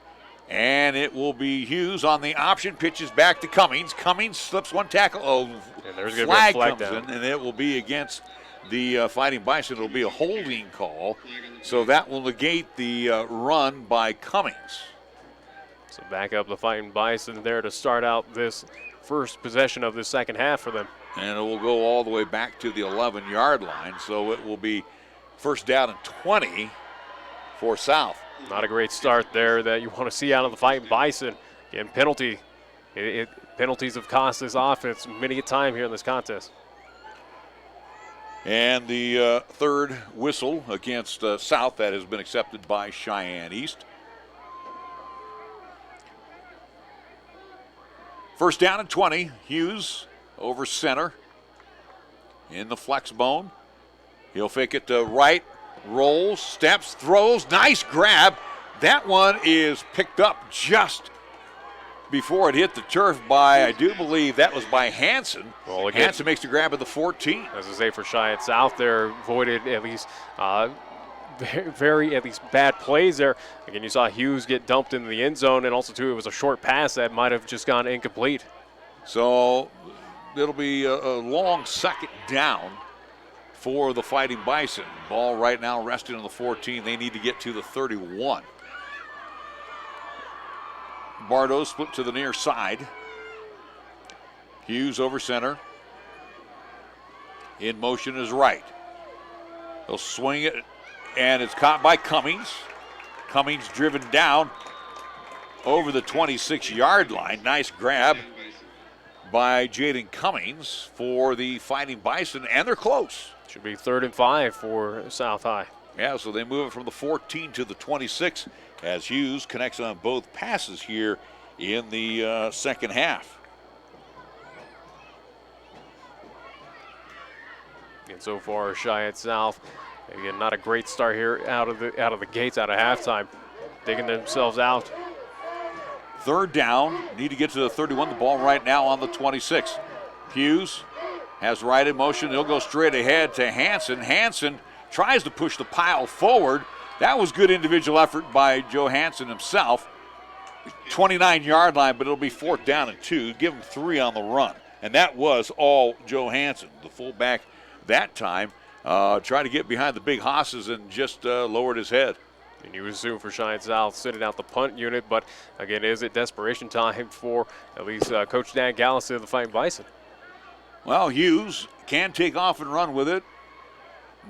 And it will be Hughes on the option, pitches back to Cummings. Cummings slips one tackle. Oh, and there's going to be a flag comes down. in, and it will be against the Fightin Bison. It will be a holding call. So that will negate the run by Cummings. So back up the Fightin Bison there to start out this first possession of the second half for them. And it will go all the way back to the 11-yard line. So it will be first down and 20 for South. Not a great start there that you want to see out of the Fightin Bison. Again, penalties have cost this offense many a time here in this contest. And the third whistle against South that has been accepted by Cheyenne East. First down and 20. Hughes over center in the flex bone. He'll fake it to right. Rolls, steps, throws, nice grab. That one is picked up just before it hit the turf by, I do believe that was by Hanson. Well, again, Hanson makes the grab at the 14. As I say, for Cheyenne South, they're avoided at least very at least bad plays there. Again, you saw Hughes get dumped into the end zone, and also, too, it was a short pass that might have just gone incomplete. So it'll be a long second down for the Fightin Bison. Ball right now resting on the 14. They need to get to the 31. Bardo split to the near side. Hughes over center. In motion is right. He'll swing it, and it's caught by Cummings. Cummings driven down over the 26-yard line. Nice grab by Jaden Cummings for the Fightin Bison, and they're close. Should be 3rd and 5 for South High. Yeah, so they move it from the 14 to the 26 as Hughes connects on both passes here in the second half. And so far, Cheyenne South, again, not a great start here out of the gates, out of halftime, digging themselves out. Third down, need to get to the 31. The ball right now on the 26. Hughes has right in motion. He'll go straight ahead to Hanson. Hanson tries to push the pile forward. That was good individual effort by Joe Hanson himself. 29-yard line, but it'll be 4th down and 2. Give him 3 on the run. And that was all Joe Hanson, the fullback that time. Tried to get behind the big hosses and just lowered his head. And you assume for Cheyenne South sitting out the punt unit, but again, is it desperation time for at least Coach Dan Gallus of the Fightin Bison? Well, Hughes can take off and run with it,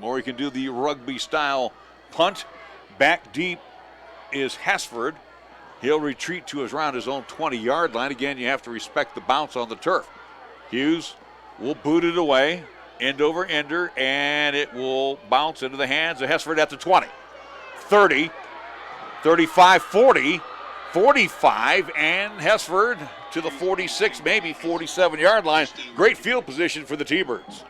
or he can do the rugby-style punt. Back deep is Hesford. He'll retreat to around his own 20-yard line. Again, you have to respect the bounce on the turf. Hughes will boot it away, end over ender, and it will bounce into the hands of Hesford at the 20. 30, 35, 40, 45, and Hesford to the 46, maybe 47-yard line. Great field position for the T-Birds.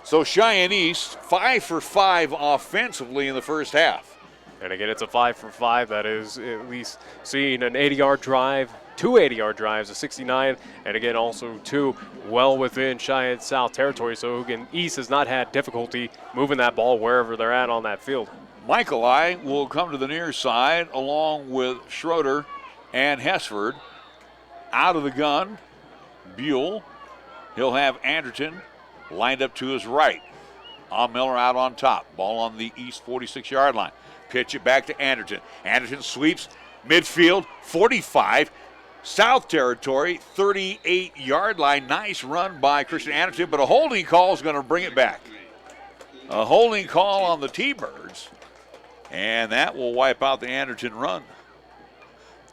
So Cheyenne East, 5 for 5 offensively in the first half. And again, it's a 5 for 5 that is at least seeing an 80-yard drive, 2 80-yard drives, a 69, and again also 2 well within Cheyenne South territory. So again, East has not had difficulty moving that ball wherever they're at on that field. Michael will come to the near side along with Schroeder and Hesford. Out of the gun, Buell. He'll have Anderton lined up to his right. Miller out on top. Ball on the East 46-yard line. Pitch it back to Anderton. Anderton sweeps midfield, 45. South territory, 38-yard line. Nice run by Christian Anderton, but a holding call is going to bring it back. A holding call on the T-Birds, and that will wipe out the Anderton run.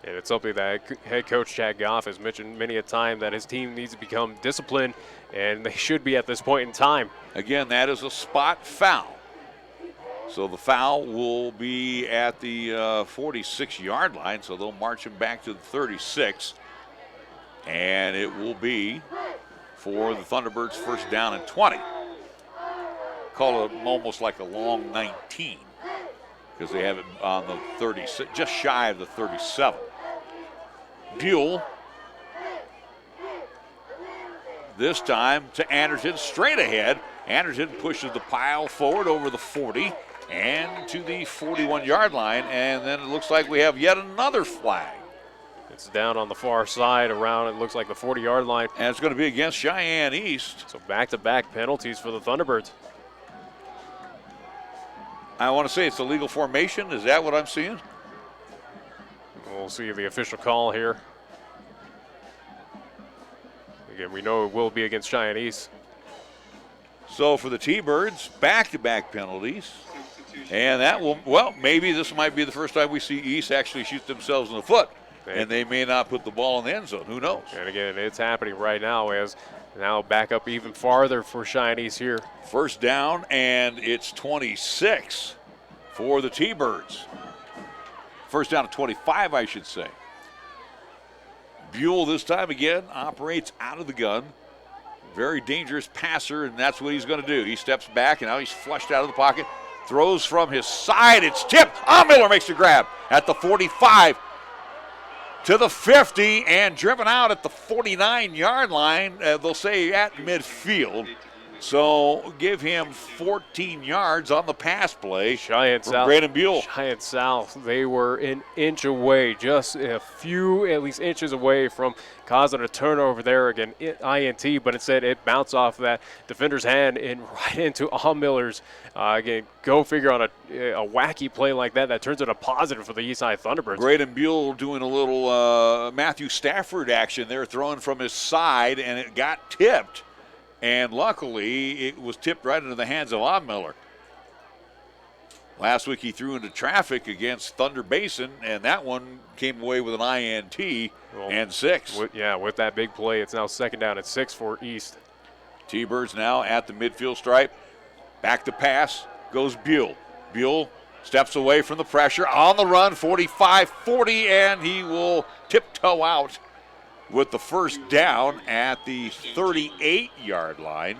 And it's something that head coach Chad Goff has mentioned many a time that his team needs to become disciplined, and they should be at this point in time. Again, that is a spot foul. So the foul will be at the 46-yard line, so they'll march him back to the 36. And it will be for the Thunderbirds first down and 20. Call it almost like a long 19 because they have it on the 36, just shy of the 37. Buell this time to Anderson, straight ahead. Anderson pushes the pile forward over the 40 and to the 41-yard line, and then it looks like we have yet another flag. It's down on the far side around, it looks like the 40-yard line. And it's going to be against Cheyenne East. So back-to-back penalties for the Thunderbirds. I want to say it's a legal formation. Is that what I'm seeing? We'll see the official call here. Again, we know it will be against Cheyenne East. So for the T-Birds, back-to-back penalties. And that will, well, maybe this might be the first time we see East actually shoot themselves in the foot. And they may not put the ball in the end zone. Who knows? And again, it's happening right now as now back up even farther for Cheyenne East here. First down, and it's 26 for the T-Birds. First down at 25, I should say. Buell this time again operates out of the gun. Very dangerous passer, and that's what he's going to do. He steps back, and now he's flushed out of the pocket. Throws from his side. It's tipped. Miller makes the grab at the 45 to the 50 and driven out at the 49-yard line. They'll say at midfield. So give him 14 yards on the pass play. Cheyenne South. Braden Buell. Cheyenne South, they were an inch away, just a few, at least inches away from causing a turnover there again, INT, but instead it bounced off that defender's hand and right into Miller's. Again, go figure on a wacky play like that turns into a positive for the Eastside Thunderbirds. Braden Buell doing a little Matthew Stafford action there, throwing from his side, and it got tipped. And luckily, it was tipped right into the hands of Miller. Last week, he threw into traffic against Thunder Basin, and that one came away with an INT and 6. With that big play, it's now second down and 6 for East. T-Birds now at the midfield stripe. Back to pass goes Buell. Buell steps away from the pressure. On the run, 45-40, and he will tiptoe out with the first down at the 38-yard line.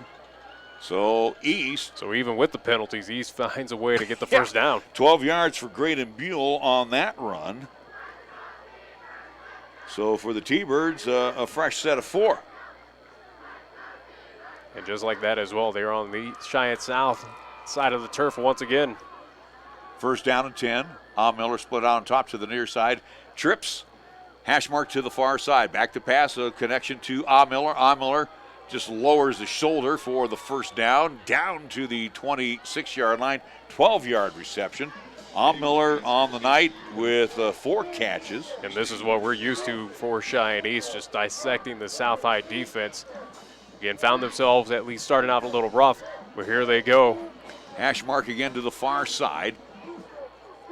So East. So even with the penalties, East finds a way to get the first down. 12 yards for Graydon Buell on that run. So for the T-Birds, a fresh set of 4. And just like that as well, they're on the Cheyenne South side of the turf once again. First down and 10. Miller split out on top to the near side. Trips. Hash mark to the far side. Back to pass, a connection to Miller. Miller just lowers the shoulder for the first down to the 26-yard line. 12-yard reception. Miller on the night with 4 catches. And this is what we're used to for Cheyenne East, just dissecting the South High defense. Again, found themselves at least starting out a little rough, but here they go. Hash mark again to the far side.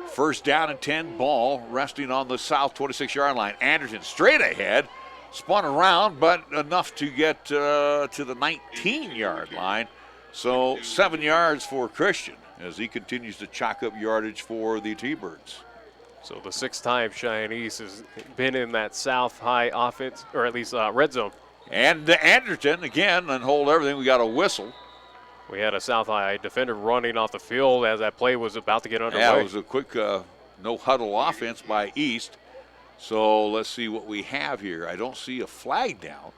First down and 10, ball resting on the south 26-yard line. Anderson straight ahead, spun around, but enough to get to the 19-yard line. So 7 yards for Christian as he continues to chalk up yardage for the T-Birds. So the 6th time Cheyenne East has been in that South High offense, or at least red zone. And Anderson again, and hold everything, we got a whistle. We had a South High defender running off the field as that play was about to get underway. Yeah, it was a quick no-huddle offense by East. So let's see what we have here. I don't see a flag down.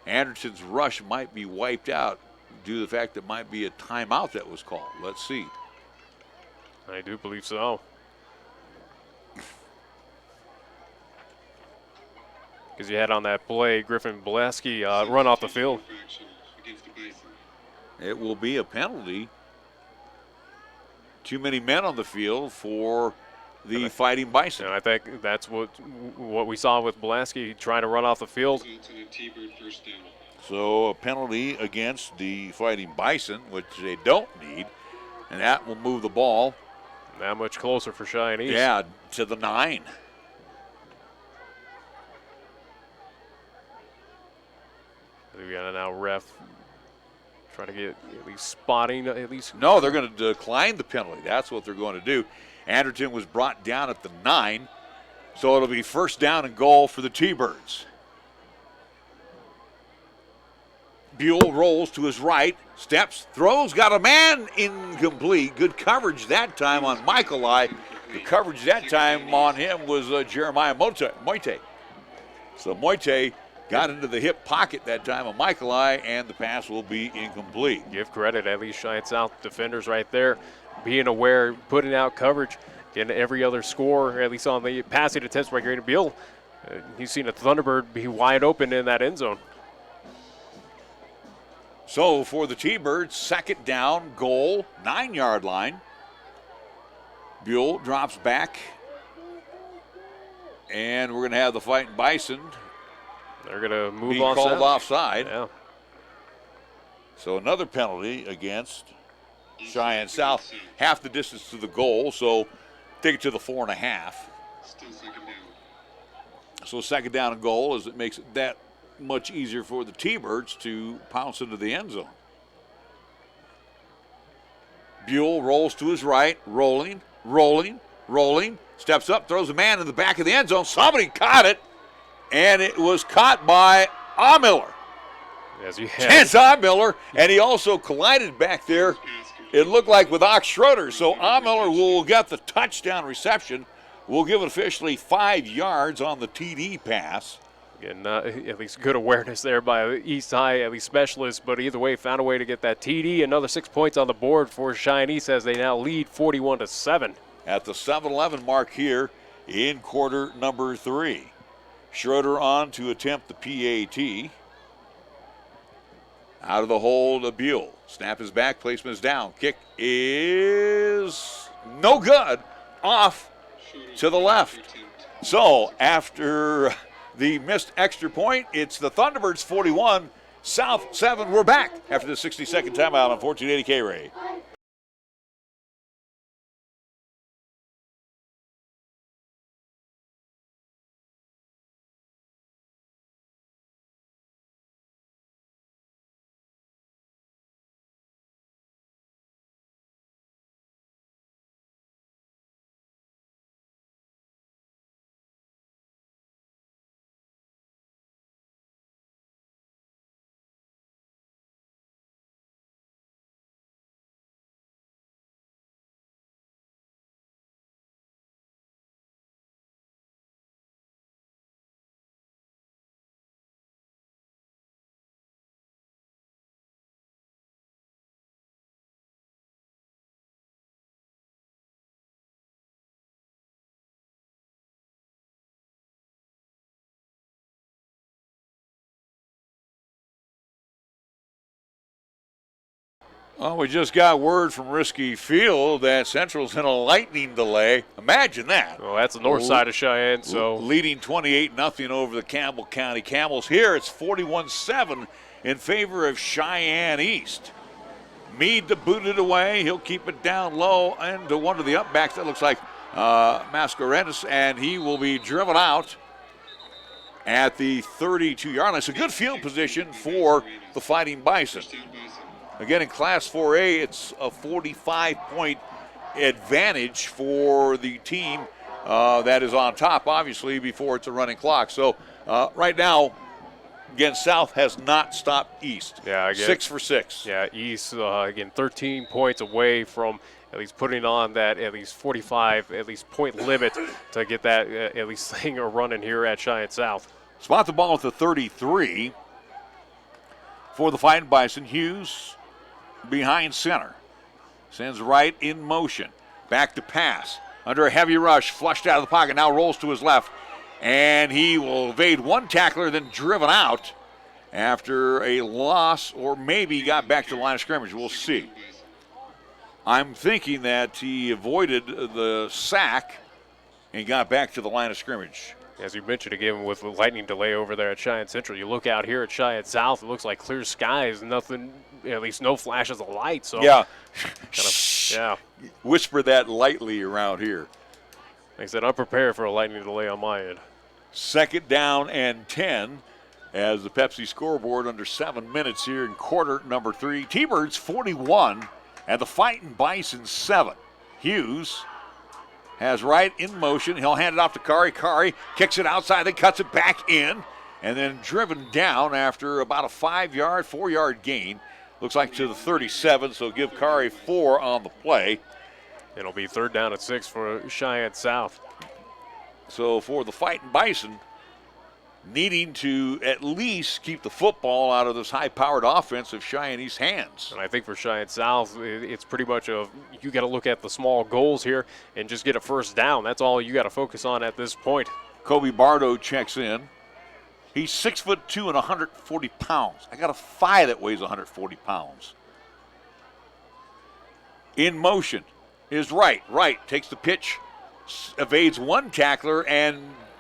Anderson's rush might be wiped out due to the fact that might be a timeout that was called. Let's see. I do believe so. Because you had on that play, Griffin Boleski run off the field. It will be a penalty. Too many men on the field for the Fighting Bison. And I think that's what we saw with Boleski trying to run off the field. So a penalty against the Fighting Bison, which they don't need, and that will move the ball. That much closer for Cheyenne East. Yeah, to the 9. We got a now ref Trying to get at least spotting, at least. No, they're going to decline the penalty. That's what they're going to do. Anderton was brought down at the 9, so it'll be first down and goal for the T-Birds. Buell rolls to his right, steps, throws, got a man, incomplete. Good coverage that time on Michaeli. The coverage that time on him was Jeremiah Moite. So Moite got into the hip pocket that time of Michaeli, and the pass will be incomplete. Give credit, at least Cheyenne South defenders right there, being aware, putting out coverage. In every other score, at least on the passing attempts by Grady Buell, you've seen a Thunderbird be wide open in that end zone. So for the T-Birds, second down, goal, 9-yard line. Buell drops back. And we're going to have the Fightin Bison. They're going to move be called offside. Yeah. So another penalty against Cheyenne South. Half the distance to the goal, so take it to the 4.5. So second down and goal, as it makes it that much easier for the T-Birds to pounce into the end zone. Buell rolls to his right, rolling, steps up, throws a man in the back of the end zone. Somebody caught it, and it was caught by Miller. As you had. Chance Miller, and he also collided back there, it looked like, with Ox Schroeder. So Miller will get the touchdown reception. We'll give it officially 5 yards on the TD pass. Again, at least good awareness there by East High, at least specialists, but either way, found a way to get that TD. Another 6 points on the board for Cheyenne East as they now lead 41-7. At the 7-11 mark here in quarter number 3. Schroeder on to attempt the PAT. Out of the hold of Buell. Snap is back, placement is down. Kick is no good. Off to the left. So after the missed extra point, it's the Thunderbirds 41, South 7. We're back after the 60-second timeout on 1480 KRAE. Well, we just got word from Risky Field that Central's in a lightning delay. Imagine that. Well, that's the north side of Cheyenne, so. Leading 28-0 over the Campbell County Camels. Here it's 41-7 in favor of Cheyenne East. Meade to boot it away. He'll keep it down low and to one of the upbacks. That looks like Mascarenhas, and he will be driven out at the 32-yard line. It's a good field position for the Fighting Bison. Again, in Class 4A, it's a 45-point advantage for the team that is on top, obviously, before it's a running clock. So right now, again, South has not stopped East. Yeah, again, 6 for 6. Yeah, East, again, 13 points away from at least putting on that at least 45, at least point limit to get that at least thing running here at Cheyenne South. Spot the ball at the 33 for the Fighting Bison. Hughes behind center. Sends right in motion. Back to pass. Under a heavy rush, flushed out of the pocket. Now rolls to his left. And he will evade one tackler, then driven out after a loss, or maybe got back to the line of scrimmage. We'll see. I'm thinking that he avoided the sack and got back to the line of scrimmage. As you mentioned again, with the lightning delay over there at Cheyenne Central, you look out here at Cheyenne South, it looks like clear skies, nothing, at least no flashes of light. So yeah. Yeah. Whisper that lightly around here. Like I said, I'm prepared for a lightning delay on my end. Second down and 10 as the Pepsi scoreboard under 7 minutes here in quarter number 3. T-Birds 41 and the Fightin Bison 7. Hughes has right in motion. He'll hand it off to KRAE. KRAE kicks it outside, then cuts it back in, and then driven down after about a 4-yard gain. Looks like to the 37, so give KRAE 4 on the play. It'll be 3rd down and 6 for Cheyenne South. So for the Fightin Bison, needing to at least keep the football out of this high-powered offense of Cheyenne East's hands. And I think for Cheyenne South, it's pretty much you got to look at the small goals here and just get a 1st down. That's all you got to focus on at this point. Kobe Bardo checks in. He's 6'2" and 140 pounds. I got a 5 that weighs 140 pounds. In motion is right, takes the pitch, evades one tackler, and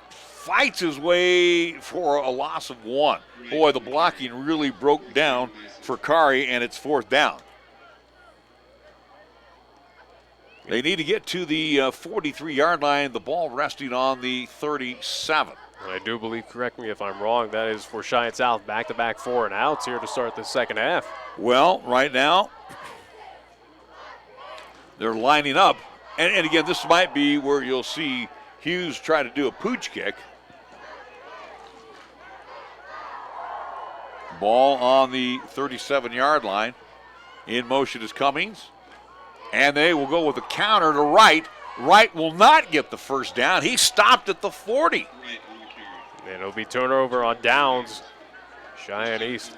fights his way for a loss of 1. Boy, the blocking really broke down for KRAE, and it's 4th down. They need to get to the 43-yard line, the ball resting on the 37. And I do believe, correct me if I'm wrong, that is for Cheyenne South, back-to-back 4 and outs here to start the second half. Well, right now, they're lining up. And again, this might be where you'll see Hughes try to do a pooch kick. Ball on the 37-yard line. In motion is Cummings. And they will go with a counter to Wright. Wright will not get the 1st down. He stopped at the 40. And it'll be turnover on downs. Cheyenne East.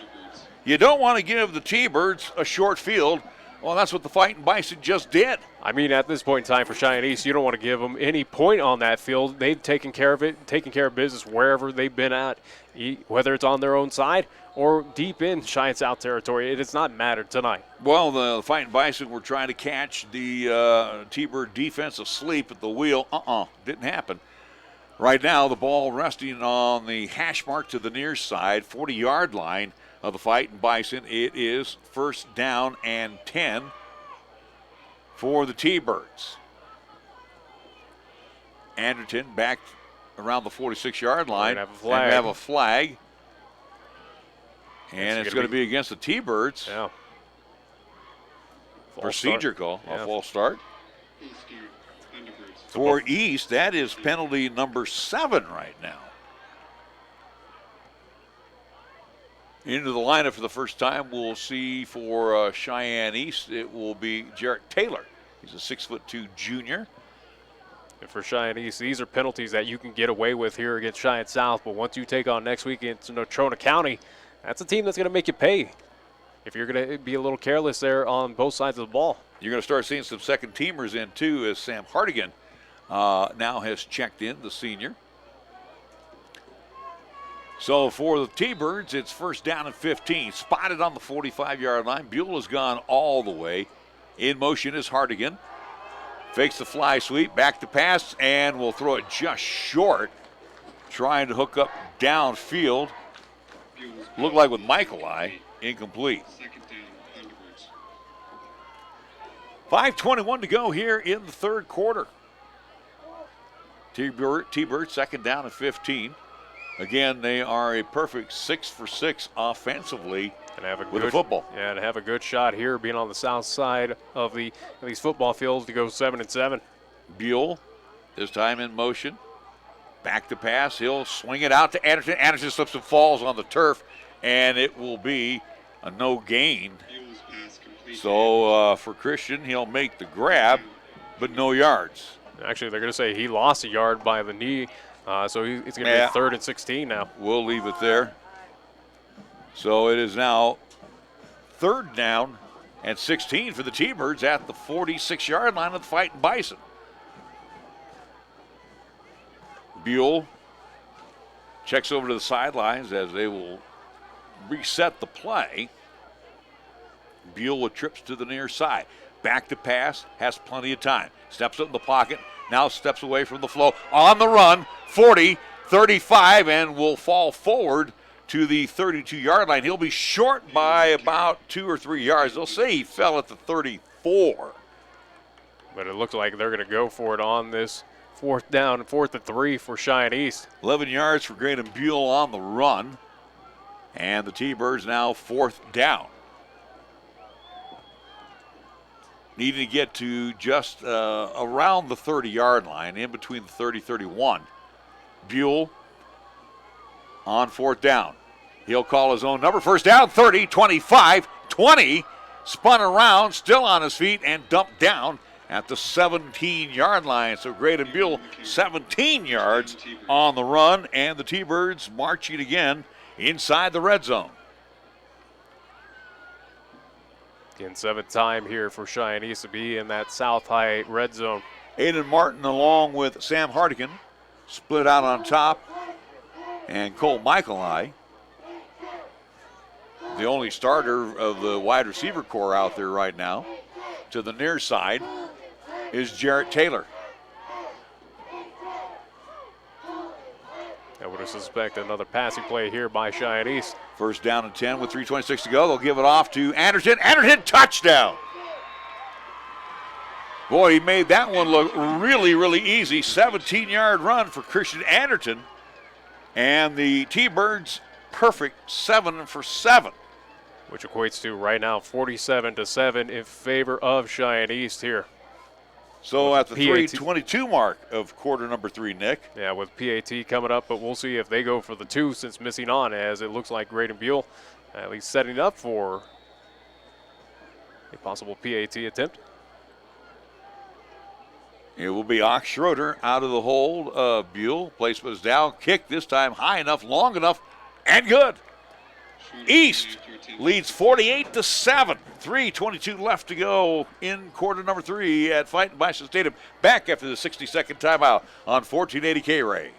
You don't want to give the T-Birds a short field. Well, that's what the Fightin Bison just did. I mean, at this point in time for Cheyenne East, you don't want to give them any point on that field. They've taken care of it, taken care of business wherever they've been at, whether it's on their own side or deep in Cheyenne South territory. It has not mattered tonight. Well, the Fightin Bison were trying to catch the T-Bird defense asleep at the wheel. Didn't happen. Right now, the ball resting on the hash mark to the near side, 40-yard line of the Fightin Bison. It is 1st down and 10 for the T-Birds. Anderton back around the 46-yard line. Have a flag. And it's going to be against the T-Birds. Yeah. Procedure call, a false start. For East, that is penalty number 7 right now. Into the lineup for the first time, we'll see for Cheyenne East, it will be Jarrett Taylor. He's a 6'2" junior. And for Cheyenne East, these are penalties that you can get away with here against Cheyenne South, but once you take on next week against Natrona County, that's a team that's going to make you pay if you're going to be a little careless there on both sides of the ball. You're going to start seeing some second teamers in too, as Sam Hardigan now has checked in, the senior. So for the T-Birds, it's 1st down and 15. Spotted on the 45-yard line. Buell has gone all the way. In motion is Hardigan. Fakes the fly sweep, back to pass, and will throw it just short. Trying to hook up downfield. Looked like with Michaeli, incomplete. 5:21 to go here in the 3rd quarter. T-Bird 2nd down and 15. Again, they are a perfect 6 for 6 offensively with the football. Yeah, to have a good shot here, being on the south side of these football fields to go 7-7. Buell, this time in motion. Back to pass. He'll swing it out to Anderson. Anderson slips and falls on the turf, and it will be a no gain. So for Christian, he'll make the grab, but no yards. Actually, they're going to say he lost a yard by the knee. So it's going to be 3rd and 16 now. We'll leave it there. So it is now 3rd down and 16 for the T-Birds at the 46-yard line of the Fightin Bison. Buell checks over to the sidelines as they will reset the play. Buell with trips to the near side. Back to pass, has plenty of time. Steps up in the pocket, now steps away from the flow. On the run, 40, 35, and will fall forward to the 32-yard line. He'll be short by about 2 or 3 yards. They'll say he fell at the 34. But it looks like they're going to go for it on this 4th down, 4th and 3 for Cheyenne East. 11 yards for Graydon Buell on the run. And the T-Birds now 4th down. Needing to get to just around the 30-yard line, in between the 30-31. Buell on 4th down. He'll call his own number. First down, 30, 25, 20. Spun around, still on his feet, and dumped down at the 17-yard line. So Graydon Buell, 17 yards on the run, and the T-Birds marching again inside the red zone. Again, 7th time here for Cheyenne East to be in that South High red zone. Aiden Martin along with Sam Hardigan split out on top, and Cole Michaeli, the only starter of the wide receiver core out there right now. To the near side is Jarrett Taylor. I would have suspected another passing play here by Cheyenne East. First down and 10 with 3:26 to go. They'll give it off to Anderson. Anderson, touchdown. Boy, he made that one look really, really easy. 17-yard run for Christian Anderson. And the T-Birds, perfect 7 for 7. Which equates to right now 47-7 in favor of Cheyenne East here. So at the 3:22 mark of quarter number 3, Nick. Yeah, with PAT coming up, but we'll see if they go for the 2 since missing on, as it looks like Graydon Buell at least setting up for a possible PAT attempt. It will be Ox Schroeder out of the hold of Buell. Placement is down. Kick this time high enough, long enough, and good. East leads 48-7. 3:22 left to go in quarter number 3 at Fightin Bison Stadium. Back after the 60-second timeout on 1480 KRAE.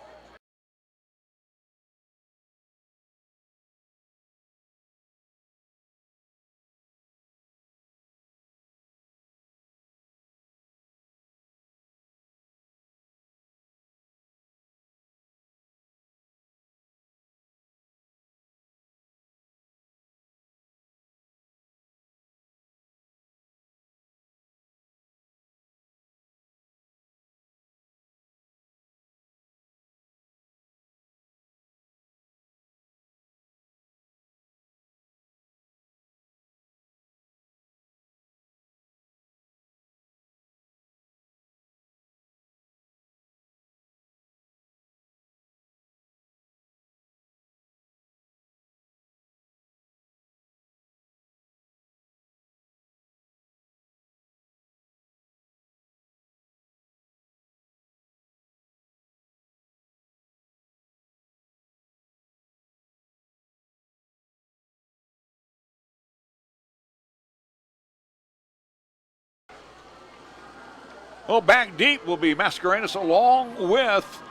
Well, back deep will be Mascarenas along with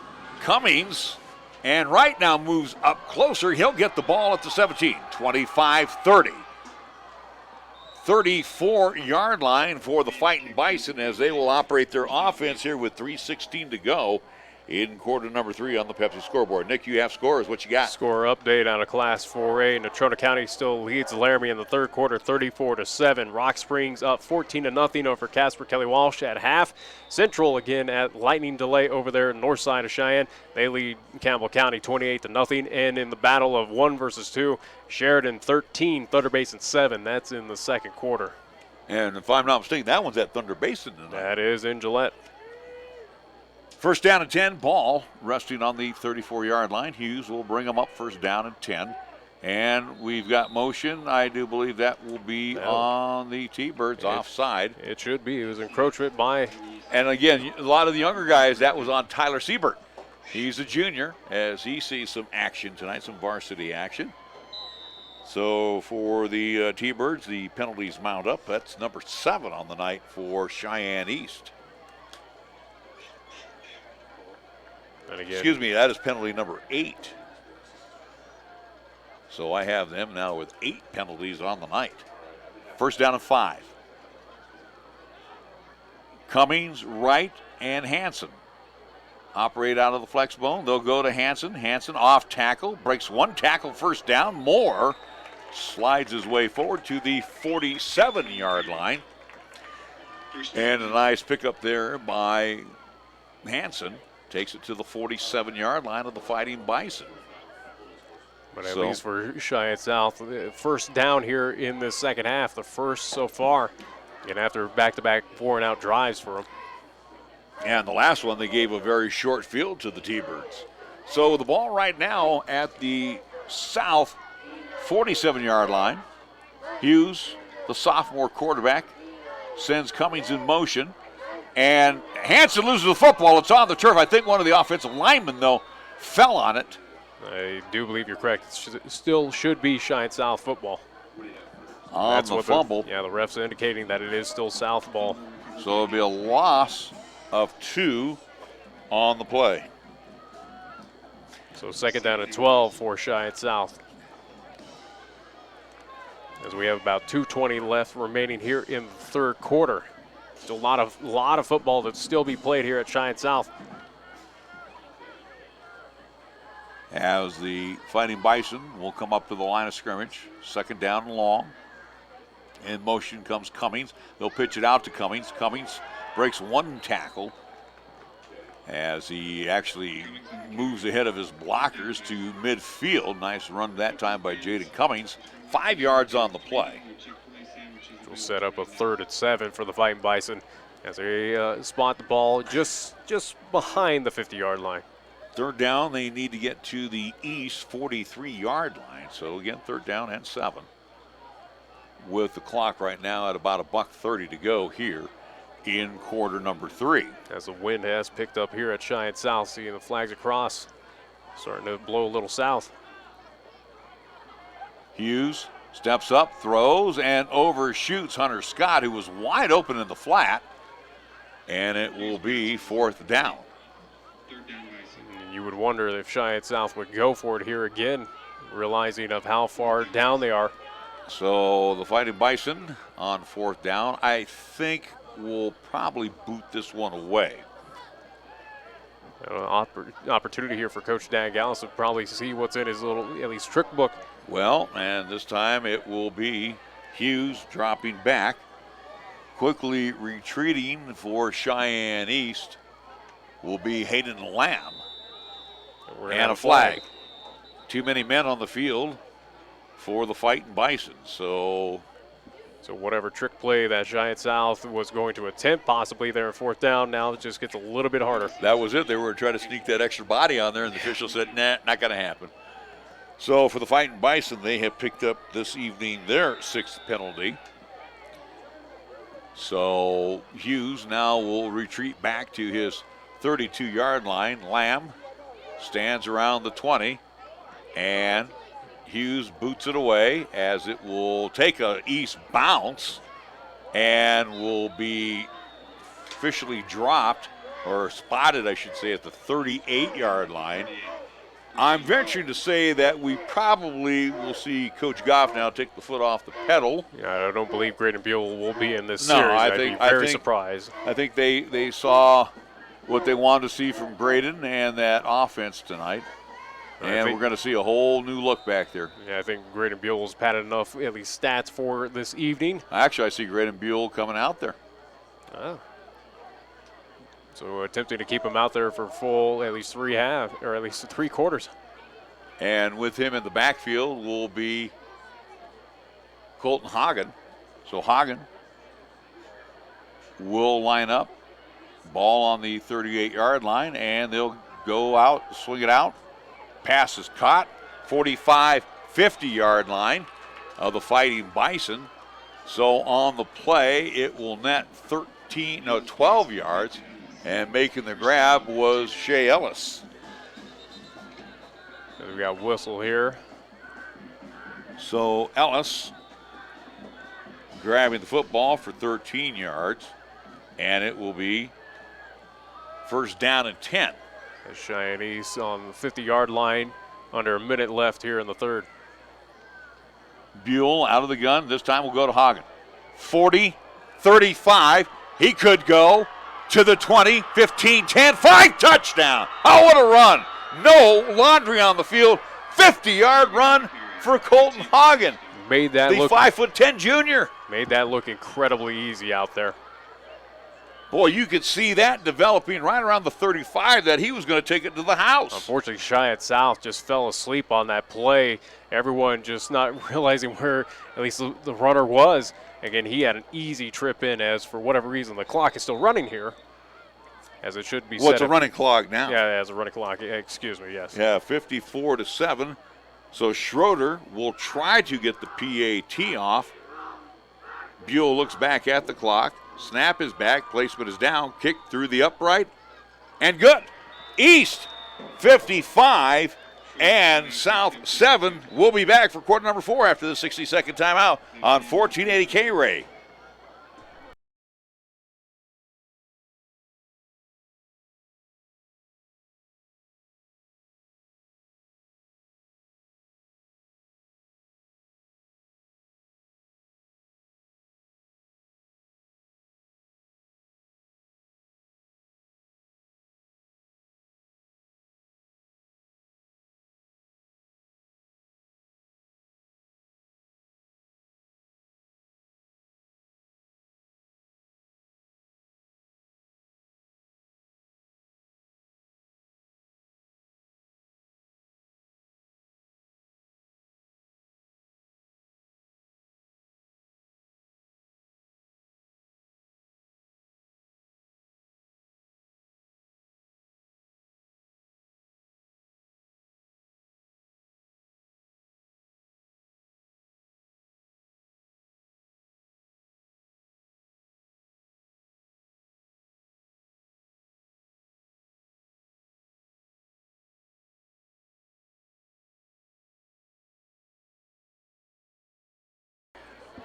Cummings. And Wright now moves up closer. He'll get the ball at the 17, 25-30. 34-yard line for the Fightin Bison as they will operate their offense here with 3:16 to go in quarter number 3 on the Pepsi scoreboard. Nick, you have scores. What you got? Score update on a Class 4A. Natrona County still leads Laramie in the third quarter, 34-7. Rock Springs up 14-0 over Casper Kelly Walsh at half. Central again at lightning delay over there north side of Cheyenne. They lead Campbell County 28-0. And in the battle of 1 versus 2, Sheridan 13, Thunder Basin 7. That's in the second quarter. And if I'm not mistaken, that one's at Thunder Basin tonight. That is in Gillette. First down and 10, ball resting on the 34-yard line. Hughes will bring them up first down and 10. And we've got motion. I do believe that will be on the T-Birds offside. It should be. It was encroachment by. And again, a lot of the younger guys, that was on Tyler Siebert. He's a junior as he sees some action tonight, some varsity action. So for the T-Birds, the penalties mount up. That's number 7 on the night for Cheyenne East. And again, excuse me, that is penalty number 8. So I have them now with 8 penalties on the night. First down and 5. Cummings, Wright, and Hanson operate out of the flex bone. They'll go to Hanson. Hanson off tackle, breaks 1 tackle, first down. Moore slides his way forward to the 47-yard line. And a nice pickup there by Hanson. Takes it to the 47-yard line of the Fighting Bison. But at least for Cheyenne South, first down here in the second half, the first so far. And after back-to-back 4-and-out drives for them. And the last one, they gave a very short field to the T-Birds. So the ball right now at the South 47-yard line. Hughes, the sophomore quarterback, sends Cummings in motion. And Hanson loses the football. It's on the turf. I think one of the offensive linemen, though, fell on it. I do believe you're correct. It still should be Cheyenne South football. On the fumble. The ref's indicating that it is still South ball. So it'll be a loss of 2 on the play. So second down and 12 for Cheyenne South. As we have about 2:20 left remaining here in the third quarter. Still a lot of football to still be played here at Cheyenne South. As the Fighting Bison will come up to the line of scrimmage. Second down and long. In motion comes Cummings. They'll pitch it out to Cummings. Cummings breaks one tackle as he actually moves ahead of his blockers to midfield. Nice run that time by Jaden Cummings. 5 yards on the play. We'll set up a 3rd and 7 for the Fighting Bison as they spot the ball just behind the 50-yard line. Third down, they need to get to the east 43-yard line. So again, third down and 7. With the clock right now at about $1:30 to go here in quarter number 3. As the wind has picked up here at Cheyenne South, seeing the flags across, starting to blow a little south. Hughes steps up, throws, and overshoots Hunter Scott, who was wide open in the flat. And it will be 4th down. You would wonder if Cheyenne South would go for it here again, realizing of how far down they are. So the Fighting Bison on 4th down, I think will probably boot this one away. Opportunity here for Coach Dan Gallis to probably see what's in his little, at least, trick book. Well, and this time it will be Hughes dropping back. Quickly retreating for Cheyenne East will be Hayden Lamb. And a flag. Too many men on the field for the Fighting Bison. So whatever trick play that Cheyenne South was going to attempt possibly there in 4th down, now it just gets a little bit harder. That was it. They were trying to sneak that extra body on there, and the official said, nah, not going to happen. So for the Fighting Bison, they have picked up this evening their 6th penalty. So Hughes now will retreat back to his 32-yard line. Lamb stands around the 20, and Hughes boots it away as it will take a east bounce and will be officially dropped, or spotted, I should say, at the 38-yard line. I'm venturing to say that we probably will see Coach Goff now take the foot off the pedal. Yeah, I don't believe Graydon Buell will be in this series. I'd be very surprised. I think they saw what they wanted to see from Graydon and that offense tonight. And we're going to see a whole new look back there. Yeah, I think Graydon Buell's padded enough, at least stats for this evening. Actually, I see Graydon Buell coming out there. Oh. So attempting to keep him out there for full, at least 3 quarters. And with him in the backfield will be Colton Hagen. So Hagen will line up. Ball on the 38-yard line, and they'll go out, swing it out. Pass is caught, 45, 50-yard line of the Fighting Bison. So on the play, it will net 12 yards, and making the grab was Shea Ellis. We got whistle here. So Ellis grabbing the football for 13 yards, and it will be 1st down and 10. Cheyenne East on the 50-yard line, under a minute left here in the 3rd. Buell out of the gun. This time we'll go to Hagen. 40, 35. He could go to the 20, 15, 10, 5, touchdown. Oh, what a run. No laundry on the field. 50-yard run for Colton Hagen. Made that the 5'10" junior. Made that look incredibly easy out there. Boy, you could see that developing right around the 35 that he was going to take it to the house. Unfortunately, Cheyenne South just fell asleep on that play. Everyone just not realizing where at least the runner was. Again, he had an easy trip in, as for whatever reason the clock is still running here, as it should be. Well, it's a running clock now. Yeah, as a running clock. Excuse me, yes. Yeah, 54-7. So Schroeder will try to get the PAT off. Buell looks back at the clock. Snap is back. Placement is down. Kick through the upright. And good. East 55 and South 7. We'll be back for quarter number 4 after the 60-second timeout on 1480 KRAE.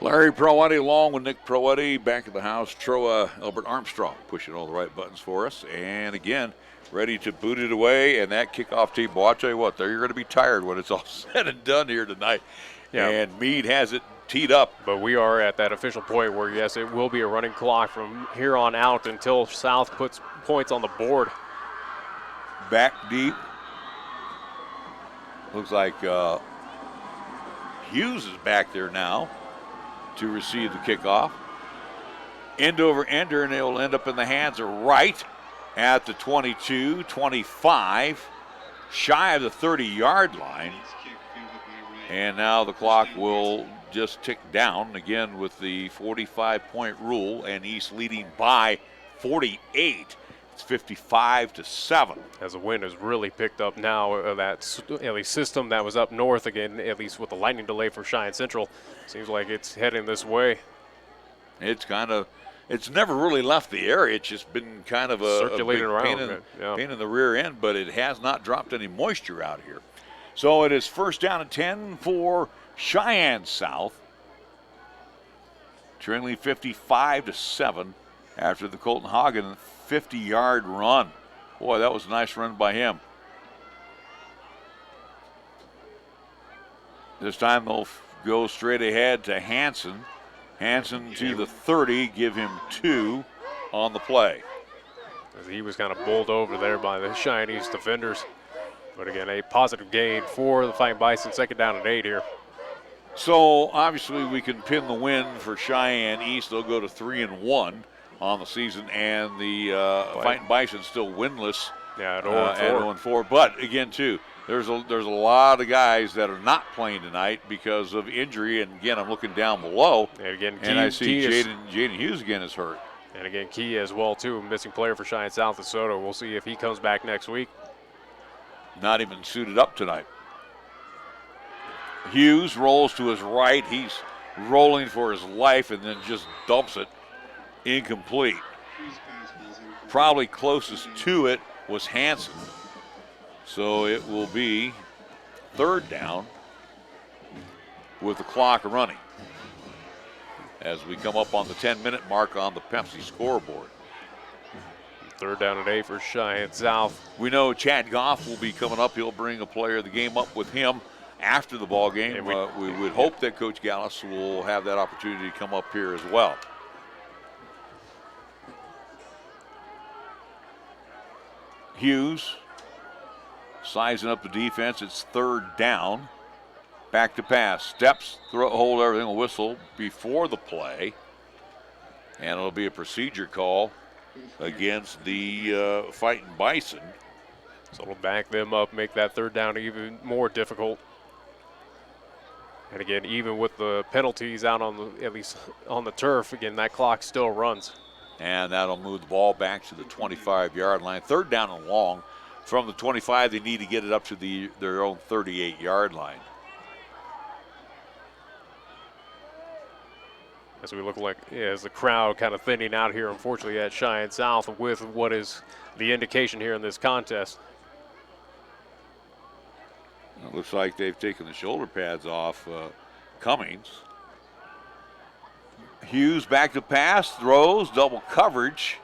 Larry Proietti along with Nick Proietti back at the house. Troa Albert Armstrong pushing all the right buttons for us. And again, ready to boot it away. And that kickoff tee, boy, I'll tell you what, you're going to be tired when it's all said and done here tonight. Yeah. And Meade has it teed up. But we are at that official point where, yes, it will be a running clock from here on out until South puts points on the board. Back deep. Looks like Hughes is back there now to receive the kickoff. End over ender, and it'll end up in the hands of Wright at the 22, 25, shy of the 30-yard line. And now the clock will just tick down again with the 45-point rule, and East leading by 48. It's 55-7. As the wind has really picked up now, that at least system that was up north again, at least with the lightning delay for Cheyenne Central, seems like it's heading this way. It's never really left the area. It's just been kind of a circulating around, pain in the rear end, but it has not dropped any moisture out here. So it is first down and 10 for Cheyenne South, trailing 55-7 after the Colton Hagen 50-yard run. Boy, that was a nice run by him. This time they'll go straight ahead to Hanson. Hanson to the 30, give him 2 on the play. As he was kind of bowled over there by the Cheyenne East defenders. But again, a positive gain for the Fighting Bison, second down and 8 here. So obviously we can pin the win for Cheyenne East. They'll go to 3-1 on the season, and the Fighting Bison still winless at 0-4. But again, too, there's a lot of guys that are not playing tonight because of injury. And again, I'm looking down below, and I see Jaden Hughes again is hurt. And again, Key as well too, missing player for Cheyenne South and Soto. We'll see if he comes back next week. Not even suited up tonight. Hughes rolls to his right. He's rolling for his life and then just dumps it. Incomplete. Probably closest to it was Hanson. So it will be third down with the clock running as we come up on the 10-minute mark on the Pepsi scoreboard. Third down and 8 for Cheyenne South. We know Chad Goff will be coming up. He'll bring a player of the game up with him after the ball game. We would hope that Coach Gallus will have that opportunity to come up here as well. Hughes sizing up the defense. It's third down. Back to pass. Steps, throw, hold everything, a whistle before the play. And it'll be a procedure call against the Fightin Bison. So it'll back them up, make that third down even more difficult. And again, even with the penalties out on the, at least on the turf, again, that clock still runs. And that'll move the ball back to the 25-yard line. Third down and long. From the 25, they need to get it up to their own 38-yard line. As we look like, as the crowd kind of thinning out here, unfortunately, at Cheyenne South with what is the indication here in this contest. It looks like they've taken the shoulder pads off Cummings. Hughes back to pass, throws, double coverage,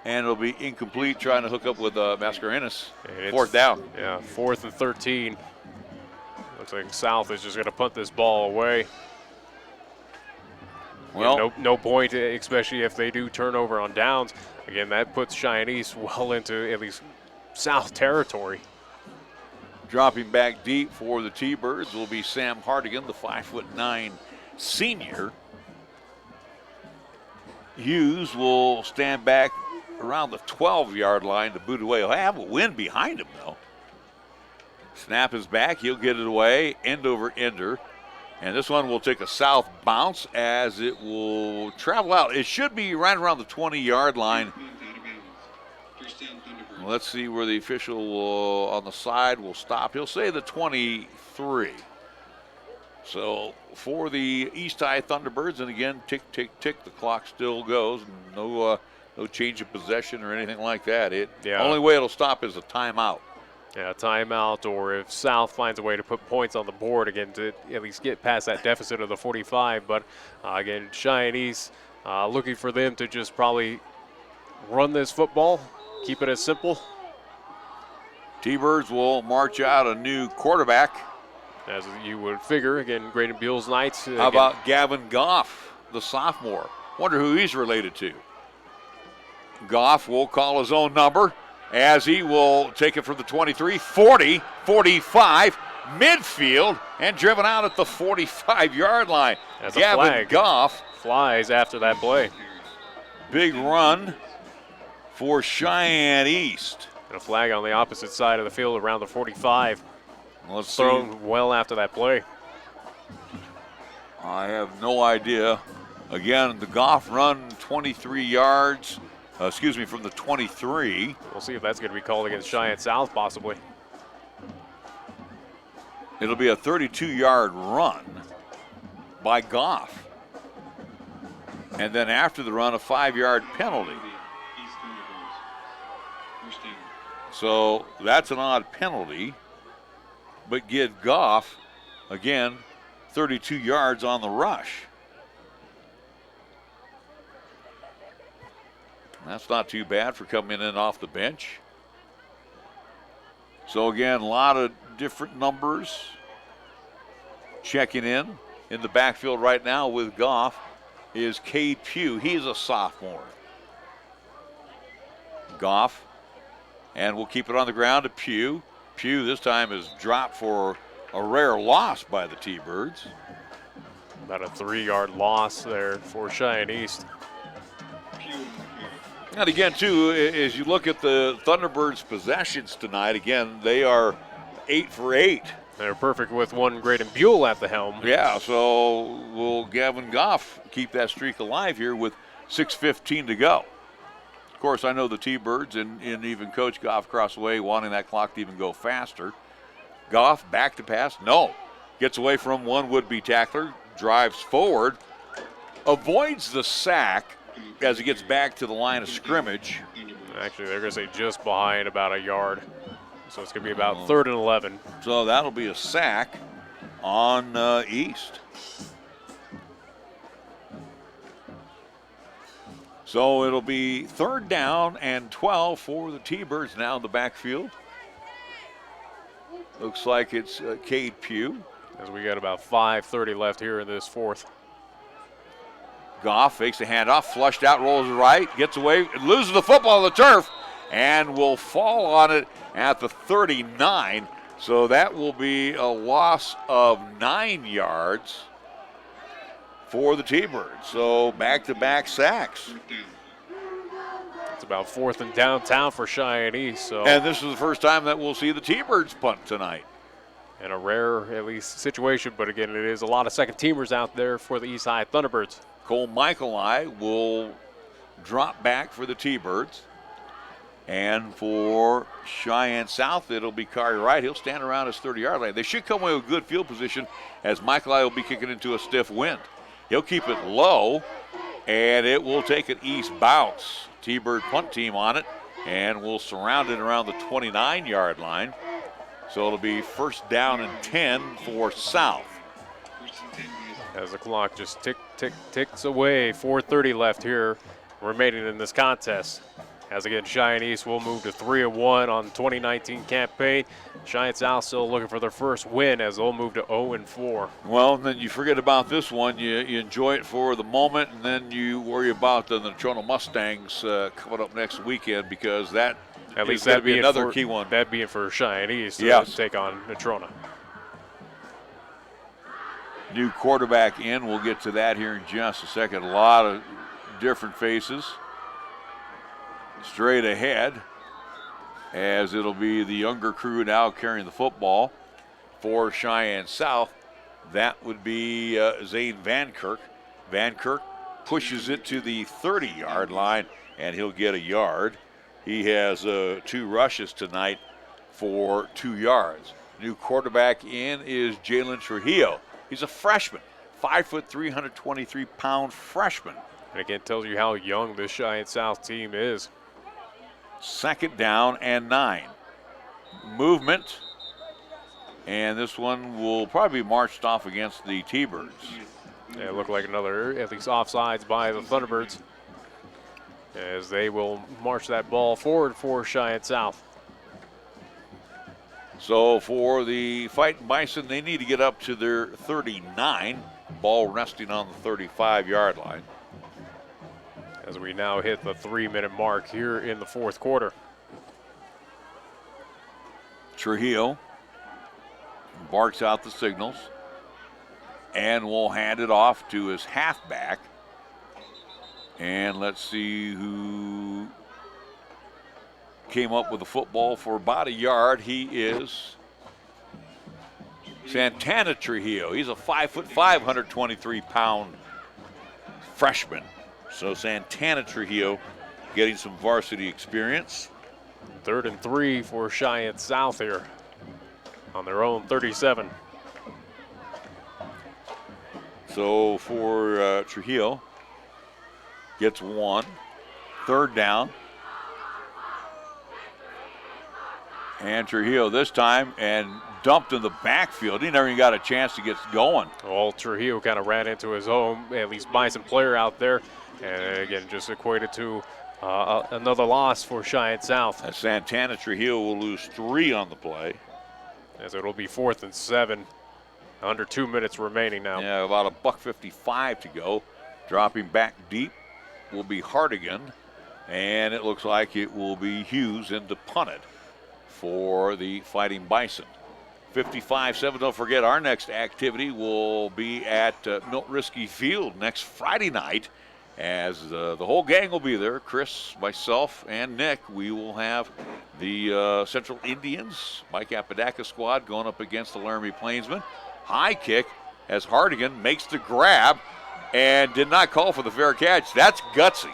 and it'll be incomplete trying to hook up with Mascarenas. Fourth down. Yeah, 4th and 13. Looks like South is just going to punt this ball away. Well, no point, especially if they do turnover on downs. Again, that puts Cheyenne East well into at least South territory. Dropping back deep for the T-Birds will be Sam Hardigan, the 5'9" senior. Hughes will stand back around the 12-yard line to boot away. He'll have a wind behind him, though. Snap is back. He'll get it away, end over ender. And this one will take a south bounce as it will travel out. It should be right around the 20-yard line. Let's see where the official will, on the side will stop. He'll say the 23. So for the East High Thunderbirds, and again, tick, tick, tick, the clock still goes. No change of possession or anything like that. Only way it'll stop is a timeout. Yeah, timeout, or if South finds a way to put points on the board again to at least get past that deficit of the 45. But again, Cheyenne East looking for them to just probably run this football, keep it as simple. T-Birds will march out a new quarterback. As you would figure, again, Graydon Beals Knights. How about Gavin Goff, the sophomore? Wonder who he's related to. Goff will call his own number as he will take it from the 23, 40, 45, midfield, and driven out at the 45-yard line. As Gavin Goff flies after that play. Big run for Cheyenne East. And a flag on the opposite side of the field around the 45. Let's thrown see. well after that play. I have no idea. Again, the Goff run 23 yards. From the 23. We'll see if that's going to be called against Cheyenne South, possibly. It'll be a 32-yard run by Goff. And then after the run, a 5-yard penalty. So that's an odd penalty. But give Goff, again, 32 yards on the rush. That's not too bad for coming in off the bench. So again, a lot of different numbers checking in the backfield right now with Goff is Cade Pugh. He's a sophomore. Goff, and we'll keep it on the ground to Pugh. Pugh this time is dropped for a rare loss by the T-Birds. About a 3-yard loss there for Cheyenne East. And again, too, as you look at the Thunderbirds' possessions tonight, again, they are 8 for 8. They're perfect with one Graydon Buell at the helm. Yeah, so will Gavin Goff keep that streak alive here with 6:15 to go? Of course, I know the T-Birds and even Coach Goff across the way wanting that clock to even go faster. Goff back to pass. No. Gets away from one would-be tackler, drives forward, avoids the sack as he gets back to the line of scrimmage. Actually, they're going to say just behind about a yard. So it's going to be about 3rd and 11. So that'll be a sack on East. So it'll be 3rd down and 12 for the T-Birds now in the backfield. Looks like it's Cade Pugh. As we got about 5:30 left here in this 4th. Goff fakes a handoff, flushed out, rolls right, gets away, loses the football on the turf, and will fall on it at the 39. So that will be a loss of 9 yards for the T-Birds. So back-to-back sacks. It's about 4th and downtown for Cheyenne East. So. And this is the first time that we'll see the T-Birds punt tonight. In a rare, at least, situation, but again, it is a lot of second-teamers out there for the East High Thunderbirds. Cole Michaeli will drop back for the T-Birds. And for Cheyenne South, it'll be Proietti. He'll stand around his 30-yard line. They should come away with good field position as Michaeli will be kicking into a stiff wind. He'll keep it low, and it will take an east bounce. T-Bird punt team on it, and we'll surround it around the 29-yard line. So it'll be 1st down and 10 for South. As the clock just ticks away. 4:30 left here remaining in this contest. As again, Cheyenne East will move to 3-1 on the 2019 campaign. Cheyenne South still looking for their first win as they'll move to 0-4. Well, then you forget about this one. You enjoy it for the moment, and then you worry about the Natrona Mustangs coming up next weekend because that at least that'd be another key one. That'd be it for Cheyenne East to take on Natrona. New quarterback in. We'll get to that here in just a second. A lot of different faces. Straight ahead, as it'll be the younger crew now carrying the football for Cheyenne South. That would be Zane Van Kirk. Van Kirk pushes it to the 30-yard line, and he'll get a yard. He has 2 rushes tonight for 2 yards. New quarterback in is Jalen Trujillo. He's a freshman, 5 foot, 323-pound freshman. And again, tells you how young this Cheyenne South team is. 2nd down and 9. Movement. And this one will probably be marched off against the T-Birds. Yeah, it looked like another, at least offsides by the Thunderbirds, as they will march that ball forward for Cheyenne South. So for the Fightin Bison, they need to get up to their 39. Ball resting on the 35-yard line. As we now hit the 3-minute mark here in the 4th quarter. Trujillo barks out the signals and will hand it off to his halfback. And let's see who came up with the football for about a yard. He is Santana Trujillo. He's a 5 foot 523-pound freshman. So Santana Trujillo getting some varsity experience. 3rd and 3 for Cheyenne South here on their own 37. So for Trujillo, gets 1. 3rd down. And Trujillo this time and dumped in the backfield. He never even got a chance to get going. Well, Trujillo kind of ran into his own, at least Bison player out there. And again, just equated to another loss for Cheyenne South. As Santana Trujillo will lose 3 on the play. As it'll be 4th and 7. Under 2 minutes remaining now. Yeah, about $1:55 to go. Dropping back deep will be Hardigan. And it looks like it will be Hughes in to punt it for the Fighting Bison. 55-7. Don't forget, our next activity will be at Milt Risky Field next Friday night. As the whole gang will be there, Chris, myself, and Nick. We will have the Central Indians, Mike Apodaca squad going up against the Laramie Plainsmen. High kick as Hardigan makes the grab and did not call for the fair catch. That's gutsy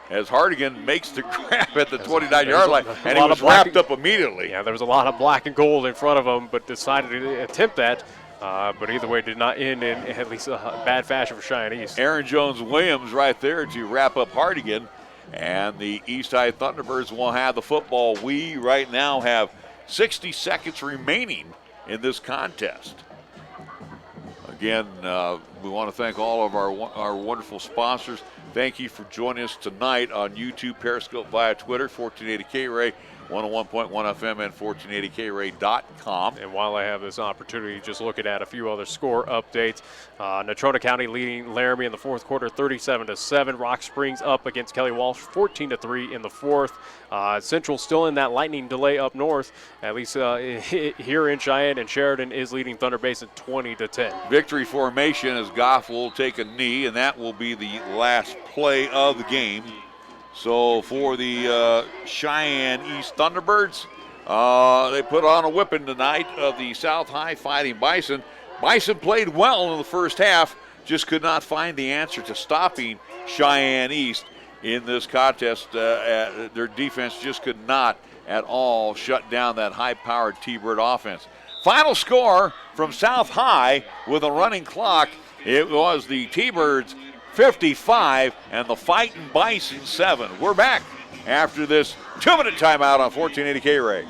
as Hardigan makes the grab at the 29-yard line, and he was wrapped up immediately. Yeah, there was a lot of black and gold in front of him, but decided to attempt that. But either way, did not end in at least a bad fashion for Cheyenne East. Aaron Jones-Williams right there to wrap up Hardigan. And the East High Thunderbirds will have the football. We right now have 60 seconds remaining in this contest. Again, we want to thank all of our wonderful sponsors. Thank you for joining us tonight on YouTube, Periscope, via Twitter, 1480 KRAE, 101.1 FM, and 1480KRAE.com. And while I have this opportunity, just looking at a few other score updates. Natrona County leading Laramie in the 4th quarter, 37-7. Rock Springs up against Kelly Walsh, 14-3 in the 4th. Central still in that lightning delay up north, at least here in Cheyenne, and Sheridan is leading Thunder Basin 20-10. Victory formation as Goff will take a knee, and that will be the last play of the game. So for the Cheyenne East Thunderbirds, they put on a whipping tonight of the South High Fighting Bison. Bison played well in the first half, just could not find the answer to stopping Cheyenne East in this contest. Their defense just could not at all shut down that high-powered T-Bird offense. Final score from South High with a running clock, it was the T-Birds 55 and the Fightin' Bison 7. We're back after this 2-minute timeout on 1480 KRAE.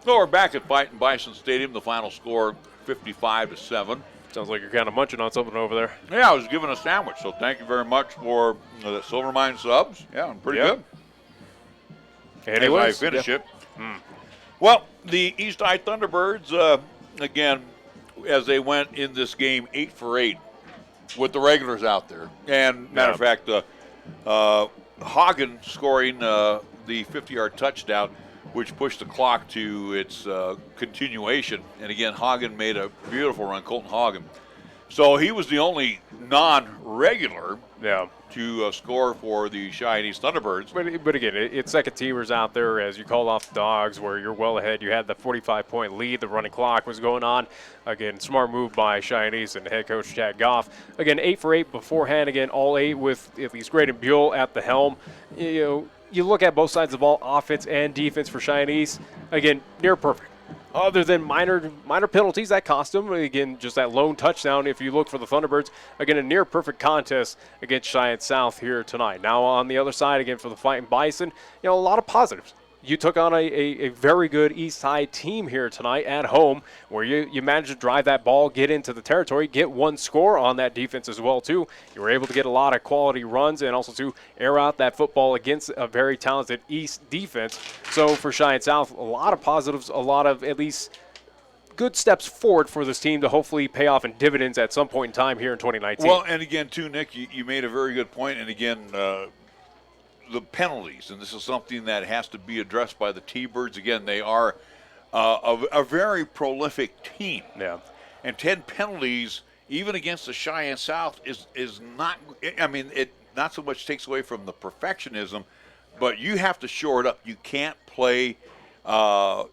So we're back at Fightin' Bison Stadium. The final score 55-7. Sounds like you're kind of munching on something over there. Yeah, I was given a sandwich, so thank you very much for the Silver Mine subs. Yeah, I'm pretty good. Anyways, as I finish it. Well, the East High Thunderbirds, again, as they went in this game 8 for 8 with the regulars out there. And matter of fact, Hagen scoring the 50-yard touchdown, which pushed the clock to its continuation. And again, Hagen made a beautiful run, Colton Hagen. So he was the only non-regular to score for the Cheyenne East Thunderbirds. But again, it's second teamers out there as you called off the Dogs where you're well ahead. You had the 45-point lead. The running clock was going on. Again, smart move by Cheyenne East and head coach Chad Goff. Again, 8 for 8 beforehand. Again, all 8 with at least Graydon Buell at the helm. You look at both sides of the ball, offense and defense for Cheyenne East. Again, near perfect. Other than minor penalties that cost them. Again, just that lone touchdown if you look for the Thunderbirds. Again, a near perfect contest against Cheyenne South here tonight. Now on the other side, again, for the Fightin' Bison, a lot of positives. You took on a very good East High team here tonight at home where you managed to drive that ball, get into the territory, get one score on that defense as well, too. You were able to get a lot of quality runs and also to air out that football against a very talented East defense. So for Cheyenne South, a lot of positives, a lot of at least good steps forward for this team to hopefully pay off in dividends at some point in time here in 2019. Well, and again, too, Nick, you made a very good point. And again, the penalties, and this is something that has to be addressed by the T-Birds. Again, they are a very prolific team. Yeah. And 10 penalties, even against the Cheyenne South, is not, I mean, it not so much takes away from the perfectionism, but you have to shore it up. You can't play, and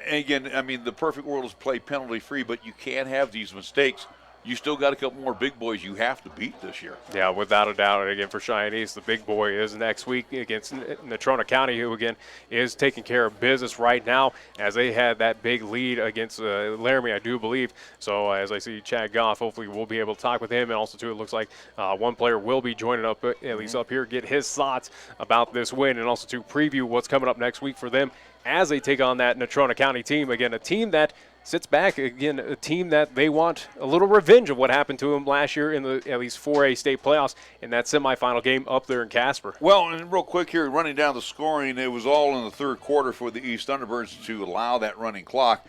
again, I mean, the perfect world is play penalty-free, but you can't have these mistakes you still got a couple more big boys you have to beat this year. Yeah, without a doubt. And again, for Cheyenne East, the big boy is next week against Natrona County, who again is taking care of business right now, as they had that big lead against Laramie, I do believe. So as I see Chad Goff, hopefully we'll be able to talk with him. And also too, it looks like one player will be joining up, at least up here, get his thoughts about this win, and also to preview what's coming up next week for them as they take on that Natrona County team. Again, a team that sits back, again, a team that they want a little revenge of what happened to them last year in the at least 4A state playoffs in that semifinal game up there in Casper. Well, and real quick here, running down the scoring, it was all in the third quarter for the East Thunderbirds to allow that running clock.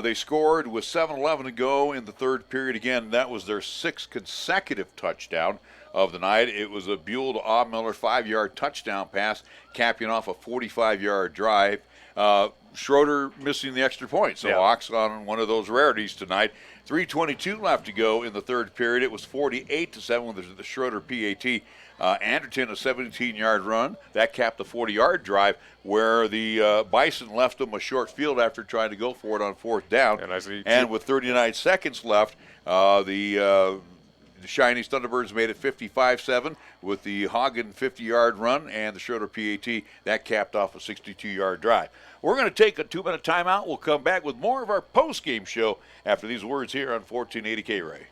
They scored with 7:11 to go in the third period. Again, that was their 6th consecutive touchdown of the night. It was a Buell to Aubmiller 5-yard touchdown pass, capping off a 45-yard drive. Schroeder missing the extra point, so Hawks on one of those rarities tonight. 3:22 left to go in the third period. It was 48-7 with the Schroeder PAT. Anderton, a 17-yard run. That capped the 40-yard drive where the Bison left them a short field after trying to go for it on 4th down. And with 39 seconds left, the Cheyenne East Thunderbirds made it 55-7 with the Hagen 50-yard run, and the Schroeder PAT, that capped off a 62-yard drive. We're going to take a 2-minute timeout. We'll come back with more of our post-game show after these words here on 1480 KRAE.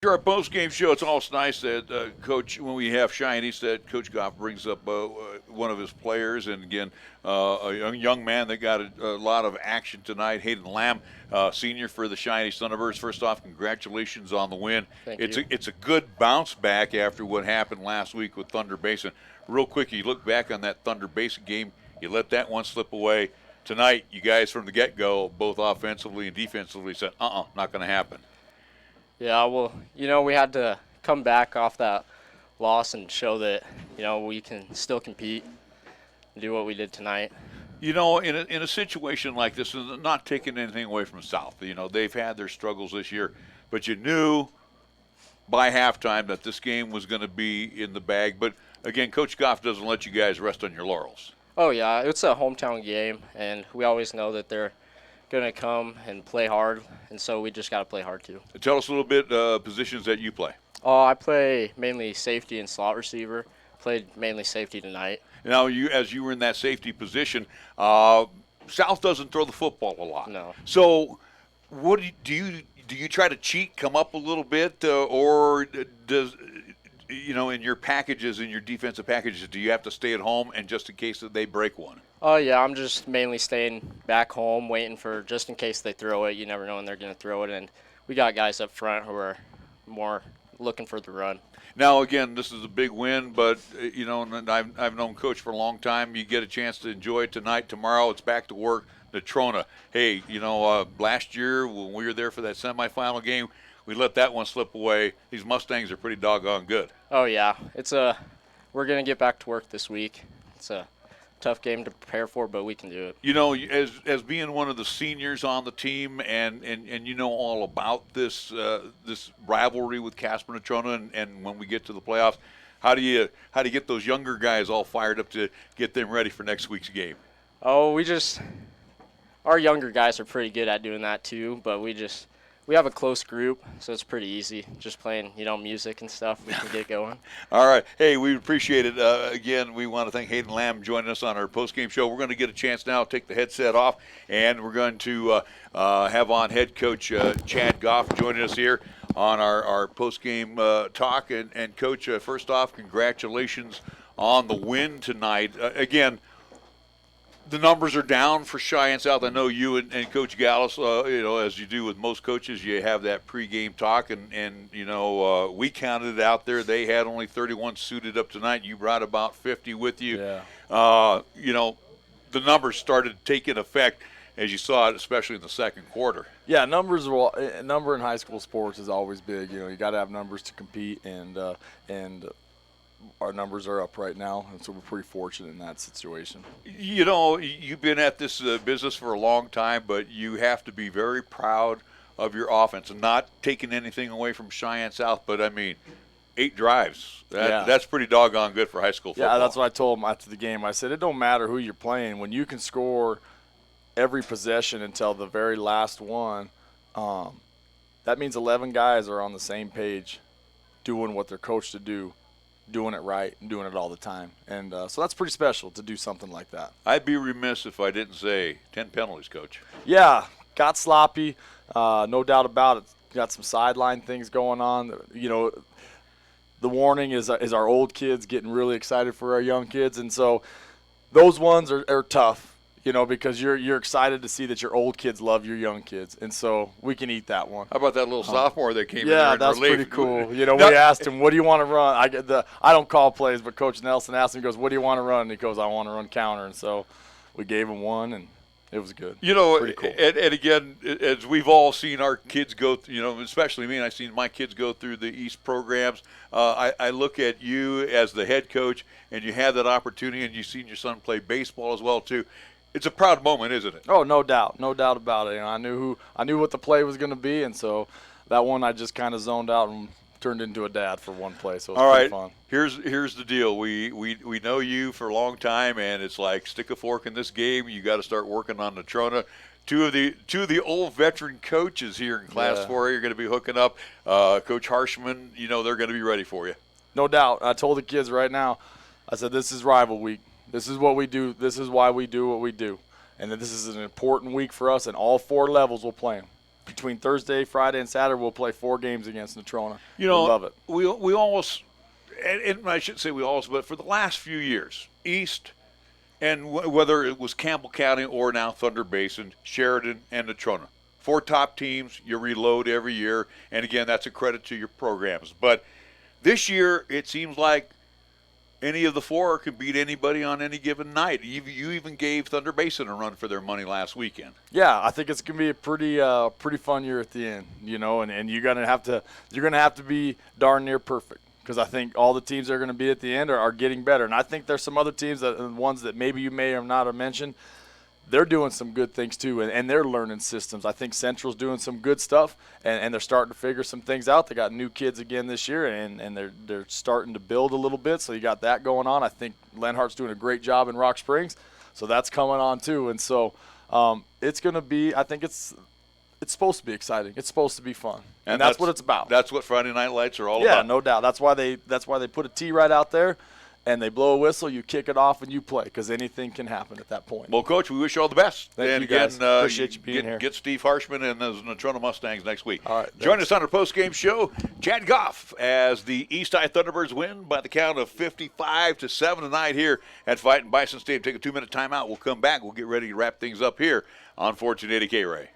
Our post-game show, it's always nice that Coach, when we have Cheyenne East, that Coach Goff brings up one of his players, and again, a young man that got a lot of action tonight, Hayden Lamb, senior for the Cheyenne East Thunderbirds. First off, congratulations on the win. It's a good bounce back after what happened last week with Thunder Basin. Real quick, you look back on that Thunder Basin game, you let that one slip away. Tonight, you guys from the get-go, both offensively and defensively, said, not going to happen. Yeah, well, we had to come back off that loss and show that, we can still compete and do what we did tonight. In a situation like this, and not taking anything away from South, they've had their struggles this year, but you knew by halftime that this game was going to be in the bag. But, again, Coach Goff doesn't let you guys rest on your laurels. Oh, yeah, it's a hometown game, and we always know that they're going to come and play hard, and so we just got to play hard too. Tell us a little bit positions that you play. I play mainly safety and slot receiver. Played mainly safety tonight. Now, as you were in that safety position, South doesn't throw the football a lot. No. So, do you try to cheat, come up a little bit, or in your packages, in your defensive packages, do you have to stay at home and just in case that they break one? Oh, yeah, I'm just mainly staying back home, waiting for just in case they throw it. You never know when they're going to throw it, and we got guys up front who are more looking for the run. Now, again, this is a big win, but, and I've known Coach for a long time. You get a chance to enjoy it tonight. Tomorrow it's back to work. Natrona, hey, last year when we were there for that semifinal game, we let that one slip away. These Mustangs are pretty doggone good. Oh, yeah. We're going to get back to work this week. It's a tough game to prepare for, but we can do it. As being one of the seniors on the team, and you know all about this this rivalry with Casper Natrona, and when we get to the playoffs, how do you get those younger guys all fired up to get them ready for next week's game? Oh, our younger guys are pretty good at doing that too, but we have a close group, so it's pretty easy. Just playing, music and stuff, we can get going. All right. Hey, we appreciate it. Again, we want to thank Hayden Lamb joining us on our postgame show. We're going to get a chance now to take the headset off, and we're going to have on head coach Chad Goff joining us here on our postgame talk. And Coach, first off, congratulations on the win tonight. Again, the numbers are down for Cheyenne South. I know you and Coach Gallus, as you do with most coaches, you have that pregame talk, and we counted it out there. They had only 31 suited up tonight. You brought about 50 with you. Yeah. The numbers started taking effect as you saw it, especially in the second quarter. Yeah, number in high school sports is always big. You got to have numbers to compete, and our numbers are up right now, and so we're pretty fortunate in that situation. You've been at this business for a long time, but you have to be very proud of your offense, and not taking anything away from Cheyenne South, but 8 drives. That's pretty doggone good for high school football. Yeah, that's what I told them after the game. I said, it don't matter who you're playing. When you can score every possession until the very last one, that means 11 guys are on the same page doing what they're coached to do, doing it right, and doing it all the time. And so that's pretty special to do something like that. I'd be remiss if I didn't say 10 penalties, Coach. Yeah, got sloppy, no doubt about it. Got some sideline things going on. The warning is our old kids getting really excited for our young kids. And so those ones are tough, because you're excited to see that your old kids love your young kids. And so we can eat that one. How about that little sophomore that came in there? Yeah, that's pretty cool. We asked him, what do you want to run? I don't call plays, but Coach Nelson asked him, he goes, what do you want to run? And he goes, I want to run counter. And so we gave him one, and it was good. Pretty cool. And again, as we've all seen our kids go, especially me, and I've seen my kids go through the East programs. I look at you as the head coach, and you have that opportunity, and you've seen your son play baseball as well too. It's a proud moment, isn't it? Oh, no doubt about it. I knew what the play was going to be, and so that one I just kind of zoned out and turned into a dad for one play. So it was pretty fun. Here's the deal. We know you for a long time, and it's like stick a fork in this game. You got to start working on Natrona. Two of the old veteran coaches here in Class 4 are going to be hooking up. Coach Harshman, they're going to be ready for you. No doubt. I told the kids right now, I said, this is rival week. This is what we do. This is why we do what we do. And this is an important week for us, and all 4 levels will play them. Between Thursday, Friday, and Saturday, we'll play 4 games against Natrona. We love it. We almost, and I shouldn't say we almost, but for the last few years, East, and whether it was Campbell County or now Thunder Basin, Sheridan, and Natrona, 4 top teams, you reload every year, and again, that's a credit to your programs. But this year, it seems like any of the 4 can beat anybody on any given night. You even gave Thunder Basin a run for their money last weekend. Yeah, I think it's gonna be a pretty fun year at the end, and you're gonna have to be darn near perfect, because I think all the teams that are gonna be at the end are getting better. And I think there's some other teams ones that maybe you may or not have mentioned. They're doing some good things too, and they're learning systems. I think Central's doing some good stuff, and they're starting to figure some things out. They got new kids again this year, and they're starting to build a little bit, so you got that going on. I think Lenhart's doing a great job in Rock Springs, so that's coming on too. And so it's going to be – I think it's supposed to be exciting. It's supposed to be fun, and that's what it's about. That's what Friday Night Lights are all about. about. Yeah, no doubt. That's why they put a T right out there. and they blow a whistle, you kick it off and you play, because anything can happen at that point. Well, Coach, we wish you all the best. Thank you, guys. Appreciate you being here. Get Steve Harshman and those Natrona Mustangs next week. All right. Join us on our post-game show. Chad Goff as the East High Thunderbirds win by the count of 55-7 tonight here at Fightin Bison Stadium. Take a 2-minute timeout. We'll come back. We'll get ready to wrap things up here on 1480 KRAE.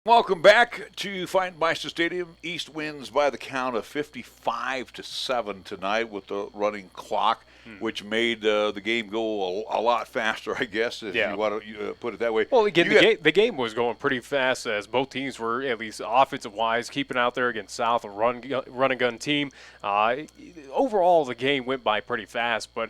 Welcome back to Fightin Bison Stadium. East wins by the count of 55-7 tonight with the running clock, which made the game go a lot faster, I guess, if you want to put it that way. Well, again, the game was going pretty fast as both teams were, at least offensive-wise, keeping out there against South, a run-and-gun team. Overall, the game went by pretty fast, but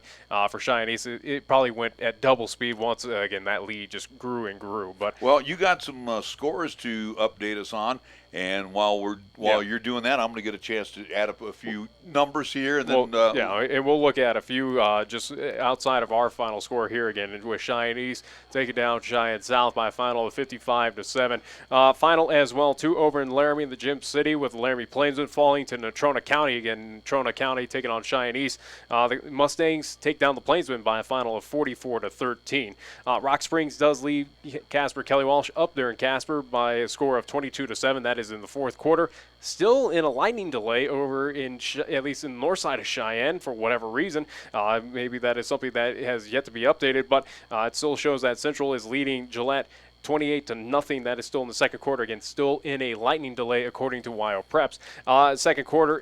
for Cheyenne East, it probably went at double speed once, again, that lead just grew and grew. But well, you got some scores to update us on, and while you're doing that, I'm going to get a chance to add up a few numbers here, and then and we'll look at a few just outside of our final score here again, with Cheyenne East taking down Cheyenne South by a final of 55-7. Final as well too over in Laramie, the Gym City, with Laramie Plainsman falling to Natrona County again. Natrona County taking on Cheyenne East. The Mustangs take down the Plainsmen by a final of 44-13. Rock Springs does leave Casper Kelly Walsh up there in Casper by a score of 22-7. That is in the fourth quarter. Still in a lightning delay over in at least in the north side of Cheyenne for whatever reason. Maybe that is something that has yet to be updated, but it still shows that Central is leading Gillette 28-0. That is still in the second quarter. Again, still in a lightning delay according to Wyo Preps. Second quarter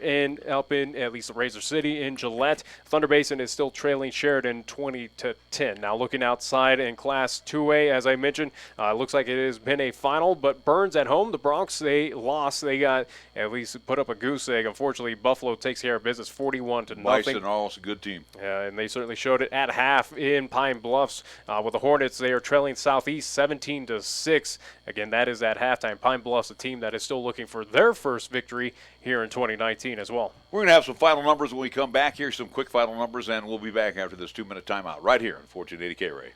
up in at least Razor City in Gillette. Thunder Basin is still trailing Sheridan 20-10. Now looking outside in Class 2A, as I mentioned, looks like it has been a final, but Burns at home. The Bronx, they lost. They got at least put up a goose egg. Unfortunately, Buffalo takes care of business 41-0. Bison are also a good team. And they certainly showed it at half in Pine Bluffs. With the Hornets, they are trailing Southeast 17-6. Again, that is at halftime. Pine Bluffs, a team that is still looking for their first victory here in 2019 as well. We're going to have some final numbers when we come back here, some quick final numbers, and we'll be back after this 2-minute timeout right here on 1480 KRAE.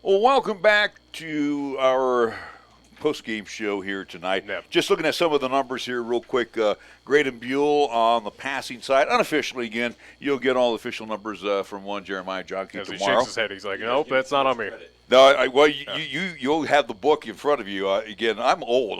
Well, welcome back to our post-game show here tonight. Yep. Just looking at some of the numbers here real quick. Graydon Buell on the passing side. Unofficially, again, you'll get all the official numbers from one Jeremiah Johnke As he tomorrow. shakes his head, he's like, nope, that's not on me. No, you'll have the book in front of you. Again, I'm old.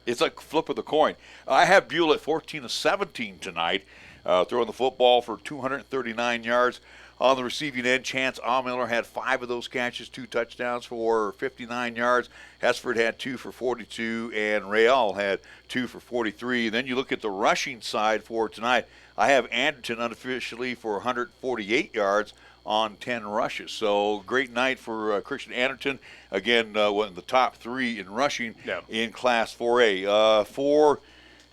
It's like flip of the coin. I have Buell at 14 of 17 tonight, throwing the football for 239 yards. On the receiving end, Chance Allmiller had 5 of those catches, 2 touchdowns for 59 yards. Hesford had 2 for 42, and Real had 2 for 43. Then you look at the rushing side for tonight. I have Anderton unofficially for 148 yards on 10 rushes. So great night for Christian Anderton. Again, one of the top 3 in rushing in Class 4A. For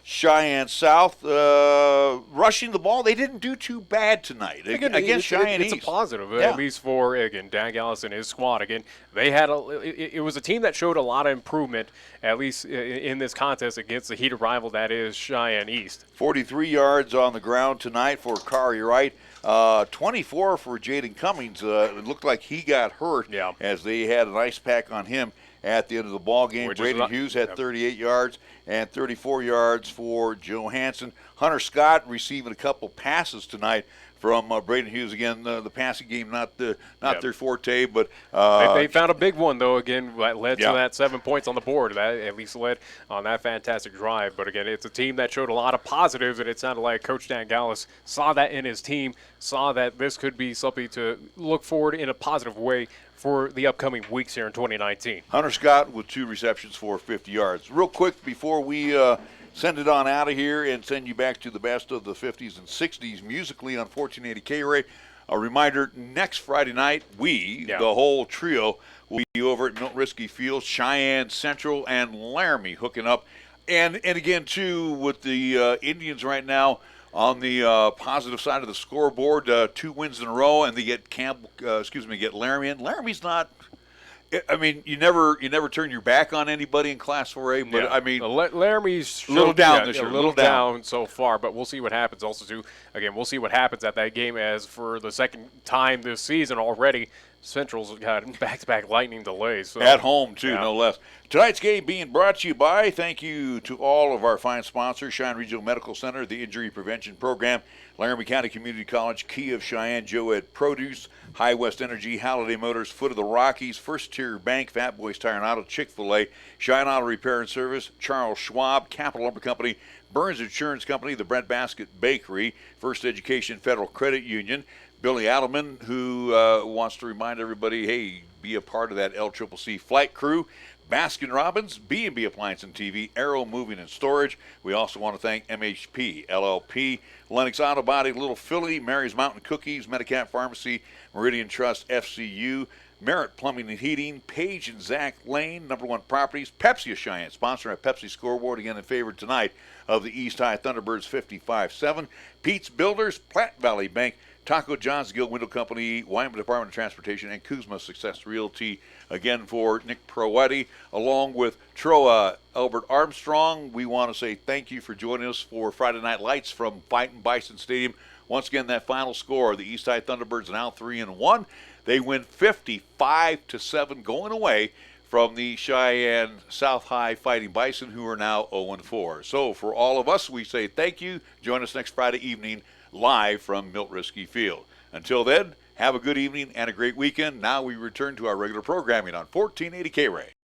Cheyenne South, rushing the ball, they didn't do too bad tonight against Cheyenne East. It's a positive, at least for, again, Dan Gallis and his squad. Again, they had it was a team that showed a lot of improvement, at least in this contest against the heated rival that is Cheyenne East. 43 yards on the ground tonight for KRAE. 24 for Jaden Cummings. It looked like he got hurt as they had an ice pack on him at the end of the ball game. Braden Hughes had 38 yards and 34 yards for Joe Hansen. Hunter Scott receiving a couple passes tonight from Braden Hughes. Again, the passing game not their forte, but they found a big one though. Again, that led to that 7 points on the board. That at least led on that fantastic drive. But again, it's a team that showed a lot of positives, and it sounded like Coach Dan Gallis saw that in his team, saw that this could be something to look forward in a positive way for the upcoming weeks here in 2019. Hunter Scott with 2 receptions for 50 yards. Real quick before we send it on out of here and send you back to the best of the 50s and 60s musically on 1480 KRAE. A reminder, next Friday night, the whole trio, will be over at Milton Risky Field, Cheyenne Central, and Laramie hooking up. And again, too, with the Indians right now on the positive side of the scoreboard, 2 wins in a row, and they get get Laramie in. Laramie's not. I mean, you never turn your back on anybody in Class 4A, but I mean, Laramie's a little down this year, a little down so far, but we'll see what happens. Also, too, again, we'll see what happens at that game, as for the second time this season already, Central's got back-to-back lightning delays. So. At home, too, no less. Tonight's game being brought to you by, thank you to all of our fine sponsors, Cheyenne Regional Medical Center, the Injury Prevention Program, Laramie County Community College, Key of Cheyenne, Joed Produce, High West Energy, Halliday Motors, Foot of the Rockies, First Tier Bank, Fat Boys Tire and Auto, Chick-fil-A, Cheyenne Auto Repair and Service, Charles Schwab, Capital Lumber Company, Burns Insurance Company, the Bread Basket Bakery, First Education Federal Credit Union, Billy Adelman, who wants to remind everybody, hey, be a part of that LCCC flight crew. Baskin Robbins, B&B Appliance and TV, Arrow Moving and Storage. We also want to thank MHP, LLP, Lennox Auto Body, Little Philly, Mary's Mountain Cookies, Medicap Pharmacy, Meridian Trust, FCU, Merritt Plumbing and Heating, Page and Zach Lane, Number One Properties, Pepsi of Cheyenne, sponsor at Pepsi Scoreboard, again in favor tonight of the East High Thunderbirds 55-7. Pete's Builders, Platte Valley Bank, Taco John's Gill Window Company, Wyoming Department of Transportation, and Kuzma Success Realty. Again, for Nick Proietti, along with Troa Albert Armstrong, we want to say thank you for joining us for Friday Night Lights from Fightin Bison Stadium. Once again, that final score, the East High Thunderbirds now 3-1. They win 55-7 going away from the Cheyenne South High Fighting Bison, who are now 0-4. So for all of us, we say thank you. Join us next Friday evening live from Milt Risky Field. Until then, have a good evening and a great weekend. Now we return to our regular programming on 1480 KRAE.